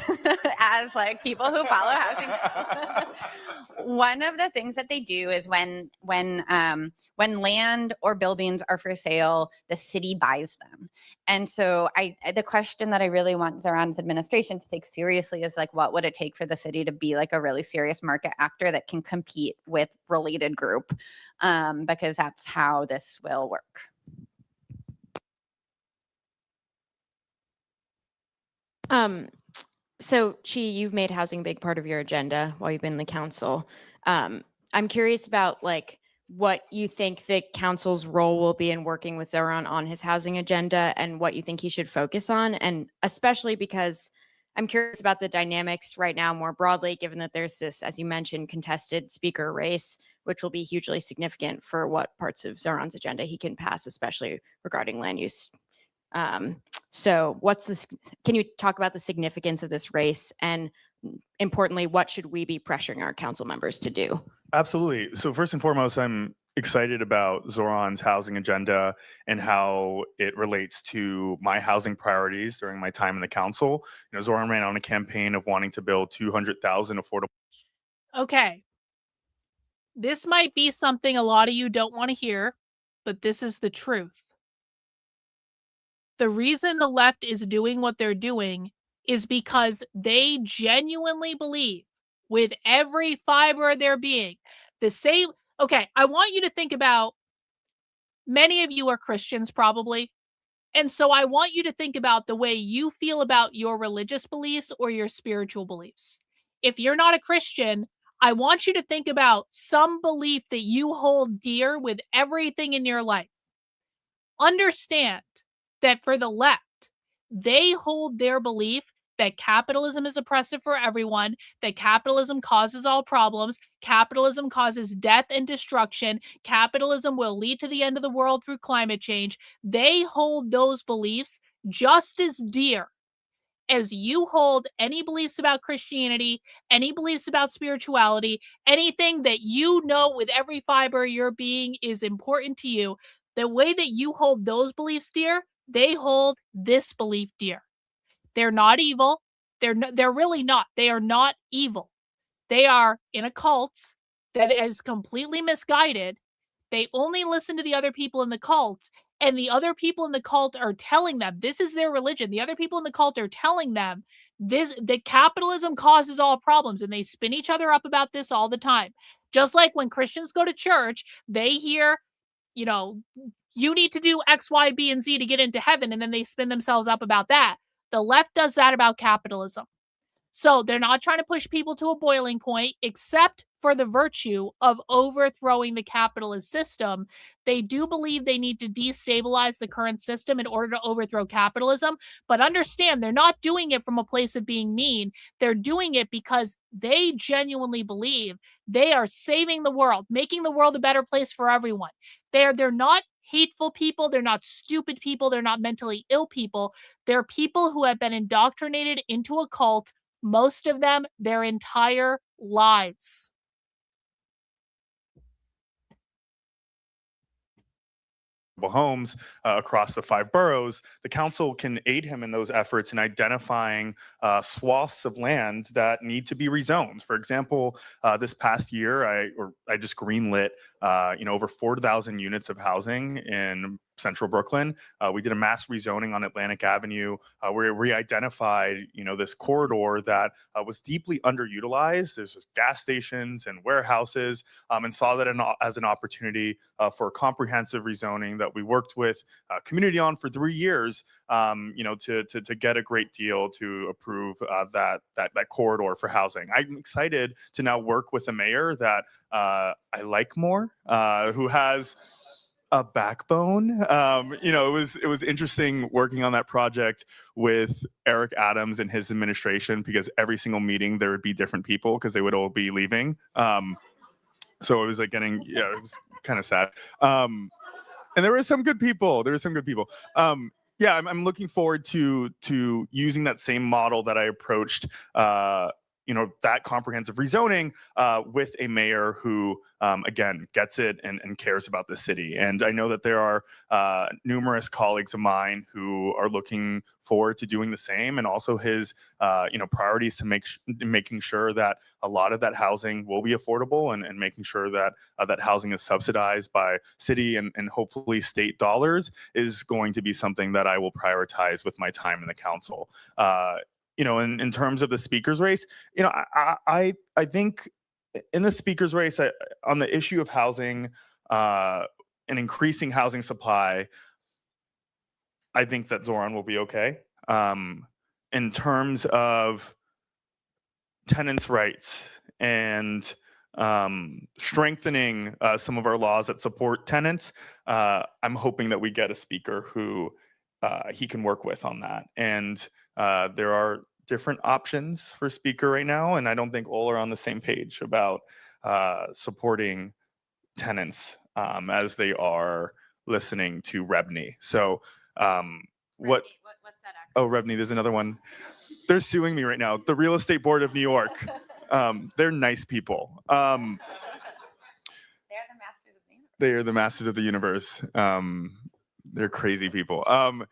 as people who follow housing. One of the things that they do is when land or buildings are for sale, the city buys them. And so the question that I really want Zohan's administration to take seriously is what would it take for the city to be a really serious market actor that can compete with related group? Because that's how this will work. So Chi, you've made housing a big part of your agenda while you've been in the council. I'm curious about what you think the council's role will be in working with Zohan on his housing agenda and what you think he should focus on. And especially because I'm curious about the dynamics right now more broadly, given that there's this, as you mentioned, contested speaker race, which will be hugely significant for what parts of Zohan's agenda he can pass, especially regarding land use. So can you talk about the significance of this race and importantly, what should we be pressuring our council members to do? Absolutely. So first and foremost, I'm excited about Zohan's housing agenda and how it relates to my housing priorities during my time in the council. Zohan ran on a campaign of wanting to build 200,000 affordable. Okay. This might be something a lot of you don't want to hear, but this is the truth. The reason the left is doing what they're doing is because they genuinely believe with every fiber of their being the same. Okay, I want you to think about, many of you are Christians probably. And so I want you to think about the way you feel about your religious beliefs or your spiritual beliefs. If you're not a Christian, I want you to think about some belief that you hold dear with everything in your life. Understand that for the left, they hold their belief that capitalism is oppressive for everyone, that capitalism causes all problems, capitalism causes death and destruction, capitalism will lead to the end of the world through climate change. They hold those beliefs just as dear as you hold any beliefs about Christianity, any beliefs about spirituality, anything that you know with every fiber of your being is important to you. The way that you hold those beliefs dear, they hold this belief dear. They're not evil. They're really not. They are not evil. They are in a cult that is completely misguided. They only listen to the other people in the cult, and the other people in the cult are telling them this is their religion. The other people in the cult are telling them that capitalism causes all problems, and they spin each other up about this all the time. Just like when Christians go to church, they hear, you need to do X, Y, B, and Z to get into heaven, and then they spin themselves up about that. The left does that about capitalism. So they're not trying to push people to a boiling point, except for the virtue of overthrowing the capitalist system. They do believe they need to destabilize the current system in order to overthrow capitalism. But understand, they're not doing it from a place of being mean. They're doing it because they genuinely believe they are saving the world, making the world a better place for everyone. They're not hateful people. They're not stupid people. They're not mentally ill people. They're people who have been indoctrinated into a cult, most of them their entire lives. Homes across the 5 boroughs, the council can aid him in those efforts in identifying swaths of land that need to be rezoned. For example, this past year, I just greenlit over 4,000 units of housing in central Brooklyn. We did a mass rezoning on Atlantic Avenue where we identified, this corridor that was deeply underutilized. There's just gas stations and warehouses, and saw that as an opportunity for a comprehensive rezoning that we worked with community on for 3 years, to get a great deal to approve that corridor for housing. I'm excited to now work with a mayor that I like more, who has a backbone. It was interesting working on that project with Eric Adams and his administration, because every single meeting there would be different people because they would all be leaving. So it was like it was kind of sad. And there were some good people. I'm looking forward to using that same model that I approached that comprehensive rezoning with a mayor who, again, gets it and cares about the city. And I know that there are numerous colleagues of mine who are looking forward to doing the same, and also his, priorities to making sure that a lot of that housing will be affordable, and making sure that that housing is subsidized by city and hopefully state dollars is going to be something that I will prioritize with my time in the council. In terms of the speaker's race, I think in the speaker's race on the issue of housing and increasing housing supply, I think that Zohan will be okay. In terms of tenants' rights and strengthening some of our laws that support tenants, I'm hoping that we get a speaker who he can work with on that. And there are different options for speaker right now, and I don't think all are on the same page about supporting tenants as they are listening to Rebney. So what's that? Oh, Rebney, there's another one. They're suing me right now. The Real Estate Board of New York. They're nice people. They are the masters of the universe. They're crazy people. I'm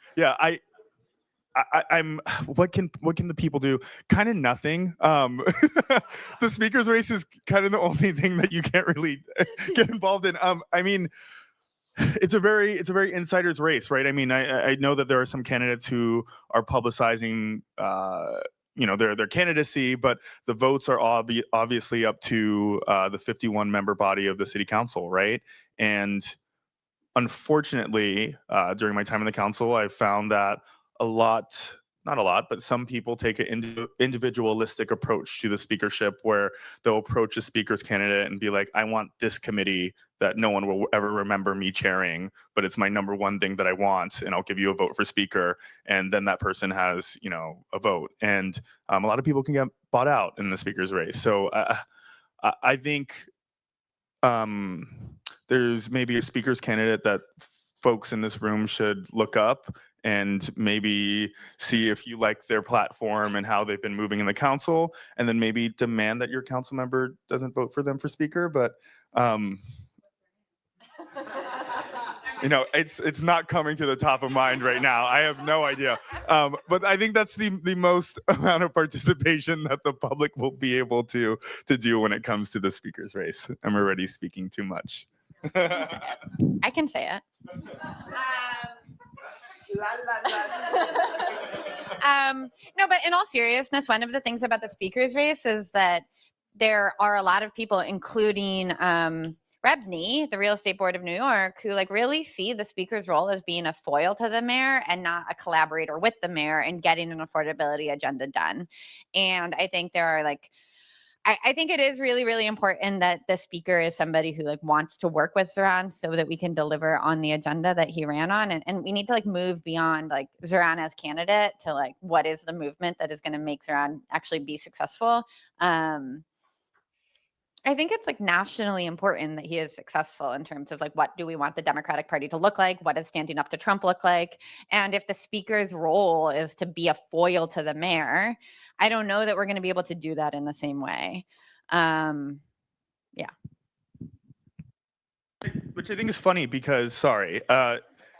what can the people do? Kind of nothing. The speaker's race is kind of the only thing that you can't really get involved in. I mean, it's a very insider's race, right? I mean, I know that there are some candidates who are publicizing their candidacy, but the votes are obviously up to the 51 member body of the city council, right? And unfortunately, during my time in the council, I found that not a lot, but some people take an individualistic approach to the speakership, where they'll approach a speaker's candidate and be like, I want this committee that no one will ever remember me chairing, but it's my number one thing that I want, and I'll give you a vote for speaker. And then that person has, a vote. And a lot of people can get bought out in the speaker's race. So I think there's maybe a speaker's candidate that folks in this room should look up and maybe see if you like their platform and how they've been moving in the council, and then maybe demand that your council member doesn't vote for them for speaker. But it's not coming to the top of mind right now. I have no idea. But I think that's the most amount of participation that the public will be able to do when it comes to the speaker's race. I'm already speaking too much. I can say it. No, but in all seriousness, one of the things about the speaker's race is that there are a lot of people, including REBNY, the Real Estate Board of New York, who like really see the speaker's role as being a foil to the mayor and not a collaborator with the mayor in getting an affordability agenda done. And I think there are like, I think it is really, really important that the speaker is somebody who like wants to work with Zohan so that we can deliver on the agenda that he ran on. And we need to like move beyond like Zohan as candidate to like what is the movement that is going to make Zohan actually be successful. I think it's like nationally important that he is successful in terms of like what do we want the Democratic Party to look like? What does standing up to Trump look like? And if the speaker's role is to be a foil to the mayor, I don't know that we're going to be able to do that in the same way. Yeah. Which I think is funny because,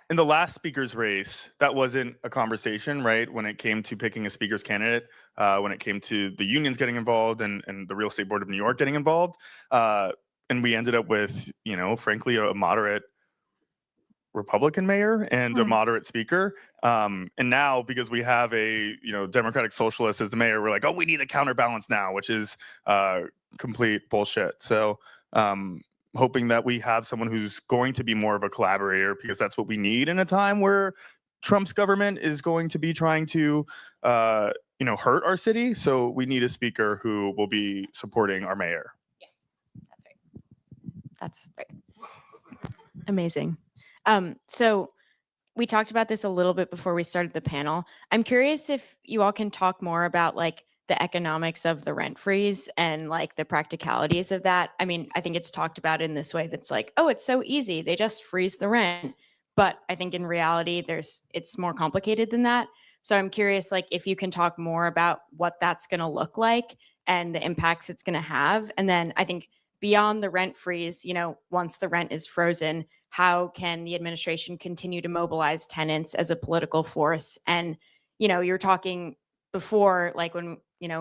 in the last speaker's race, that wasn't a conversation, right? When it came to picking a speaker's candidate, when it came to the unions getting involved and the Real Estate Board of New York getting involved. And we ended up with, frankly, a moderate Republican mayor and a moderate speaker. And now, because we have a, Democratic Socialist as the mayor, we're like, oh, we need a counterbalance now, which is complete bullshit. So, hoping that we have someone who's going to be more of a collaborator, because that's what we need in a time where Trump's government is going to be trying to, hurt our city. So we need a speaker who will be supporting our mayor. Yeah, that's right. Amazing. So we talked about this a little bit before we started the panel. I'm curious if you all can talk more about like the economics of the rent freeze and like the practicalities of that. I mean, I think it's talked about in this way that's like, oh, it's so easy. They just freeze the rent. But I think in reality, it's more complicated than that. So I'm curious, like, if you can talk more about what that's going to look like and the impacts it's going to have. And then I think beyond the rent freeze, once the rent is frozen, how can the administration continue to mobilize tenants as a political force? And, you're talking before, like when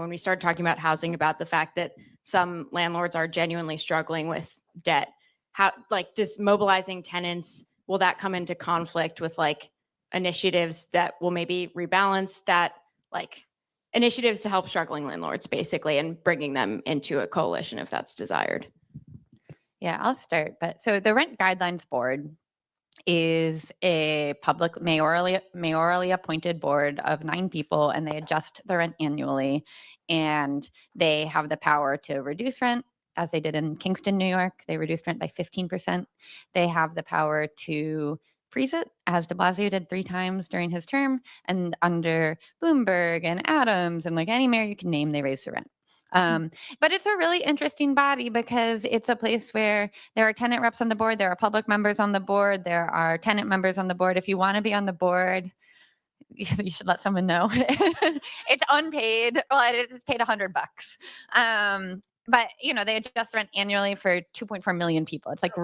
we started talking about housing, about the fact that some landlords are genuinely struggling with debt. How, like, does mobilizing tenants, will that come into conflict with like initiatives that will maybe rebalance that, like initiatives to help struggling landlords basically, and bringing them into a coalition if that's desired? Yeah, I'll start. But so the Rent Guidelines Board is a public mayorally appointed board of 9 people, and they adjust the rent annually. And they have the power to reduce rent, as they did in Kingston, New York. They reduced rent by 15%. They have the power to freeze it, as de Blasio did 3 times during his term. And under Bloomberg and Adams and like any mayor you can name, they raised the rent. But it's a really interesting body because it's a place where there are tenant reps on the board, there are public members on the board, there are tenant members on the board. If you want to be on the board, you should let someone know. It's unpaid. Well, it's paid $100. But they adjust rent annually for 2.4 million people. It's like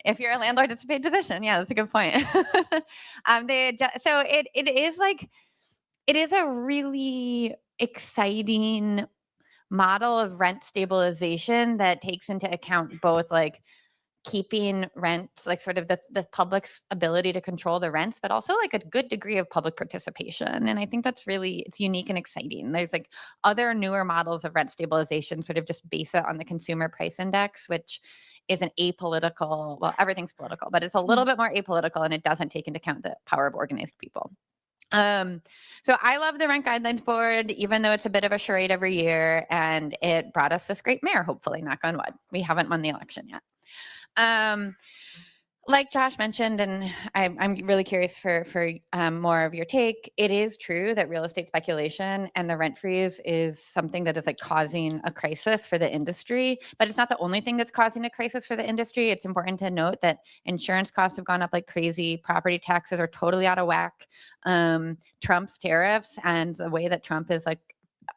if you're a landlord, it's a paid position. Yeah, that's a good point. So it is a really exciting model of rent stabilization that takes into account both like keeping rents, like sort of the public's ability to control the rents, but also like a good degree of public participation. And I think that's it's unique and exciting. There's like other newer models of rent stabilization sort of just base it on the consumer price index, which is an apolitical, well, everything's political, but it's a little bit more apolitical, and it doesn't take into account the power of organized people. So I love the Rent Guidelines Board, even though it's a bit of a charade every year, and it brought us this great mayor, hopefully, knock on wood. We haven't won the election yet. Like Josh mentioned, and I'm really curious for more of your take. It is true that real estate speculation and the rent freeze is something that is like causing a crisis for the industry, but it's not the only thing that's causing a crisis for the industry. It's important to note that insurance costs have gone up like crazy. Property taxes are totally out of whack. Trump's tariffs and the way that Trump is like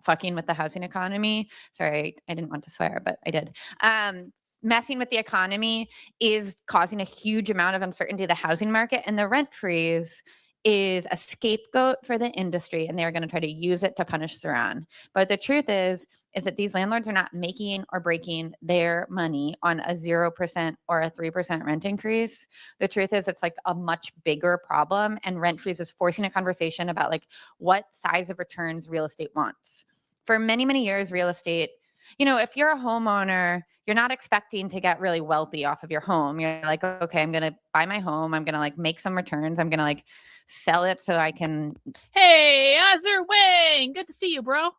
fucking with the housing economy. Sorry, I didn't want to swear, but I did. Messing with the economy is causing a huge amount of uncertainty in the housing market, and the rent freeze is a scapegoat for the industry, and they're going to try to use it to punish Zohan. But the truth is that these landlords are not making or breaking their money on a 0% or a 3% rent increase. The truth is it's like a much bigger problem, and rent freeze is forcing a conversation about like what size of returns real estate wants. For many, many years, real estate, if you're a homeowner, you're not expecting to get really wealthy off of your home. You're like, okay, I'm going to buy my home. I'm going to like make some returns. I'm going to like sell it so I can. Hey, Azur Wang, good to see you, bro.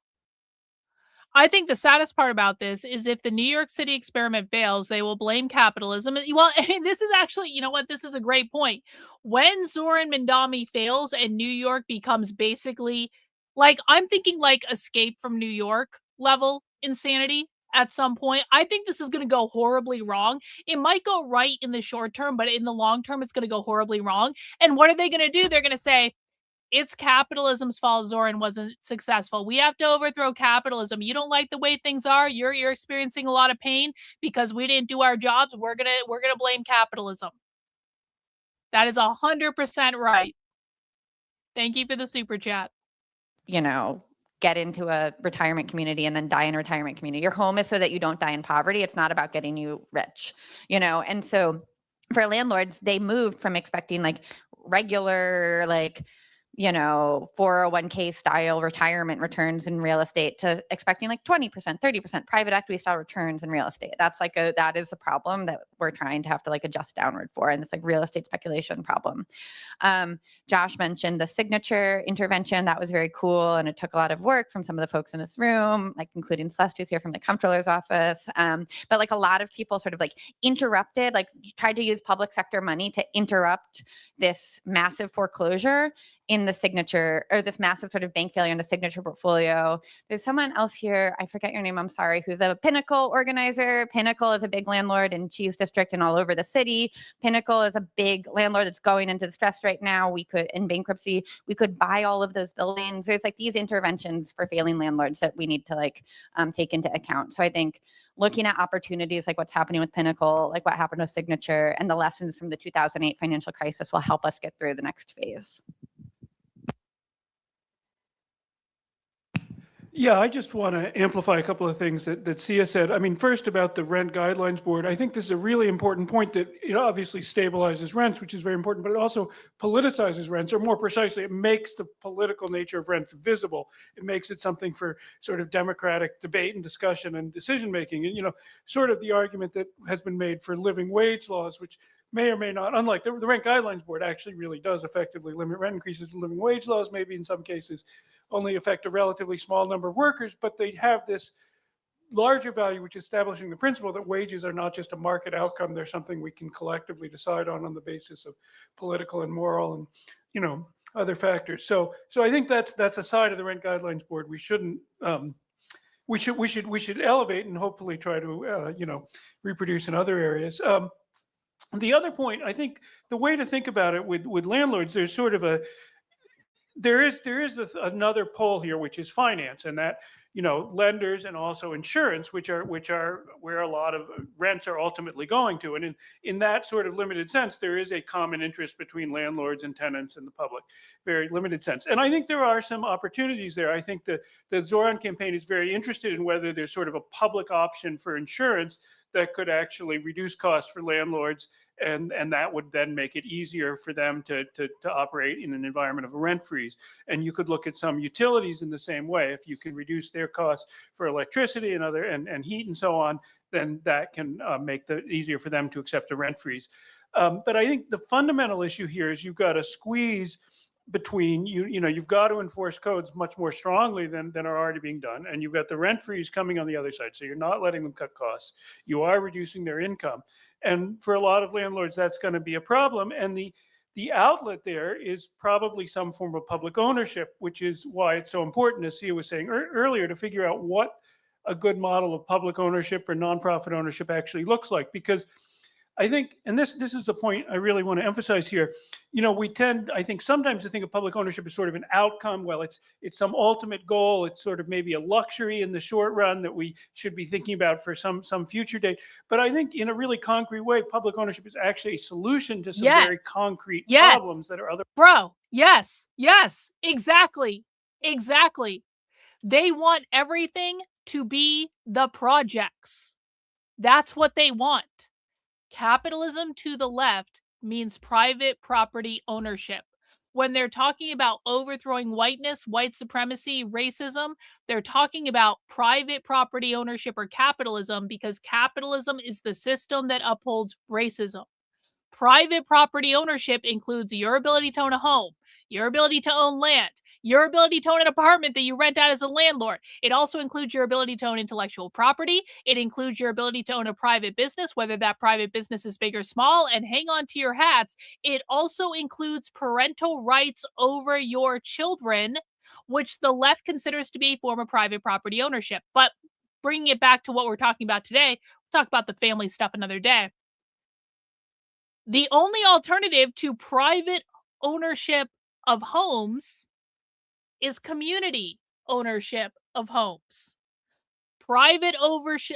I think the saddest part about this is if the New York City experiment fails, they will blame capitalism. Well, I mean, this is actually, you know what? This is a great point. When Zoran Mandami fails and New York becomes basically like, I'm thinking like Escape from New York level insanity at some point. I think this is going to go horribly wrong. It might go right in the short term, but in the long term, it's going to go horribly wrong. And what are they going to do? They're going to say, it's capitalism's fault Zoran wasn't successful. We have to overthrow capitalism. You don't like the way things are. You're experiencing a lot of pain because we didn't do our jobs. We're gonna blame capitalism. That is 100% right. Thank you for the super chat. You know, get into a retirement community and then die in a retirement community. Your home is so that you don't die in poverty. It's not about getting you rich, you know? And so for landlords, they moved from expecting like regular, like, you know, 401k style retirement returns in real estate to expecting like 20%, 30% private equity style returns in real estate. That's like that is a problem that we're trying to have to like adjust downward for. And it's like real estate speculation problem. Josh mentioned the signature intervention. That was very cool. And it took a lot of work from some of the folks in this room, like including Celeste, who's here from the comptroller's office. But like a lot of people sort of like interrupted, like tried to use public sector money to interrupt this massive foreclosure in the signature, or this massive sort of bank failure in the signature portfolio. There's someone else here, I forget your name, I'm sorry, who's a Pinnacle organizer. Pinnacle is a big landlord in Cheese District and all over the city. Pinnacle is a big landlord that's going into distress right now. We could, in bankruptcy, we could buy all of those buildings. There's like these interventions for failing landlords that we need to like take into account. So I think looking at opportunities like what's happening with Pinnacle, like what happened with Signature, and the lessons from the 2008 financial crisis will help us get through the next phase. Yeah, I just want to amplify a couple of things that Sia said. I mean, first about the Rent Guidelines Board, I think this is a really important point that it obviously stabilizes rents, which is very important, but it also politicizes rents, or more precisely, it makes the political nature of rent visible. It makes it something for sort of democratic debate and discussion and decision-making. And, you know, sort of the argument that has been made for living wage laws, which may or may not, unlike the Rent Guidelines Board actually really does effectively limit rent increases. Living wage laws maybe in some cases only affect a relatively small number of workers, but they have this larger value, which is establishing the principle that wages are not just a market outcome. They're something we can collectively decide on the basis of political and moral and, you know, other factors. So I think that's a side of the Rent Guidelines Board we shouldn't, we should elevate and hopefully try to, you know, reproduce in other areas. The other point, I think the way to think about it with landlords, there's sort of there is another pole here, which is finance, and that, you know, lenders and also insurance, which are where a lot of rents are ultimately going to. And in that sort of limited sense, there is a common interest between landlords and tenants and the public, very limited sense. And I think there are some opportunities there. I think the Zoran campaign is very interested in whether there's sort of a public option for insurance that could actually reduce costs for landlords, and that would then make it easier for them to operate in an environment of a rent freeze. And you could look at some utilities in the same way. If you can reduce their costs for electricity and heat and so on, then that can make it easier for them to accept a rent freeze. But I think the fundamental issue here is you've got a squeeze between you've got to enforce codes much more strongly than are already being done, and you've got the rent freeze coming on the other side. So you're not letting them cut costs. You are reducing their income, and for a lot of landlords, that's going to be a problem. And the outlet there is probably some form of public ownership, which is why it's so important, as Sia was saying earlier, to figure out what a good model of public ownership or nonprofit ownership actually looks like. Because I think, and this is a point I really want to emphasize here, you know, we tend, I think, sometimes to think of public ownership as sort of an outcome. Well, it's some ultimate goal. It's sort of maybe a luxury in the short run that we should be thinking about for some future date. But I think in a really concrete way, public ownership is actually a solution to some very concrete problems that are other. Bro, yes, exactly. They want everything to be the projects. That's what they want. Capitalism to the left means private property ownership. When they're talking about overthrowing whiteness, white supremacy, racism, they're talking about private property ownership or capitalism, because capitalism is the system that upholds racism. Private property ownership includes your ability to own a home, your ability to own land, your ability to own an apartment that you rent out as a landlord. It also includes your ability to own intellectual property. It includes your ability to own a private business, whether that private business is big or small, and hang on to your hats. It also includes parental rights over your children, which the left considers to be a form of private property ownership. But bringing it back to what we're talking about today, we'll talk about the family stuff another day. The only alternative to private ownership of homes is community ownership of homes. Private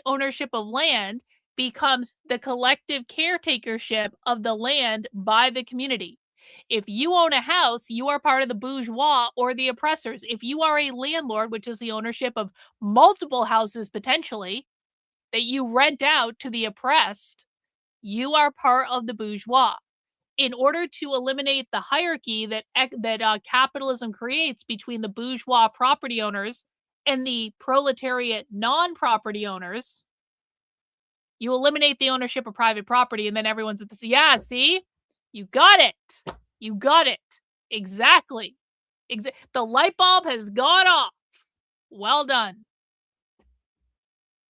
ownership of land becomes the collective caretakership of the land by the community. If you own a house, you are part of the bourgeois or the oppressors. If you are a landlord, which is the ownership of multiple houses potentially, that you rent out to the oppressed, you are part of the bourgeois. In order to eliminate the hierarchy that capitalism creates between the bourgeois property owners and the proletariat non-property owners, you eliminate the ownership of private property, and then everyone's at the yeah, see? You got it. You got it. Exactly. The light bulb has gone off. Well done.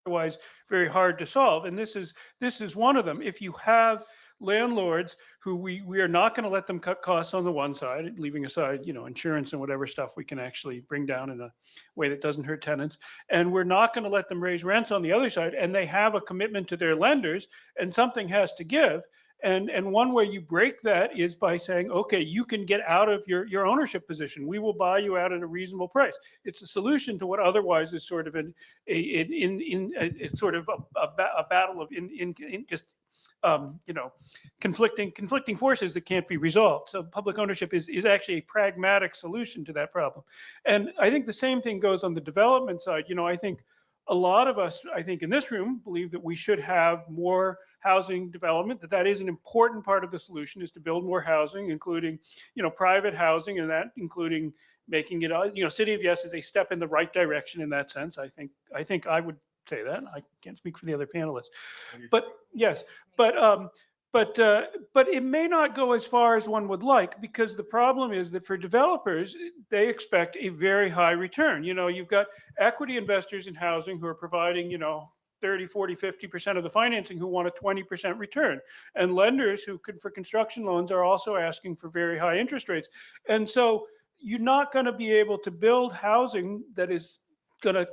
Otherwise very hard to solve. And this is one of them. If you have landlords who we are not going to let them cut costs on the one side, leaving aside, insurance and whatever stuff we can actually bring down in a way that doesn't hurt tenants. And we're not going to let them raise rents on the other side. And they have a commitment to their lenders, and something has to give. And one way you break that is by saying, okay, you can get out of your ownership position. We will buy you out at a reasonable price. It's a solution to what otherwise is sort of a battle of conflicting forces that can't be resolved. So public ownership is actually a pragmatic solution to that problem. And I think the same thing goes on the development side. I think a lot of us, in this room, believe that we should have more housing development, that is an important part of the solution, is to build more housing, including, private housing, and that including making it, City of Yes is a step in the right direction in that sense. I think I would say that. I can't speak for the other panelists, but yes, but it may not go as far as one would like, because the problem is that for developers, they expect a very high return. You've got equity investors in housing who are providing, 30, 40, 50% of the financing, who want a 20% return. And lenders who for construction loans are also asking for very high interest rates. And so you're not going to be able to build housing that is going to,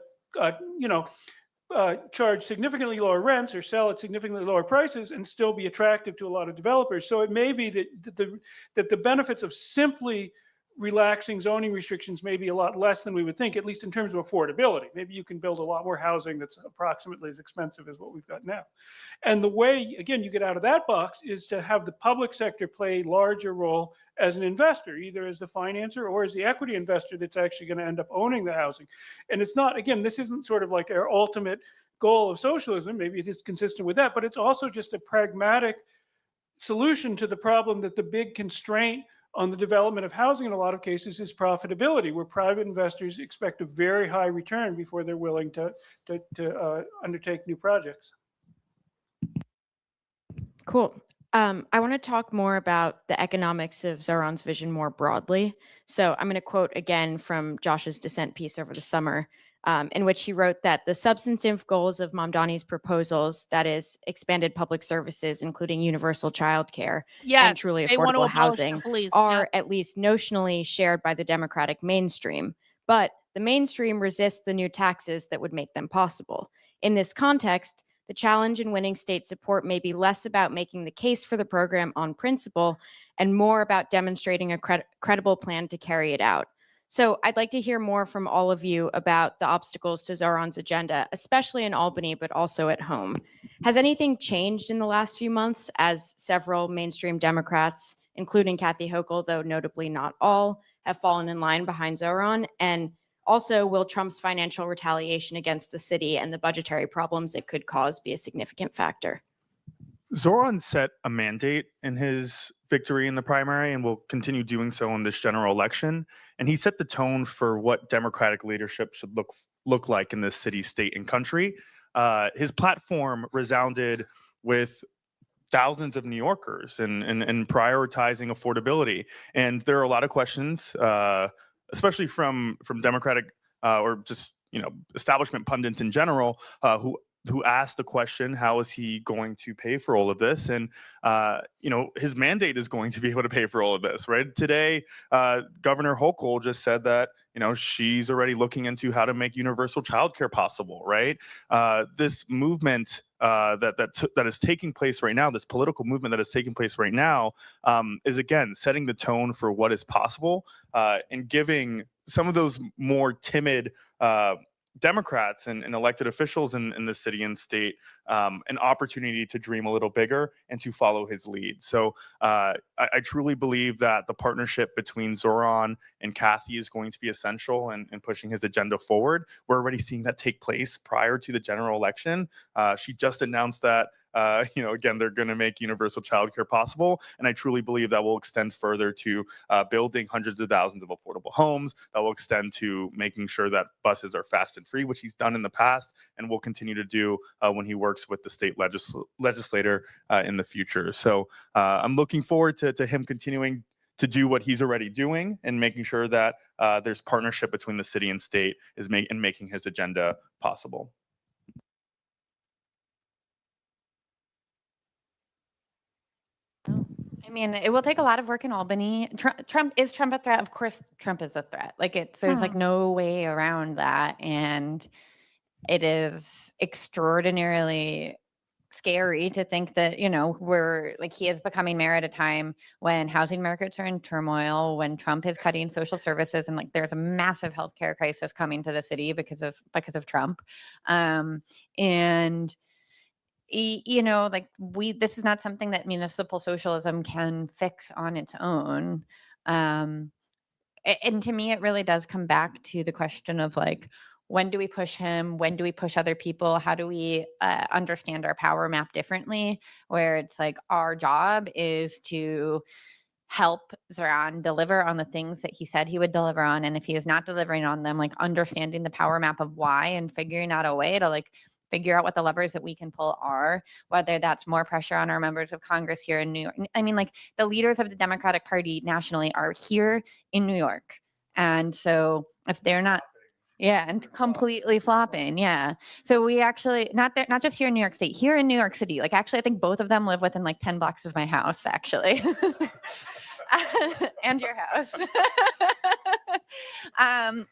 charge significantly lower rents or sell at significantly lower prices and still be attractive to a lot of developers. So it may be that the benefits of simply relaxing zoning restrictions may be a lot less than we would think, at least in terms of affordability. Maybe you can build a lot more housing that's approximately as expensive as what we've got now. And the way, again, you get out of that box is to have the public sector play a larger role as an investor, either as the financer or as the equity investor that's actually going to end up owning the housing. And it's not, again, this isn't sort of like our ultimate goal of socialism. Maybe it is consistent with that, but it's also just a pragmatic solution to the problem that the big constraint on the development of housing in a lot of cases is profitability, where private investors expect a very high return before they're willing to undertake new projects. Cool. I want to talk more about the economics of Zohan's vision more broadly. So I'm going to quote again from Josh's dissent piece over the summer, in which he wrote that the substantive goals of Mamdani's proposals, that is expanded public services, including universal childcare and truly affordable housing, are at least notionally shared by the Democratic mainstream. But the mainstream resists the new taxes that would make them possible. In this context, the challenge in winning state support may be less about making the case for the program on principle and more about demonstrating a credible plan to carry it out. So I'd like to hear more from all of you about the obstacles to Zohan's agenda, especially in Albany, but also at home. Has anything changed in the last few months as several mainstream Democrats, including Kathy Hochul, though notably not all, have fallen in line behind Zohan? And also, will Trump's financial retaliation against the city and the budgetary problems it could cause be a significant factor? Zohan set a mandate in his victory in the primary and will continue doing so in this general election. And he set the tone for what democratic leadership should look like in this city, state, and country. His platform resounded with thousands of New Yorkers and prioritizing affordability. And there are a lot of questions, especially from Democratic or just establishment pundits in general, who asked the question, how is he going to pay for all of this? And his mandate is going to be able to pay for all of this, right? Today, Governor Hochul just said that she's already looking into how to make universal childcare possible, right? This movement that is taking place right now, this political movement that is taking place right now, is again setting the tone for what is possible, and giving some of those more timid Democrats and elected officials in the city and state an opportunity to dream a little bigger and to follow his lead. So I truly believe that the partnership between Zohan and Kathy is going to be essential in pushing his agenda forward. We're already seeing that take place prior to the general election. She just announced that again, they're going to make universal childcare possible. And I truly believe that will extend further to building hundreds of thousands of affordable homes. That will extend to making sure that buses are fast and free, which he's done in the past and will continue to do when he works with the state legislator in the future. So I'm looking forward to him continuing to do what he's already doing and making sure that there's partnership between the city and state in making his agenda possible. I mean, it will take a lot of work in Albany. Trump is Trump a threat? Of course, Trump is a threat. There's like no way around that, and it is extraordinarily scary to think that he is becoming mayor at a time when housing markets are in turmoil, when Trump is cutting social services, and there's a massive healthcare crisis coming to the city because of Trump, and. This is not something that municipal socialism can fix on its own. And to me, it really does come back to the question of when do we push him? When do we push other people? How do we understand our power map differently? Where it's our job is to help Zohan deliver on the things that he said he would deliver on. And if he is not delivering on them, understanding the power map of why and figuring out a way to figure out what the levers that we can pull are, whether that's more pressure on our members of Congress here in New York. I mean, the leaders of the Democratic Party nationally are here in New York. And so if they're not, and completely flopping. Yeah. So we actually, not just here in New York State, here in New York City, actually, I think both of them live within 10 blocks of my house, actually. And your house.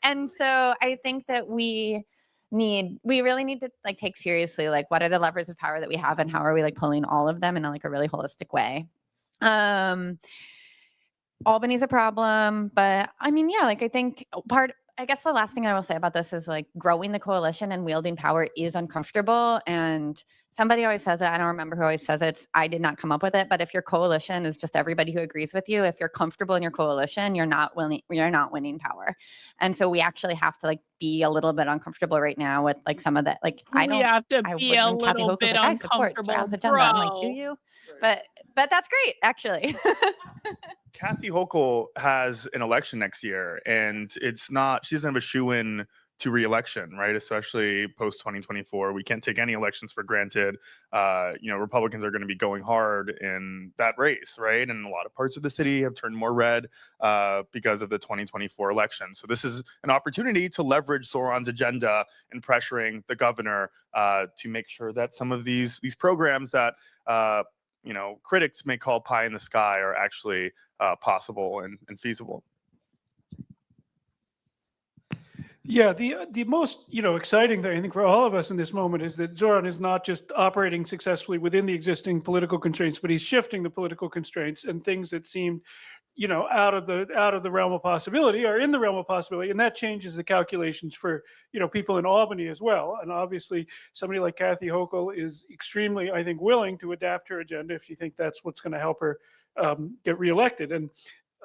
And so I think that we really need to take seriously what are the levers of power that we have and how are we pulling all of them in a really holistic way. Albany's a problem, but I mean, I think I guess the last thing I will say about this is growing the coalition and wielding power is uncomfortable. And somebody always says it. I don't remember who always says it. I did not come up with it. But if your coalition is just everybody who agrees with you, if you're comfortable in your coalition, you're not winning power. And so we actually have to be a little bit uncomfortable right now with some of that. We have to be a little bit uncomfortable. I'm like, do you? But that's great, actually. Kathy Hochul has an election next year, and she doesn't have a shoe-in to re-election, right? Especially post 2024. We can't take any elections for granted. Republicans are going to be going hard in that race, right? And a lot of parts of the city have turned more red because of the 2024 election. So this is an opportunity to leverage Zohan's agenda in pressuring the governor to make sure that some of these programs that critics may call pie in the sky are actually possible and feasible. Yeah, the most exciting thing I think for all of us in this moment is that Zohan is not just operating successfully within the existing political constraints, but he's shifting the political constraints, and things that seemed out of the realm of possibility are in the realm of possibility, and that changes the calculations for people in Albany as well. And obviously, somebody like Kathy Hochul is extremely, I think, willing to adapt her agenda if she thinks that's what's going to help her get reelected. And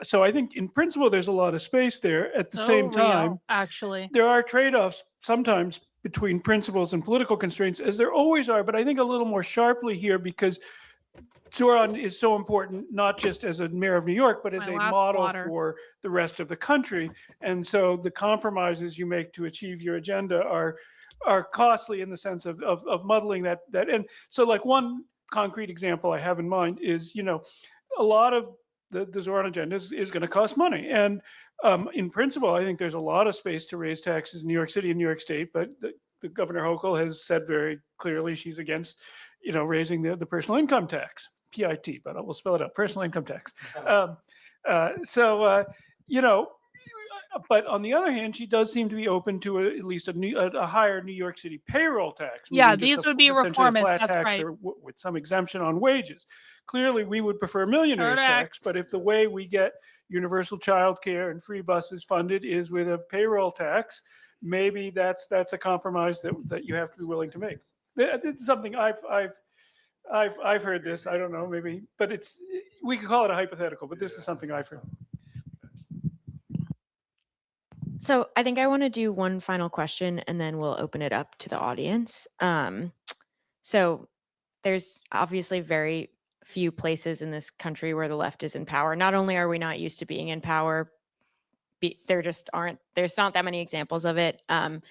so I think in principle, there's a lot of space there. At the same time, actually, there are trade-offs sometimes between principles and political constraints, as there always are, but I think a little more sharply here because Zohan is so important, not just as a mayor of New York, but as My a last model water. for the rest of the country. And so the compromises you make to achieve your agenda are costly in the sense of muddling that. And so like one concrete example I have in mind is, a lot of the Zohan agenda is going to cost money. And in principle, I think there's a lot of space to raise taxes in New York City and New York State, but the Governor Hochul has said very clearly she's against, raising the personal income tax. PIT, but I will spell it out, personal income tax. But on the other hand, she does seem to be open to at least a higher New York City payroll tax. Yeah, meaning just these would be essentially a reformist, flat that's tax right. or with some exemption on wages. Clearly, we would prefer millionaires Correct. tax, but if the way we get universal child care and free buses funded is with a payroll tax, maybe that's a compromise that you have to be willing to make. It's something I've heard this. I don't know, maybe, but we could call it a hypothetical, but this is something I've heard. So I think I want to do one final question and then we'll open it up to the audience. So there's obviously very few places in this country where the left is in power. Not only are we not used to being in power, there's not that many examples of it. And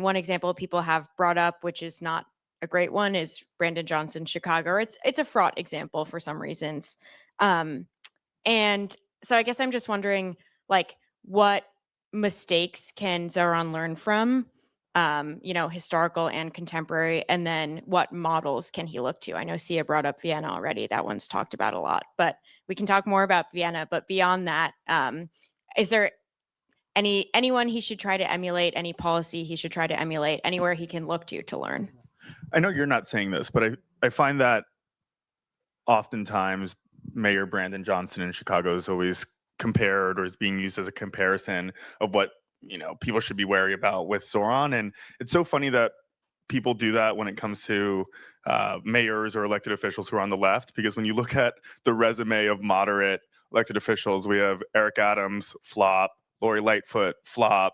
one example people have brought up, which is not a great one, is Brandon Johnson's Chicago. It's a fraught example for some reasons. And so I guess I'm just wondering, like, what mistakes can Zohan learn from, historical and contemporary, and then what models can he look to? I know Sia brought up Vienna already. That one's talked about a lot, but we can talk more about Vienna. But beyond that, is there anyone he should try to emulate, any policy he should try to emulate, anywhere he can look to learn? I know you're not saying this, but I find that oftentimes Mayor Brandon Johnson in Chicago is always compared or is being used as a comparison of what people should be wary about with Zohan. And it's so funny that people do that when it comes to mayors or elected officials who are on the left, because when you look at the resume of moderate elected officials, we have Eric Adams, flop, Lori Lightfoot, flop.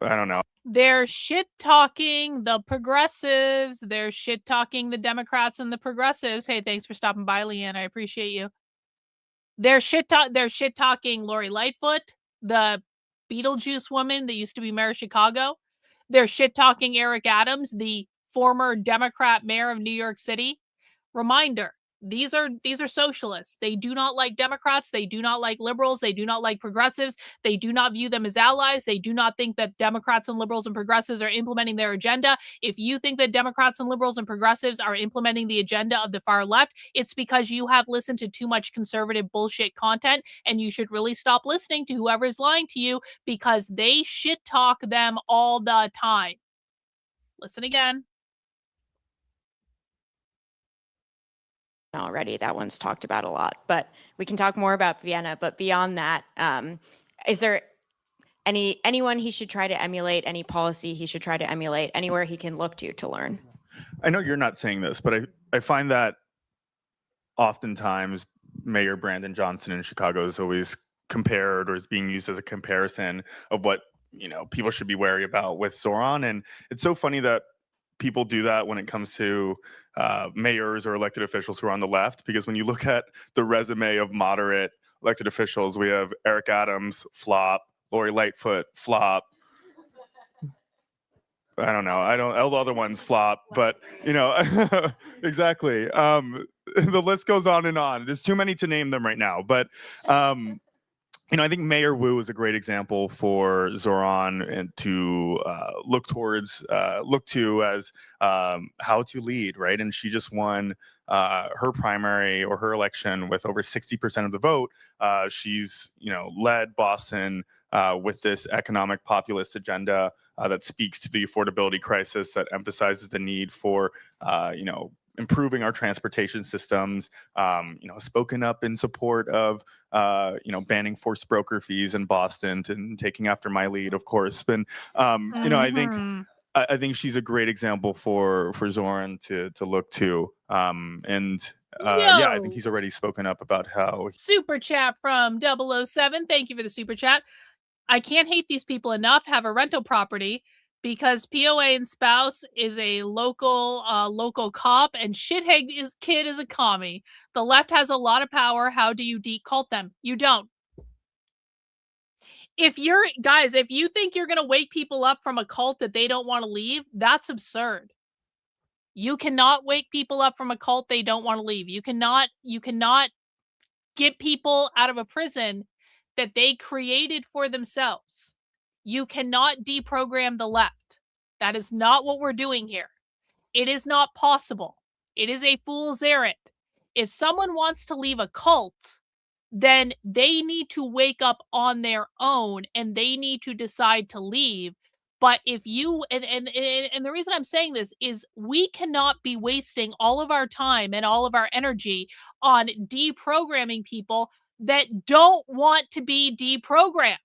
I don't know. They're shit talking the progressives. They're shit talking the Democrats and the progressives. Hey, thanks for stopping by, Leanne. I appreciate you. They're shit talking Lori Lightfoot, the Beetlejuice woman that used to be mayor of Chicago. They're shit talking Eric Adams, the former Democrat mayor of New York City. Reminder, these are socialists. They do not like Democrats. They do not like liberals. They do not like progressives. They do not view them as allies. They do not think that Democrats and liberals and progressives are implementing their agenda. If you think that Democrats and liberals and progressives are implementing the agenda of the far left, it's because you have listened to too much conservative bullshit content, and you should really stop listening to whoever's lying to you, because they shit talk them all the time. Listen again. Already, that one's talked about a lot, but we can talk more about Vienna. But beyond that, is there anyone he should try to emulate, any policy he should try to emulate, anywhere he can look to learn? I know you're not saying this, but I find that oftentimes Mayor Brandon Johnson in Chicago is always compared or is being used as a comparison of what people should be wary about with Zohan. And it's so funny that people do that when it comes to mayors or elected officials who are on the left, because when you look at the resume of moderate elected officials, we have Eric Adams, flop, Lori Lightfoot, flop. I don't know. All the other ones flop, but exactly. The list goes on and on. There's too many to name them right now, but I think Mayor Wu is a great example for Zohan and to look to as how to lead, right? And she just won her primary or her election with over 60% of the vote. She's led Boston with this economic populist agenda that speaks to the affordability crisis, that emphasizes the need for improving our transportation systems, spoken up in support of, banning forced broker fees in Boston and taking after my lead, of course. But, I think she's a great example for Zohan to look to. I think he's already spoken up about how. Super chat from 007. Thank you for the super chat. I can't hate these people enough. Have a rental property. because POA and spouse is a local cop and shithead kid is a commie. The left has a lot of power. How do you decult them? You don't. If you think you're going to wake people up from a cult that they don't want to leave, that's absurd. You cannot wake people up from a cult they don't want to leave. You cannot get people out of a prison that they created for themselves. You cannot deprogram the left. That is not what we're doing here. It is not possible. It is a fool's errand. If someone wants to leave a cult, then they need to wake up on their own and they need to decide to leave. But if you and the reason I'm saying this is we cannot be wasting all of our time and all of our energy on deprogramming people that don't want to be deprogrammed.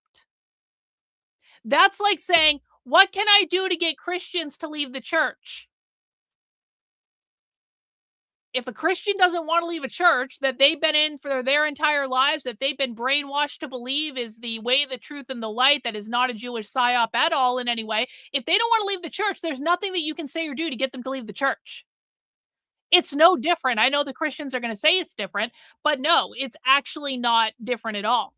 That's like saying, what can I do to get Christians to leave the church? If a Christian doesn't want to leave a church that they've been in for their entire lives, that they've been brainwashed to believe is the way, the truth, and the light, that is not a Jewish psyop at all in any way, if they don't want to leave the church, there's nothing that you can say or do to get them to leave the church. It's no different. I know the Christians are going to say it's different, but no, it's actually not different at all.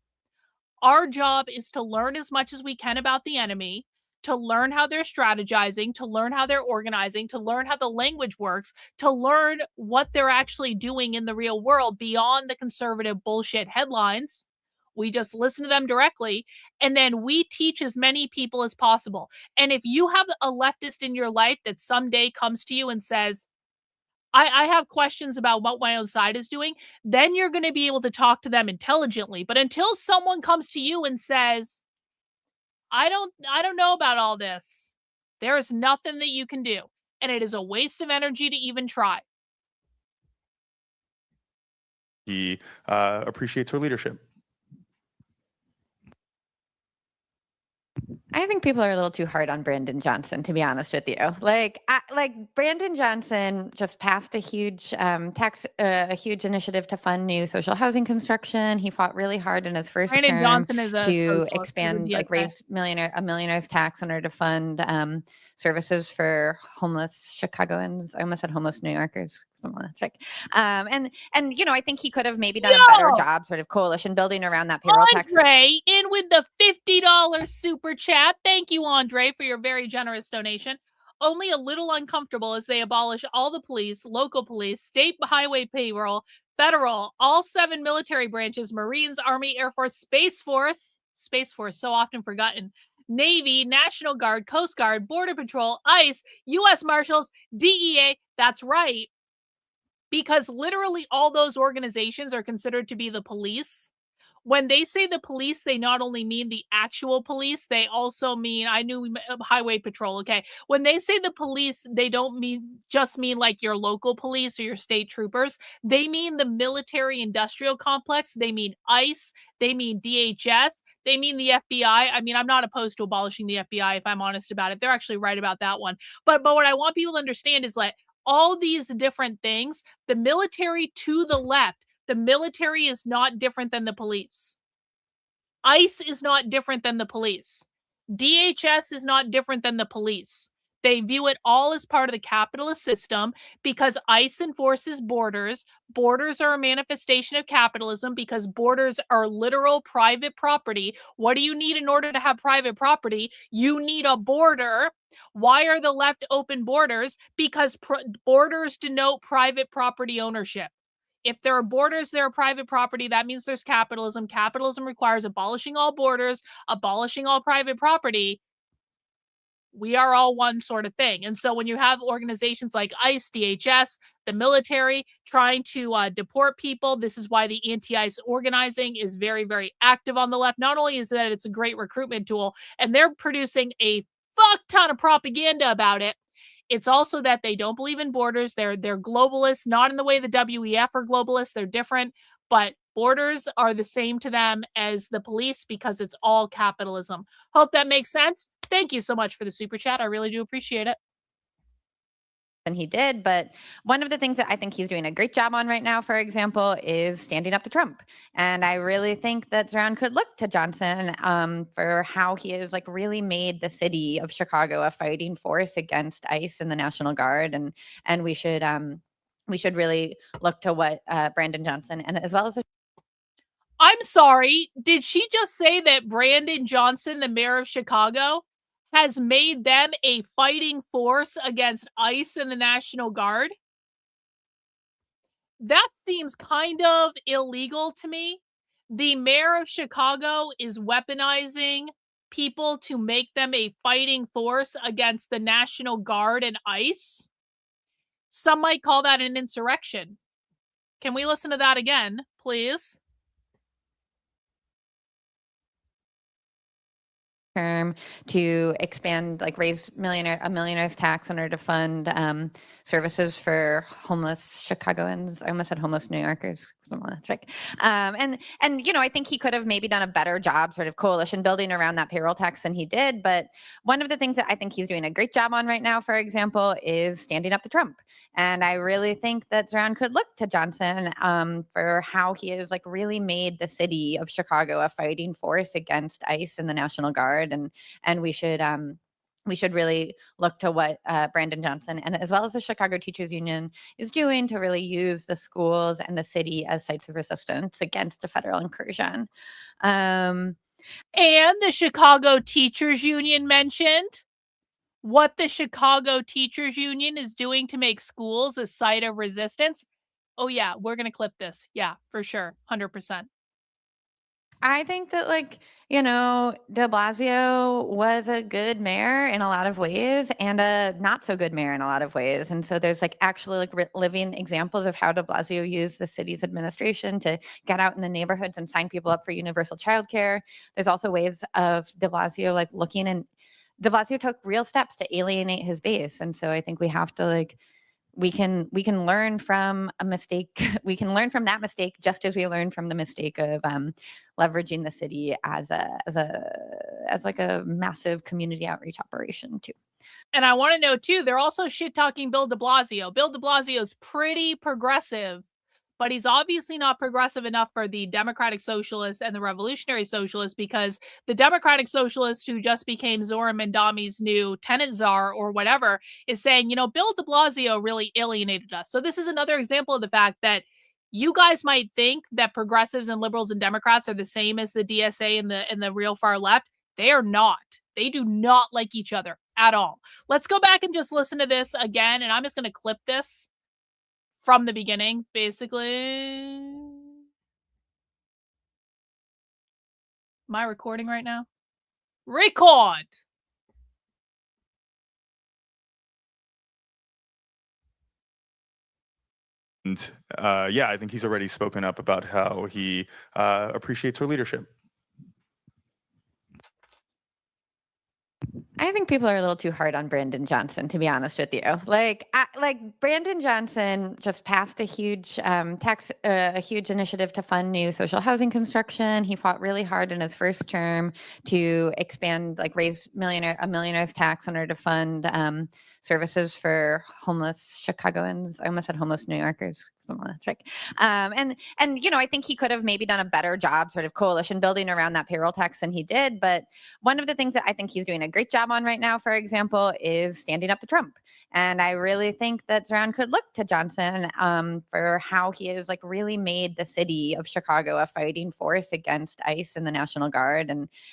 Our job is to learn as much as we can about the enemy, to learn how they're strategizing, to learn how they're organizing, to learn how the language works, to learn what they're actually doing in the real world beyond the conservative bullshit headlines. We just listen to them directly, and then we teach as many people as possible. And if you have a leftist in your life that someday comes to you and says, I have questions about what my own side is doing, then you're going to be able to talk to them intelligently. But until someone comes to you and says, I don't know about all this, there is nothing that you can do. And it is a waste of energy to even try. He appreciates her leadership. I think people are a little too hard on Brandon Johnson, to be honest with you. Like Brandon Johnson just passed a huge a huge initiative to fund new social housing construction. He fought really hard in his first Brandon term Johnson is a to socialist. He's a expand, like DSA. raise a millionaire's tax in order to fund services for homeless Chicagoans. I almost said homeless New Yorkers. Something that's right. And you know, I think he could have maybe done a better job, sort of coalition building around that payroll tax. Andre, in with the $50 super chat. Thank you, Andre, for your very generous donation. Only a little uncomfortable as they abolish all the police, local police, state highway payroll, federal, all 7 military branches, Marines, Army, Air Force, Space Force, so often forgotten, Navy, National Guard, Coast Guard, Border Patrol, ICE, U.S. Marshals, DEA. That's right. Because literally all those organizations are considered to be the police. When they say the police, they not only mean the actual police, they also mean, I knew highway patrol, okay. When they say the police, they don't just mean like your local police or your state troopers. They mean the military industrial complex. They mean ICE. They mean DHS. They mean the FBI. I mean, I'm not opposed to abolishing the FBI if I'm honest about it. They're actually right about that one. But what I want people to understand is that all these different things, the military to the left, the military is not different than the police. ICE is not different than the police. DHS is not different than the police. They view it all as part of the capitalist system because ICE enforces borders. Borders are a manifestation of capitalism because borders are literal private property. What do you need in order to have private property? You need a border. Why are the left open borders? Because borders denote private property ownership. If there are borders, there are private property. That means there's capitalism. Capitalism requires abolishing all borders, abolishing all private property. We are all one sort of thing. And so when you have organizations like ICE, DHS, the military trying to deport people, this is why the anti-ICE organizing is very, very active on the left. Not only is that it's a great recruitment tool, and they're producing a fuck ton of propaganda about it, it's also that they don't believe in borders. They're globalists, not in the way the WEF are globalists. They're different, but borders are the same to them as the police because it's all capitalism. Hope that makes sense. Thank you so much for the super chat. I really do appreciate it. than he did. But one of the things that I think he's doing a great job on right now, for example, is standing up to Trump. And I really think that Zohan could look to Johnson for how he has like really made the city of Chicago a fighting force against ICE and the National Guard. And we should really look to what Brandon Johnson and as well as I'm sorry. Did she just say that Brandon Johnson, the mayor of Chicago, has made them a fighting force against ICE and the National Guard? That seems kind of illegal to me. The mayor of Chicago is weaponizing people to make them a fighting force against the National Guard and ICE. Some might call that an insurrection. Can we listen to that again, please? term to expand, like raise a millionaire's tax in order to fund services for homeless Chicagoans. I almost said homeless New Yorkers. That's right. And you know, I think he could have maybe done a better job sort of coalition building around that payroll tax than he did. But one of the things that I think he's doing a great job on right now, for example, is standing up to Trump. And I really think that Zohan could look to Johnson for how he has like really made the city of Chicago a fighting force against ICE and the National Guard. And we should really look to what Brandon Johnson and as well as the Chicago Teachers Union is doing to really use the schools and the city as sites of resistance against a federal incursion. And the Chicago Teachers Union mentioned what the Chicago Teachers Union is doing to make schools a site of resistance. Oh yeah, we're going to clip this. Yeah, for sure. 100%. I think that, like, you know, de Blasio was a good mayor in a lot of ways and a not so good mayor in a lot of ways. And so there's like actually like living examples of how de Blasio used the city's administration to get out in the neighborhoods and sign people up for universal childcare. There's also ways of de Blasio like looking, and de Blasio took real steps to alienate his base. And so I think we have to like, we can learn from a mistake. We can learn from that mistake just as we learn from the mistake of leveraging the city as like a massive community outreach operation too. And I want to know too, they're also shit talking Bill de Blasio. Bill de Blasio is pretty progressive, but he's obviously not progressive enough for the Democratic Socialists and the Revolutionary Socialists, because the Democratic Socialist who just became Zoran Mamdani's new tenant czar or whatever is saying, you know, Bill de Blasio really alienated us. So this is another example of the fact that you guys might think that progressives and liberals and Democrats are the same as the DSA and the real far left. They are not. They do not like each other at all. Let's go back and just listen to this again, and I'm just going to clip this from the beginning, basically. Am I recording right now? Record! And yeah, I think he's already spoken up about how he appreciates her leadership. I think people are a little too hard on Brandon Johnson, to be honest with you. Like Brandon Johnson just passed a huge a huge initiative to fund new social housing construction. He fought really hard in his first term to expand, like raise a millionaire's tax in order to fund services for homeless Chicagoans. I almost said homeless New Yorkers. That's right. And you know, I think he could have maybe done a better job sort of coalition building around that payroll tax than he did. But one of the things that I think he's doing a great job on right now, for example, is standing up to Trump. And I really think that Zohan could look to Johnson for how he has like really made the city of Chicago a fighting force against ICE and the National Guard.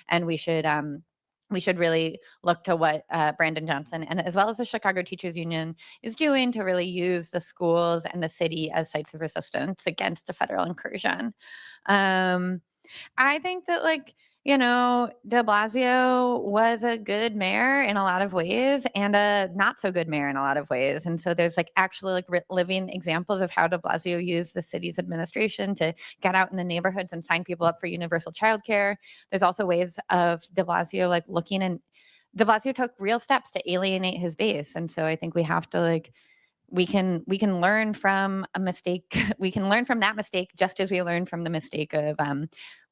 And we should really look to what Brandon Johnson and as well as the Chicago Teachers Union is doing to really use the schools and the city as sites of resistance against a federal incursion. I think that, like, you know, de Blasio was a good mayor in a lot of ways and a not so good mayor in a lot of ways. And so there's like actually like living examples of how de Blasio used the city's administration to get out in the neighborhoods and sign people up for universal childcare. There's also ways of de Blasio like looking, and de Blasio took real steps to alienate his base. And so I think we have to like, we can learn from a mistake. We can learn from that mistake just as we learn from the mistake of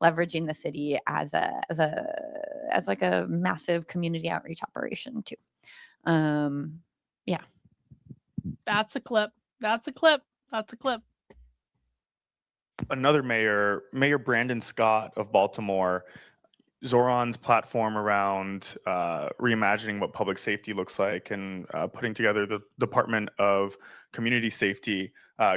leveraging the city as like a massive community outreach operation too. Yeah. That's a clip. That's a clip. That's a clip. Another mayor, Mayor Brandon Scott of Baltimore, Zoran's platform around reimagining what public safety looks like and putting together the Department of Community Safety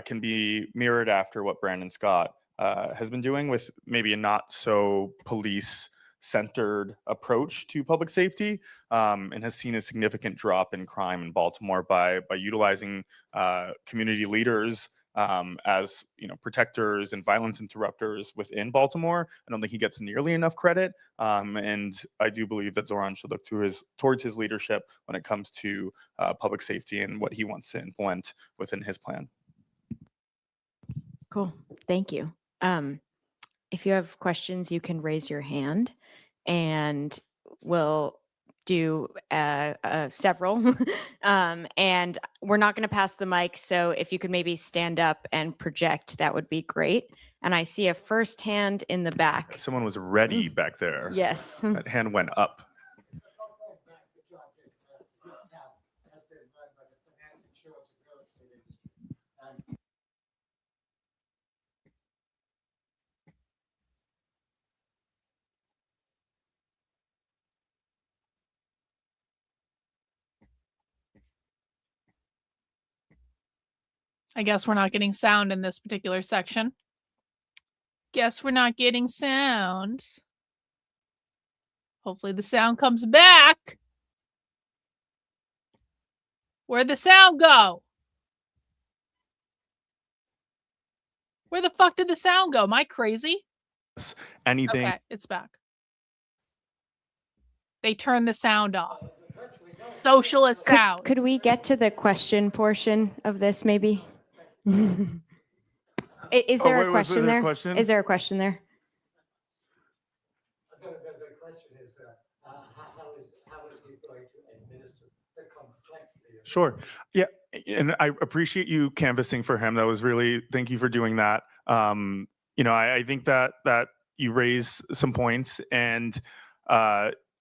can be mirrored after what Brandon Scott has been doing with maybe a not so police centered approach to public safety, and has seen a significant drop in crime in Baltimore by utilizing community leaders as protectors and violence interrupters within Baltimore. I don't think he gets nearly enough credit, and I do believe that Zoran should look towards his leadership when it comes to public safety and what he wants to implement within his plan. Cool. Thank you. If you have questions, you can raise your hand, and we'll do several. And we're not going to pass the mic, so if you could maybe stand up and project, that would be great. And I see a first hand in the back. Someone was ready back there. Yes. That hand went up. I guess we're not getting sound in this particular section. Guess we're not getting sound. Hopefully the sound comes back. Where'd the sound go? Where the fuck did the sound go? Am I crazy? Anything. Okay, it's back. They turned the sound off. Socialist sound. Could we get to the question portion of this, maybe? Is there a question there? Is there a question there? The question is, how is he going to administer the complexity? Sure. Yeah. And I appreciate you canvassing for him. That was really, thank you for doing that. I think that you raised some points, and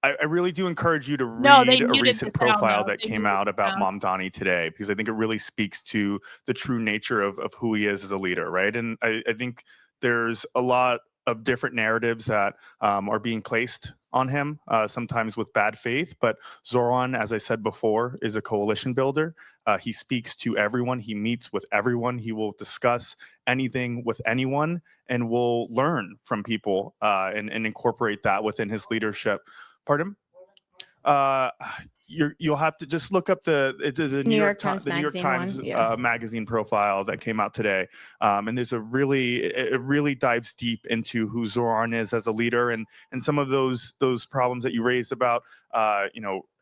I really do encourage you to read a recent profile that came out about Mamdani today, because I think it really speaks to the true nature of who he is as a leader, right? And I think there's a lot of different narratives that are being placed on him, sometimes with bad faith. But Zoran, as I said before, is a coalition builder. He speaks to everyone. He meets with everyone. He will discuss anything with anyone and will learn from people and incorporate that within his leadership. Pardon? You'll have to just look up the New York Times magazine profile that came out today, and there's it really dives deep into who Zoran is as a leader, and some of those problems that you raised about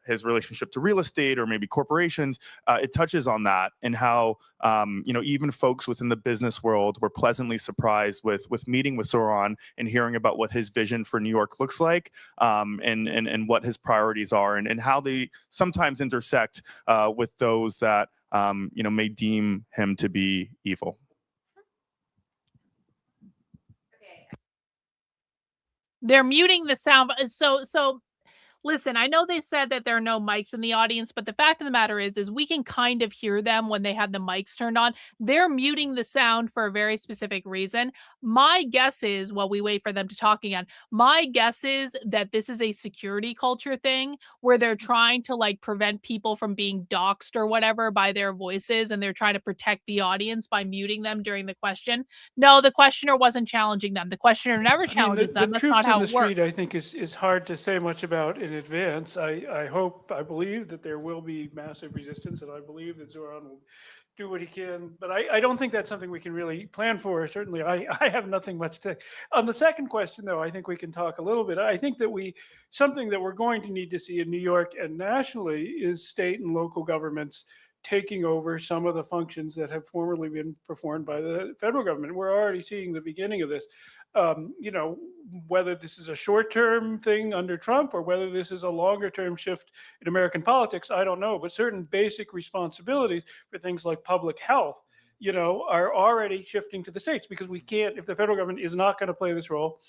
his relationship to real estate or maybe corporations. It touches on that, and how even folks within the business world were pleasantly surprised with meeting with Zoran and hearing about what his vision for New York looks like, and what his priorities are, and how they sometimes intersect with those that may deem him to be evil. They're muting the sound. So listen, I know they said that there are no mics in the audience, but the fact of the matter is we can kind of hear them when they have the mics turned on. They're muting the sound for a very specific reason. My guess is, while we wait for them to talk again, my guess is that this is a security culture thing where they're trying to prevent people from being doxxed or whatever by their voices, and they're trying to protect the audience by muting them during the question. No, the questioner wasn't challenging them. The questioner never challenges them. That's not how it works. I think is hard to say much about in advance. I believe that there will be massive resistance, and I believe that Zoran will do what he can, but I don't think that's something we can really plan for. Certainly, I have nothing much to. On the second question, though, I think we can talk a little bit. I think that something that we're going to need to see in New York and nationally is state and local governments taking over some of the functions that have formerly been performed by the federal government. We're already seeing the beginning of this. Whether this is a short-term thing under Trump or whether this is a longer-term shift in American politics, I don't know. But certain basic responsibilities for things like public health, are already shifting to the states, because we can't, if the federal government is not going to play this role,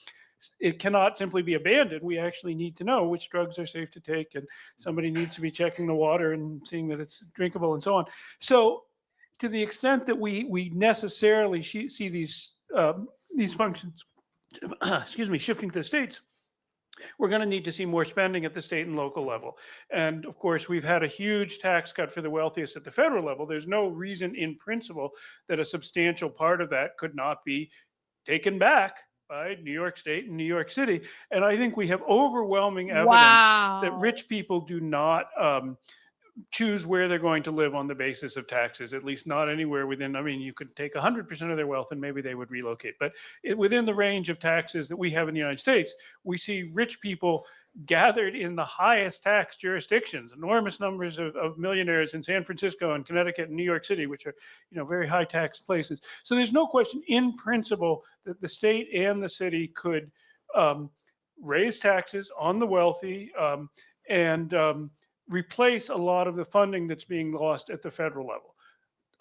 it cannot simply be abandoned. We actually need to know which drugs are safe to take, and somebody needs to be checking the water and seeing that it's drinkable and so on. So to the extent that we necessarily see these functions, excuse me, shifting to the states, we're going to need to see more spending at the state and local level. And of course, we've had a huge tax cut for the wealthiest at the federal level. There's no reason in principle that a substantial part of that could not be taken back by New York State and New York City. And I think we have overwhelming evidence that Wow. rich people do not choose where they're going to live on the basis of taxes, at least not anywhere within, I mean, you could take 100% of their wealth and maybe they would relocate. But within the range of taxes that we have in the United States, we see rich people gathered in the highest tax jurisdictions, enormous numbers of millionaires in San Francisco and Connecticut and New York City, which are, very high tax places. So there's no question in principle that the state and the city could raise taxes on the wealthy and replace a lot of the funding that's being lost at the federal level.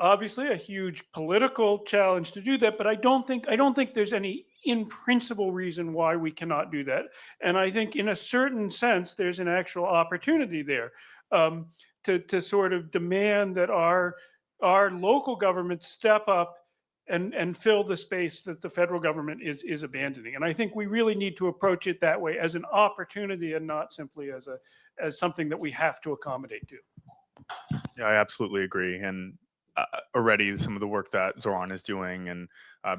Obviously, a huge political challenge to do that, but I don't think there's any in principle reason why we cannot do that. And I think in a certain sense, there's an actual opportunity there to sort of demand that our local governments step up and fill the space that the federal government is abandoning. And I think we really need to approach it that way, as an opportunity and not simply as something that we have to accommodate to. Yeah, I absolutely agree. And already some of the work that Zohan is doing and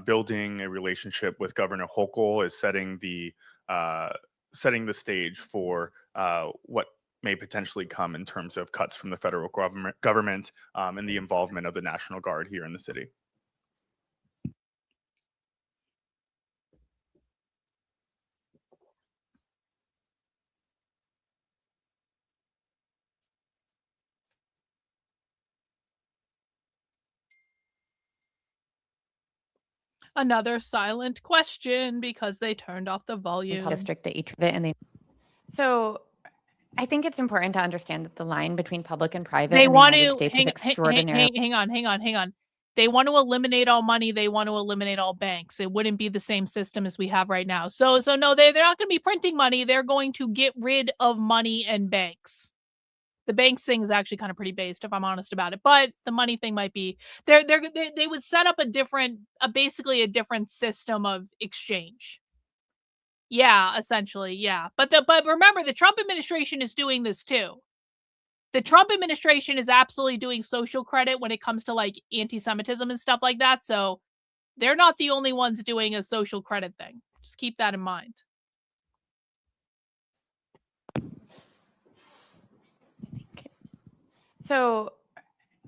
building a relationship with Governor Hochul is setting the stage for what may potentially come in terms of cuts from the federal government and the involvement of the National Guard here in the city. Another silent question because they turned off the volume. District that each of it, and they. So, I think it's important to understand that the line between public and private They in the want United to States is extraordinary. hang on. They want to eliminate all money. They want to eliminate all banks. It wouldn't be the same system as we have right now. So no, they're not going to be printing money. They're going to get rid of money and banks. The banks thing is actually kind of pretty based, if I'm honest about it. But the money thing might be they would set up basically a different system of exchange. Yeah, essentially, yeah. But remember, the Trump administration is doing this too. The Trump administration is absolutely doing social credit when it comes to like anti-Semitism and stuff like that. So they're not the only ones doing a social credit thing. Just keep that in mind. So,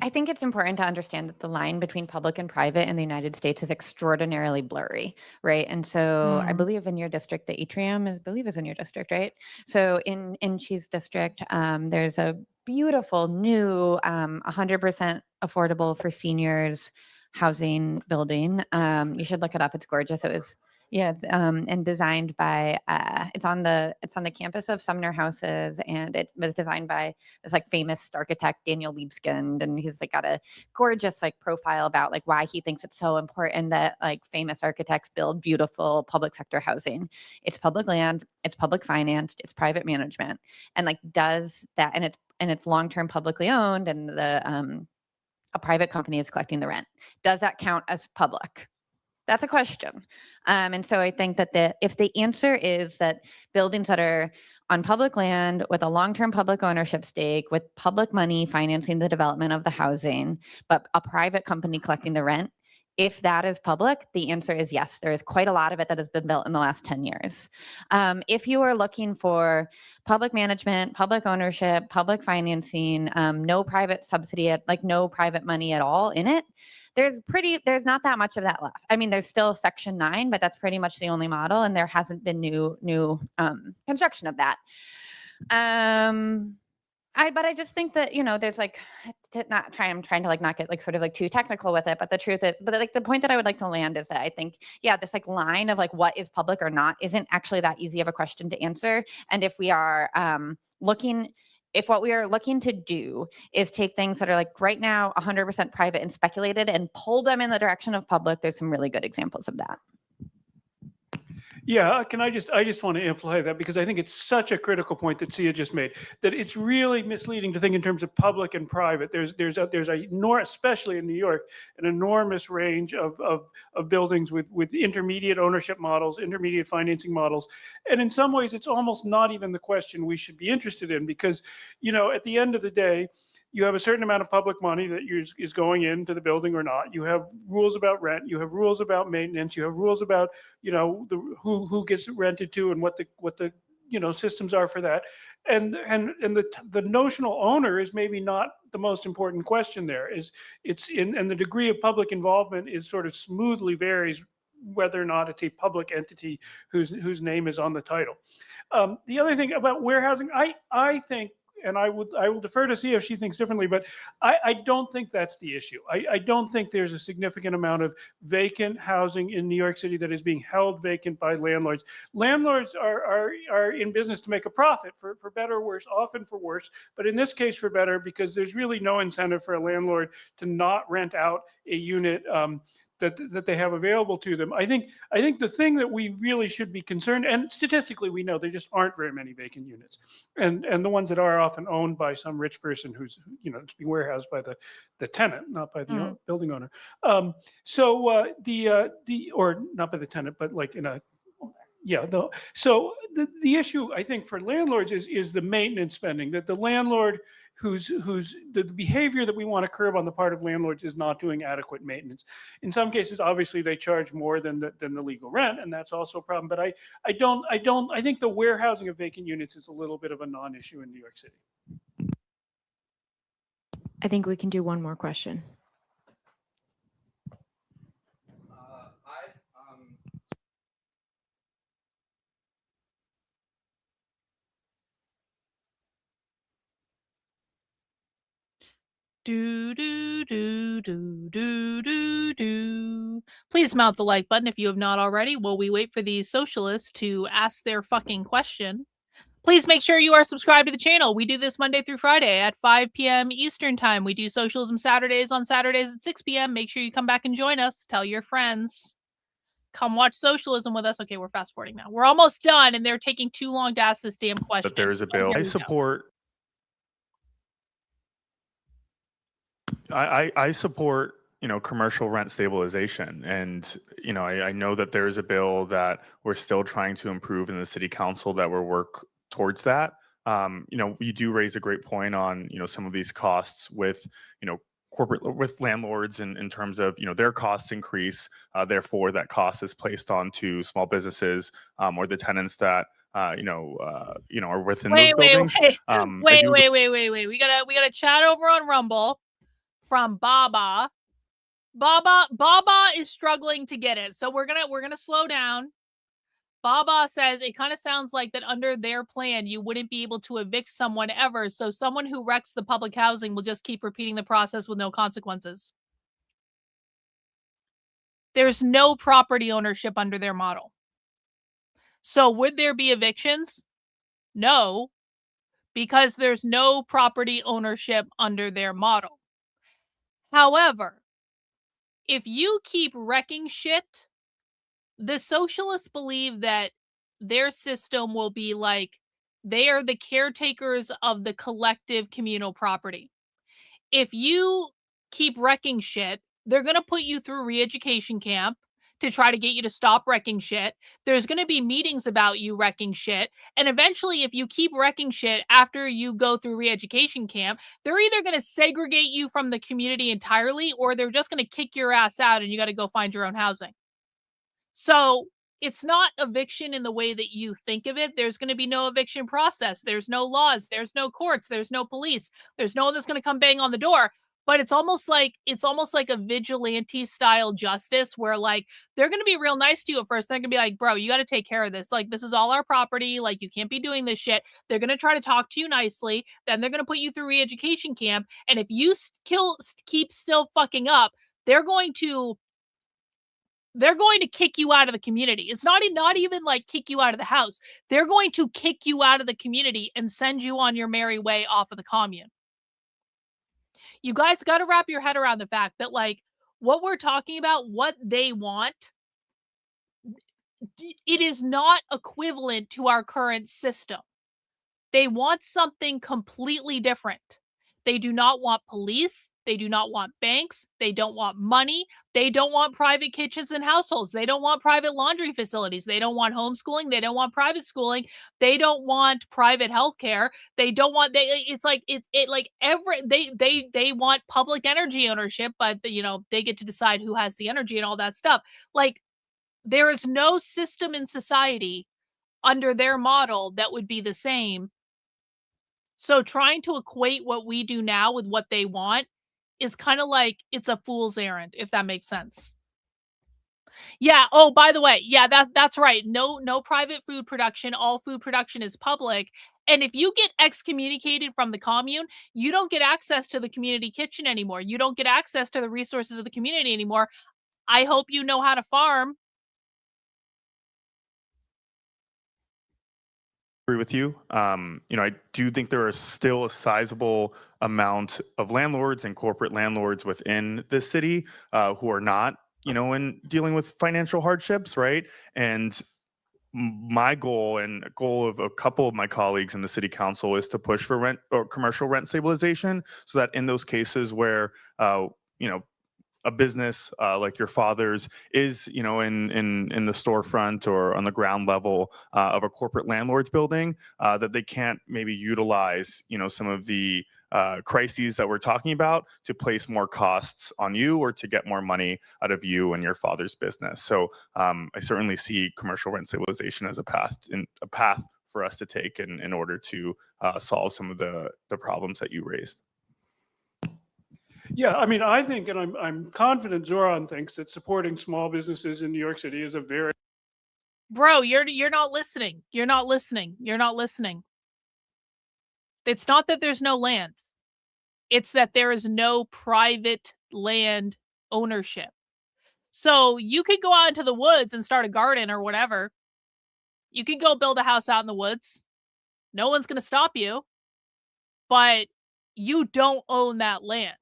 I think it's important to understand that the line between public and private in the United States is extraordinarily blurry, right? And so I believe in your district, the atrium is in your district, right? So in Chi's district, there's a beautiful new 100% affordable for seniors housing building. You should look it up. It's gorgeous. It was and designed by it's on the campus of Sumner Houses, and it was designed by this like famous architect Daniel Libeskind, and he's like got a gorgeous like profile about like why he thinks it's so important that like famous architects build beautiful public sector housing. It's public land, it's public financed, it's private management, and like does that, and it's long-term publicly owned, and a private company is collecting the rent. Does that count as public? That's a question. And so I think that if the answer is that buildings that are on public land with a long-term public ownership stake, with public money financing the development of the housing, but a private company collecting the rent, if that is public, the answer is yes. There is quite a lot of it that has been built in the last 10 years. If you are looking for public management, public ownership, public financing, no private subsidy, like no private money at all in it, there's not that much of that left. I mean, there's still Section 9, but that's pretty much the only model, and there hasn't been new construction of that. But I just think that, there's like, I'm trying to like not get like sort of like too technical with it, but the truth is, but like the point that I would like to land is that I think, this like line of like what is public or not isn't actually that easy of a question to answer. And if we are if what we are looking to do is take things that are like right now 100% private and speculated and pull them in the direction of public, there's some really good examples of that. Yeah, I just want to amplify that because I think it's such a critical point that Sia just made, that it's really misleading to think in terms of public and private. There's especially in New York, an enormous range of buildings with intermediate ownership models, intermediate financing models. And in some ways, it's almost not even the question we should be interested in because, at the end of the day, you have a certain amount of public money that is going into the building or not. You have rules about rent. You have rules about maintenance. You have rules about who gets rented to and what the systems are for that. And the notional owner is maybe not the most important question there. And the degree of public involvement is sort of smoothly varies whether or not it's a public entity whose name is on the title. The other thing about warehousing, I think, and I will defer to see if she thinks differently, but I don't think that's the issue. I don't think there's a significant amount of vacant housing in New York City that is being held vacant by landlords. Landlords are in business to make a profit, for better or worse, often for worse, but in this case for better, because there's really no incentive for a landlord to not rent out a unit that they have available to them. I think the thing that we really should be concerned, and statistically we know there just aren't very many vacant units, and the ones that are often owned by some rich person who's it's being warehoused by the tenant, not by the building owner. Or not by the tenant, but like in a so the issue I think for landlords is the maintenance spending, that the landlord who's the behavior that we want to curb on the part of landlords is not doing adequate maintenance. In some cases, obviously they charge more than the legal rent, and that's also a problem. But I think the warehousing of vacant units is a little bit of a non-issue in New York City. I think we can do one more question. Do do do do do do do. Please mount the like button if you have not already while we wait for these socialists to ask their fucking question. Please make sure you are subscribed to the channel. We do this Monday through Friday at 5 p.m. Eastern Time. We do Socialism Saturdays on Saturdays at 6 p.m. Make sure you come back and join us. Tell your friends. Come watch Socialism with us. Okay, we're fast forwarding now. We're almost done, and they're taking too long to ask this damn question. But there is a bill. I support. I support commercial rent stabilization, and I know that there is a bill that we're still trying to improve in the city council that will work towards that. You do raise a great point on some of these costs with with landlords in terms of their costs increase, therefore that cost is placed onto small businesses or the tenants that are within those buildings. Wait. We got a chat over on Rumble from Baba. Baba is struggling to get it, so we're gonna slow down. Baba says it kind of sounds like that under their plan you wouldn't be able to evict someone ever, so someone who wrecks the public housing will just keep repeating the process with no consequences. There's no property ownership under their model. So would there be evictions? No, because there's no property ownership under their model. However, if you keep wrecking shit, the socialists believe that their system will be like they are the caretakers of the collective communal property. If you keep wrecking shit, they're going to put you through re-education camp to try to get you to stop wrecking shit. There's going to be meetings about you wrecking shit. And eventually, if you keep wrecking shit after you go through re-education camp, they're either going to segregate you from the community entirely, or they're just going to kick your ass out and you got to go find your own housing. So it's not eviction in the way that you think of it. There's going to be no eviction process. There's no laws. There's no courts. There's no police. There's no one that's going to come bang on the door. But it's almost like a vigilante style justice where like they're going to be real nice to you at first. They're going to be like, bro, you got to take care of this. Like, this is all our property. Like, you can't be doing this shit. They're going to try to talk to you nicely. Then they're going to put you through re-education camp. And if you keep still fucking up, they're going to kick you out of the community. It's not even like kick you out of the house. They're going to kick you out of the community and send you on your merry way off of the commune. You guys got to wrap your head around the fact that like what we're talking about, what they want, it is not equivalent to our current system. They want something completely different. They do not want police. They do not want banks. They don't want money. They don't want private kitchens and households. They don't want private laundry facilities. They don't want homeschooling. They don't want private schooling. They don't want private healthcare. They don't want they want public energy ownership, but they get to decide who has the energy and all that stuff. Like, there is no system in society under their model that would be the same. So trying to equate what we do now with what they want is kind of like it's a fool's errand, if that makes sense. Yeah. Oh, by the way, yeah, that's right. No private food production. All food production is public. And if you get excommunicated from the commune, you don't get access to the community kitchen anymore. You don't get access to the resources of the community anymore. I hope you know how to farm. Agree with you. I do think there is still a sizable amount of landlords and corporate landlords within the city who are not, in dealing with financial hardships, right? And my goal and goal of a couple of my colleagues in the city council is to push for rent or commercial rent stabilization, so that in those cases where a business like your father's is, in the storefront or on the ground level of a corporate landlord's building, that they can't maybe utilize, some of the crises that we're talking about to place more costs on you or to get more money out of you and your father's business. So I certainly see commercial rent stabilization as a path for us to take in order to solve some of the problems that you raised. Yeah, I mean, I think, and I'm confident Zohan thinks that supporting small businesses in New York City is a very... Bro, you're not listening. You're not listening. You're not listening. It's not that there's no land. It's that there is no private land ownership. So you could go out into the woods and start a garden or whatever. You could go build a house out in the woods. No one's going to stop you. But you don't own that land.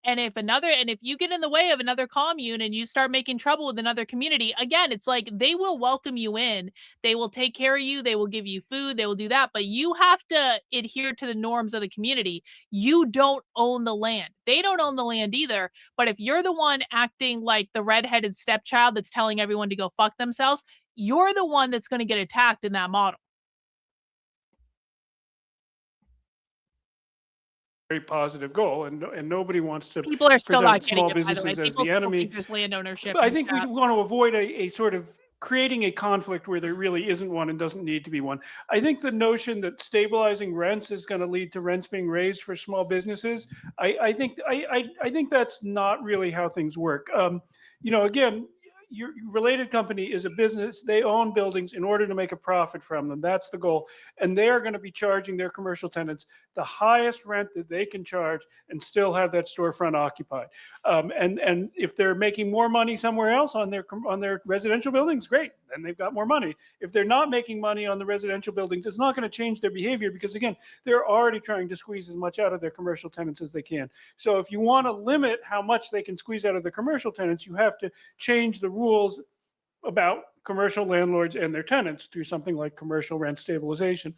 And if you get in the way of another commune and you start making trouble with another community, again, it's like they will welcome you in. They will take care of you. They will give you food. They will do that. But you have to adhere to the norms of the community. You don't own the land. They don't own the land either. But if you're the one acting like the redheaded stepchild that's telling everyone to go fuck themselves, you're the one that's going to get attacked in that model. very positive goal, and nobody wants to People are still not present small getting it, by the way. businesses as People the still enemy. think there's land ownership. But I think we want to avoid a sort of creating a conflict where there really isn't one and doesn't need to be one. I think the notion that stabilizing rents is going to lead to rents being raised for small businesses, I think that's not really how things work. Again, your related company is a business. They own buildings in order to make a profit from them. That's the goal. And they are going to be charging their commercial tenants the highest rent that they can charge and still have that storefront occupied. And if they're making more money somewhere else on their residential buildings, great. Then they've got more money. If they're not making money on the residential buildings, it's not going to change their behavior because, again, they're already trying to squeeze as much out of their commercial tenants as they can. So if you want to limit how much they can squeeze out of the commercial tenants, you have to change the rules about commercial landlords and their tenants through something like commercial rent stabilization.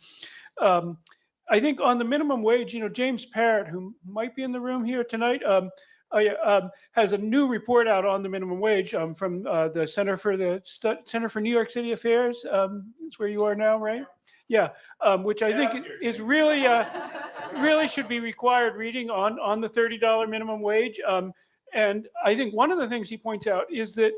I think on the minimum wage, James Parrott, who might be in the room here tonight, has a new report out on the minimum wage from the Center for New York City Affairs. It's where you are now, right? Yeah, which I think is really really should be required reading on the $30 minimum wage. And I think one of the things he points out is that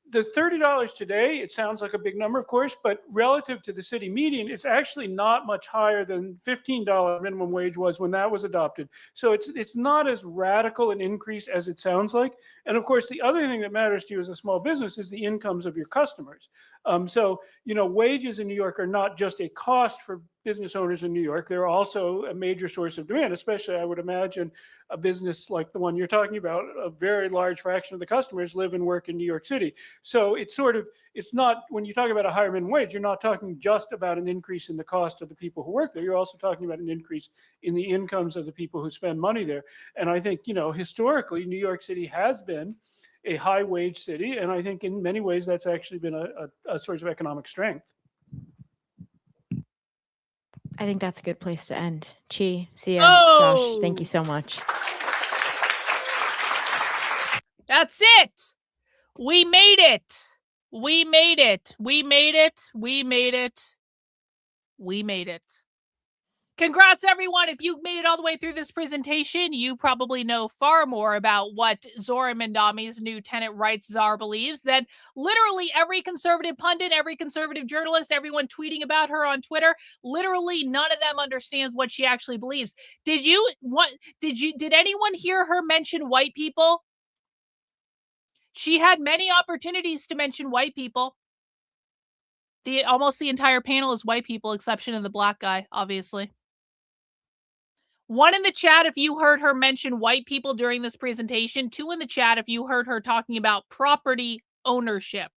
the $30 today, it sounds like a big number, of course, but relative to the city median, it's actually not much higher than $15 minimum wage was when that was adopted. So it's not as radical an increase as it sounds like. And of course, the other thing that matters to you as a small business is the incomes of your customers. So wages in New York are not just a cost for business owners in New York, they're also a major source of demand, especially I would imagine a business like the one you're talking about, a very large fraction of the customers live and work in New York City. So it's not, when you talk about a higher minimum wage, you're not talking just about an increase in the cost of the people who work there. You're also talking about an increase in the incomes of the people who spend money there. And I think, historically, New York City has been a high wage city. And I think in many ways, that's actually been a source of economic strength. I think that's a good place to end. Chi, Sia, Josh, thank you so much. That's it. We made it. We made it. We made it. We made it. We made it. Congrats, everyone. If you made it all the way through this presentation, you probably know far more about what Zoran Mamdani's new tenant rights czar believes than literally every conservative pundit, every conservative journalist, everyone tweeting about her on Twitter. Literally none of them understands what she actually believes. Did anyone hear her mention white people? She had many opportunities to mention white people. Almost the entire panel is white people, exception of the black guy, obviously. One in the chat if you heard her mention white people during this presentation. Two in the chat if you heard her talking about property ownership.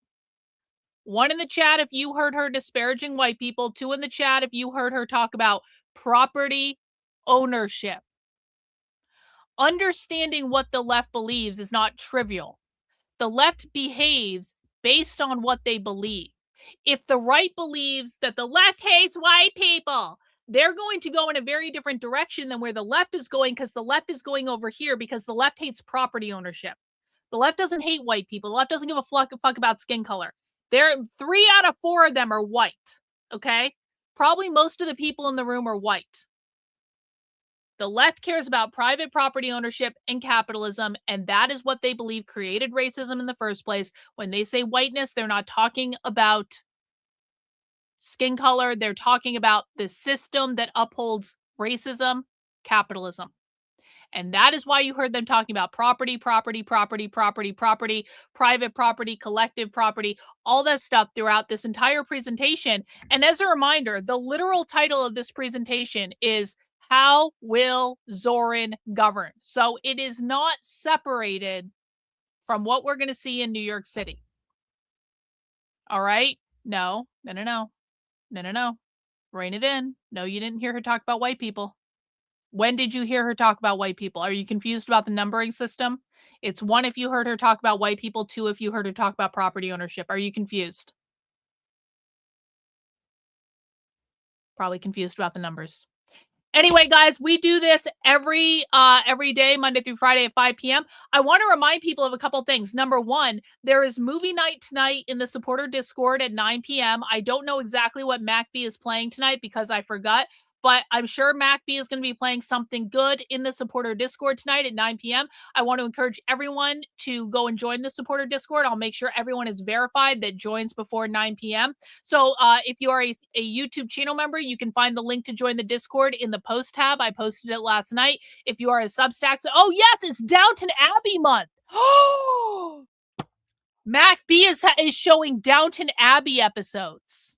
One in the chat if you heard her disparaging white people. Two in the chat if you heard her talk about property ownership. Understanding what the left believes is not trivial. The left behaves based on what they believe. If the right believes that the left hates white people, they're going to go in a very different direction than where the left is going, because the left is going over here because the left hates property ownership. The left doesn't hate white people. The left doesn't give a fuck about skin color. 3 out of 4 of them are white, okay? Probably most of the people in the room are white. The left cares about private property ownership and capitalism, and that is what they believe created racism in the first place. When they say whiteness, they're not talking about skin color. They're talking about the system that upholds racism, capitalism. And that is why you heard them talking about property, private property, collective property, all that stuff throughout this entire presentation. And as a reminder, the literal title of this presentation is How Will Zoran Govern? So it is not separated from what we're going to see in New York City. All right? No. Rein it in. No, you didn't hear her talk about white people. When did you hear her talk about white people? Are you confused about the numbering system? It's 1 if you heard her talk about white people, 2 if you heard her talk about property ownership. Are you confused? Probably confused about the numbers. Anyway, guys, we do this every day, Monday through Friday at 5 p.m. I want to remind people of a couple things. Number 1, there is movie night tonight in the supporter Discord at 9 p.m. I don't know exactly what MacB is playing tonight because I forgot, but I'm sure MacB is going to be playing something good in the supporter Discord tonight at 9 p.m. I want to encourage everyone to go and join the supporter Discord. I'll make sure everyone is verified that joins before 9 p.m. So if you are a YouTube channel member, you can find the link to join the Discord in the post tab. I posted it last night. If you are a Substack, oh yes, it's Downton Abbey month. MacB is showing Downton Abbey episodes.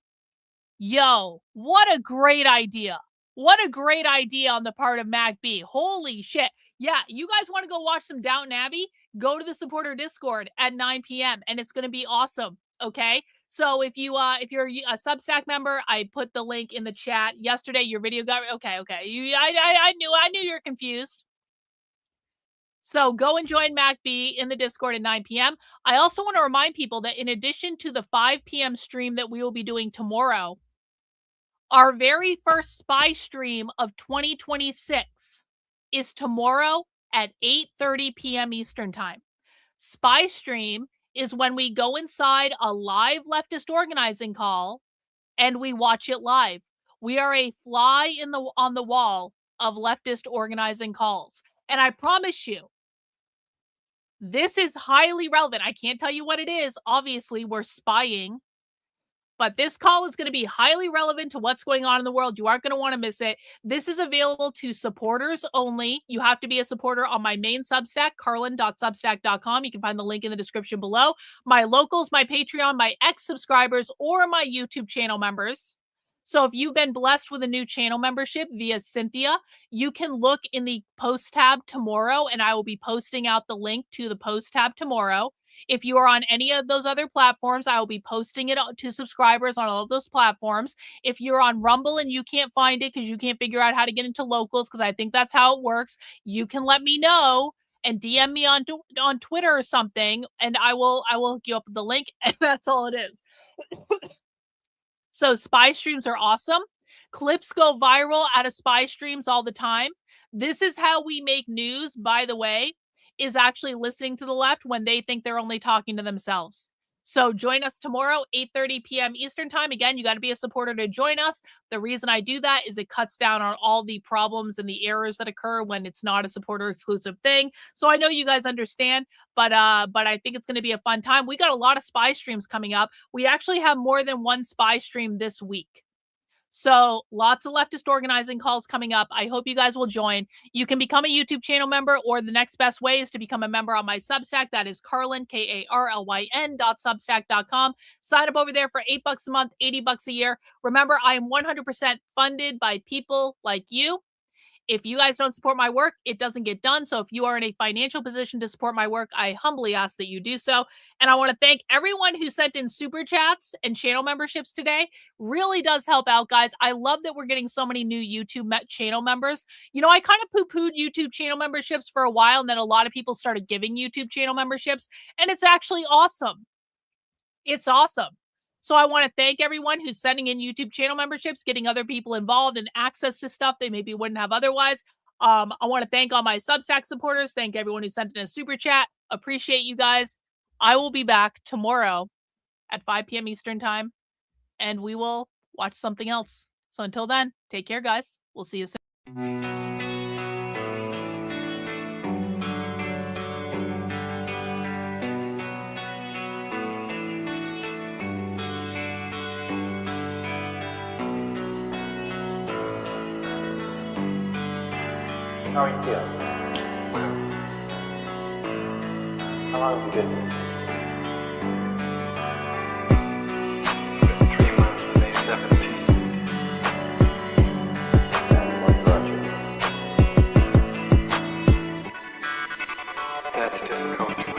Yo, what a great idea. What a great idea on the part of MacB. Holy shit. Yeah, you guys want to go watch some Downton Abbey? Go to the supporter Discord at 9 p.m. and it's going to be awesome. Okay? So if you're a Substack member, I put the link in the chat. Yesterday your video got okay. I knew you're confused. So go and join MacB in the Discord at 9 p.m. I also want to remind people that in addition to the 5 p.m. stream that we will be doing tomorrow, our very first spy stream of 2026 is tomorrow at 8:30 p.m. Eastern Time. Spy stream is when we go inside a live leftist organizing call and we watch it live. We are a fly on the wall of leftist organizing calls. And I promise you, this is highly relevant. I can't tell you what it is. Obviously, we're spying. But this call is going to be highly relevant to what's going on in the world. You aren't going to want to miss it. This is available to supporters only. You have to be a supporter on my main Substack, karlyn.substack.com. You can find the link in the description below. My locals, my Patreon, my ex-subscribers, or my YouTube channel members. So if you've been blessed with a new channel membership via Cynthia, you can look in the post tab tomorrow, and I will be posting out the link to the post tab tomorrow. If you are on any of those other platforms, I will be posting it to subscribers on all of those platforms. If you're on Rumble and you can't find it because you can't figure out how to get into locals, because I think that's how it works, you can let me know and DM me on Twitter or something, and I will hook you up with the link, and that's all it is. So spy streams are awesome. Clips go viral out of spy streams all the time. This is how we make news, by the way, is actually listening to the left when they think they're only talking to themselves. So join us tomorrow, 8:30 p.m. Eastern time. Again, you got to be a supporter to join us. The reason I do that is it cuts down on all the problems and the errors that occur when it's not a supporter exclusive thing. So I know you guys understand, but I think it's going to be a fun time. We got a lot of spy streams coming up. We actually have more than one spy stream this week. So lots of leftist organizing calls coming up. I hope you guys will join. You can become a YouTube channel member, or the next best way is to become a member on my Substack. That is Karlyn, KARLYN.substack.com. Sign up over there for $8 a month, $80 a year. Remember, I am 100% funded by people like you. If you guys don't support my work, it doesn't get done. So if you are in a financial position to support my work, I humbly ask that you do so. And I want to thank everyone who sent in super chats and channel memberships today. Really does help out, guys. I love that we're getting so many new YouTube channel members. You know, I kind of poo-pooed YouTube channel memberships for a while, and then a lot of people started giving YouTube channel memberships, and it's actually awesome. It's awesome. So I want to thank everyone who's sending in YouTube channel memberships, getting other people involved and access to stuff they maybe wouldn't have otherwise. I want to thank all my Substack supporters. Thank everyone who sent in a super chat. Appreciate you guys. I will be back tomorrow at 5 p.m. Eastern time, and we will watch something else. So until then, take care, guys. We'll see you soon. How are you feeling? How long have you been here? 3 months, May 17th. And what brought you here? That's difficult to answer.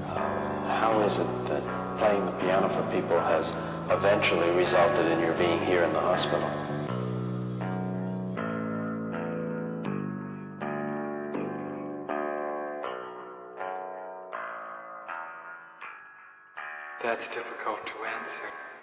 How is it that playing the piano for people has eventually resulted in your being here in the hospital? That's difficult to answer.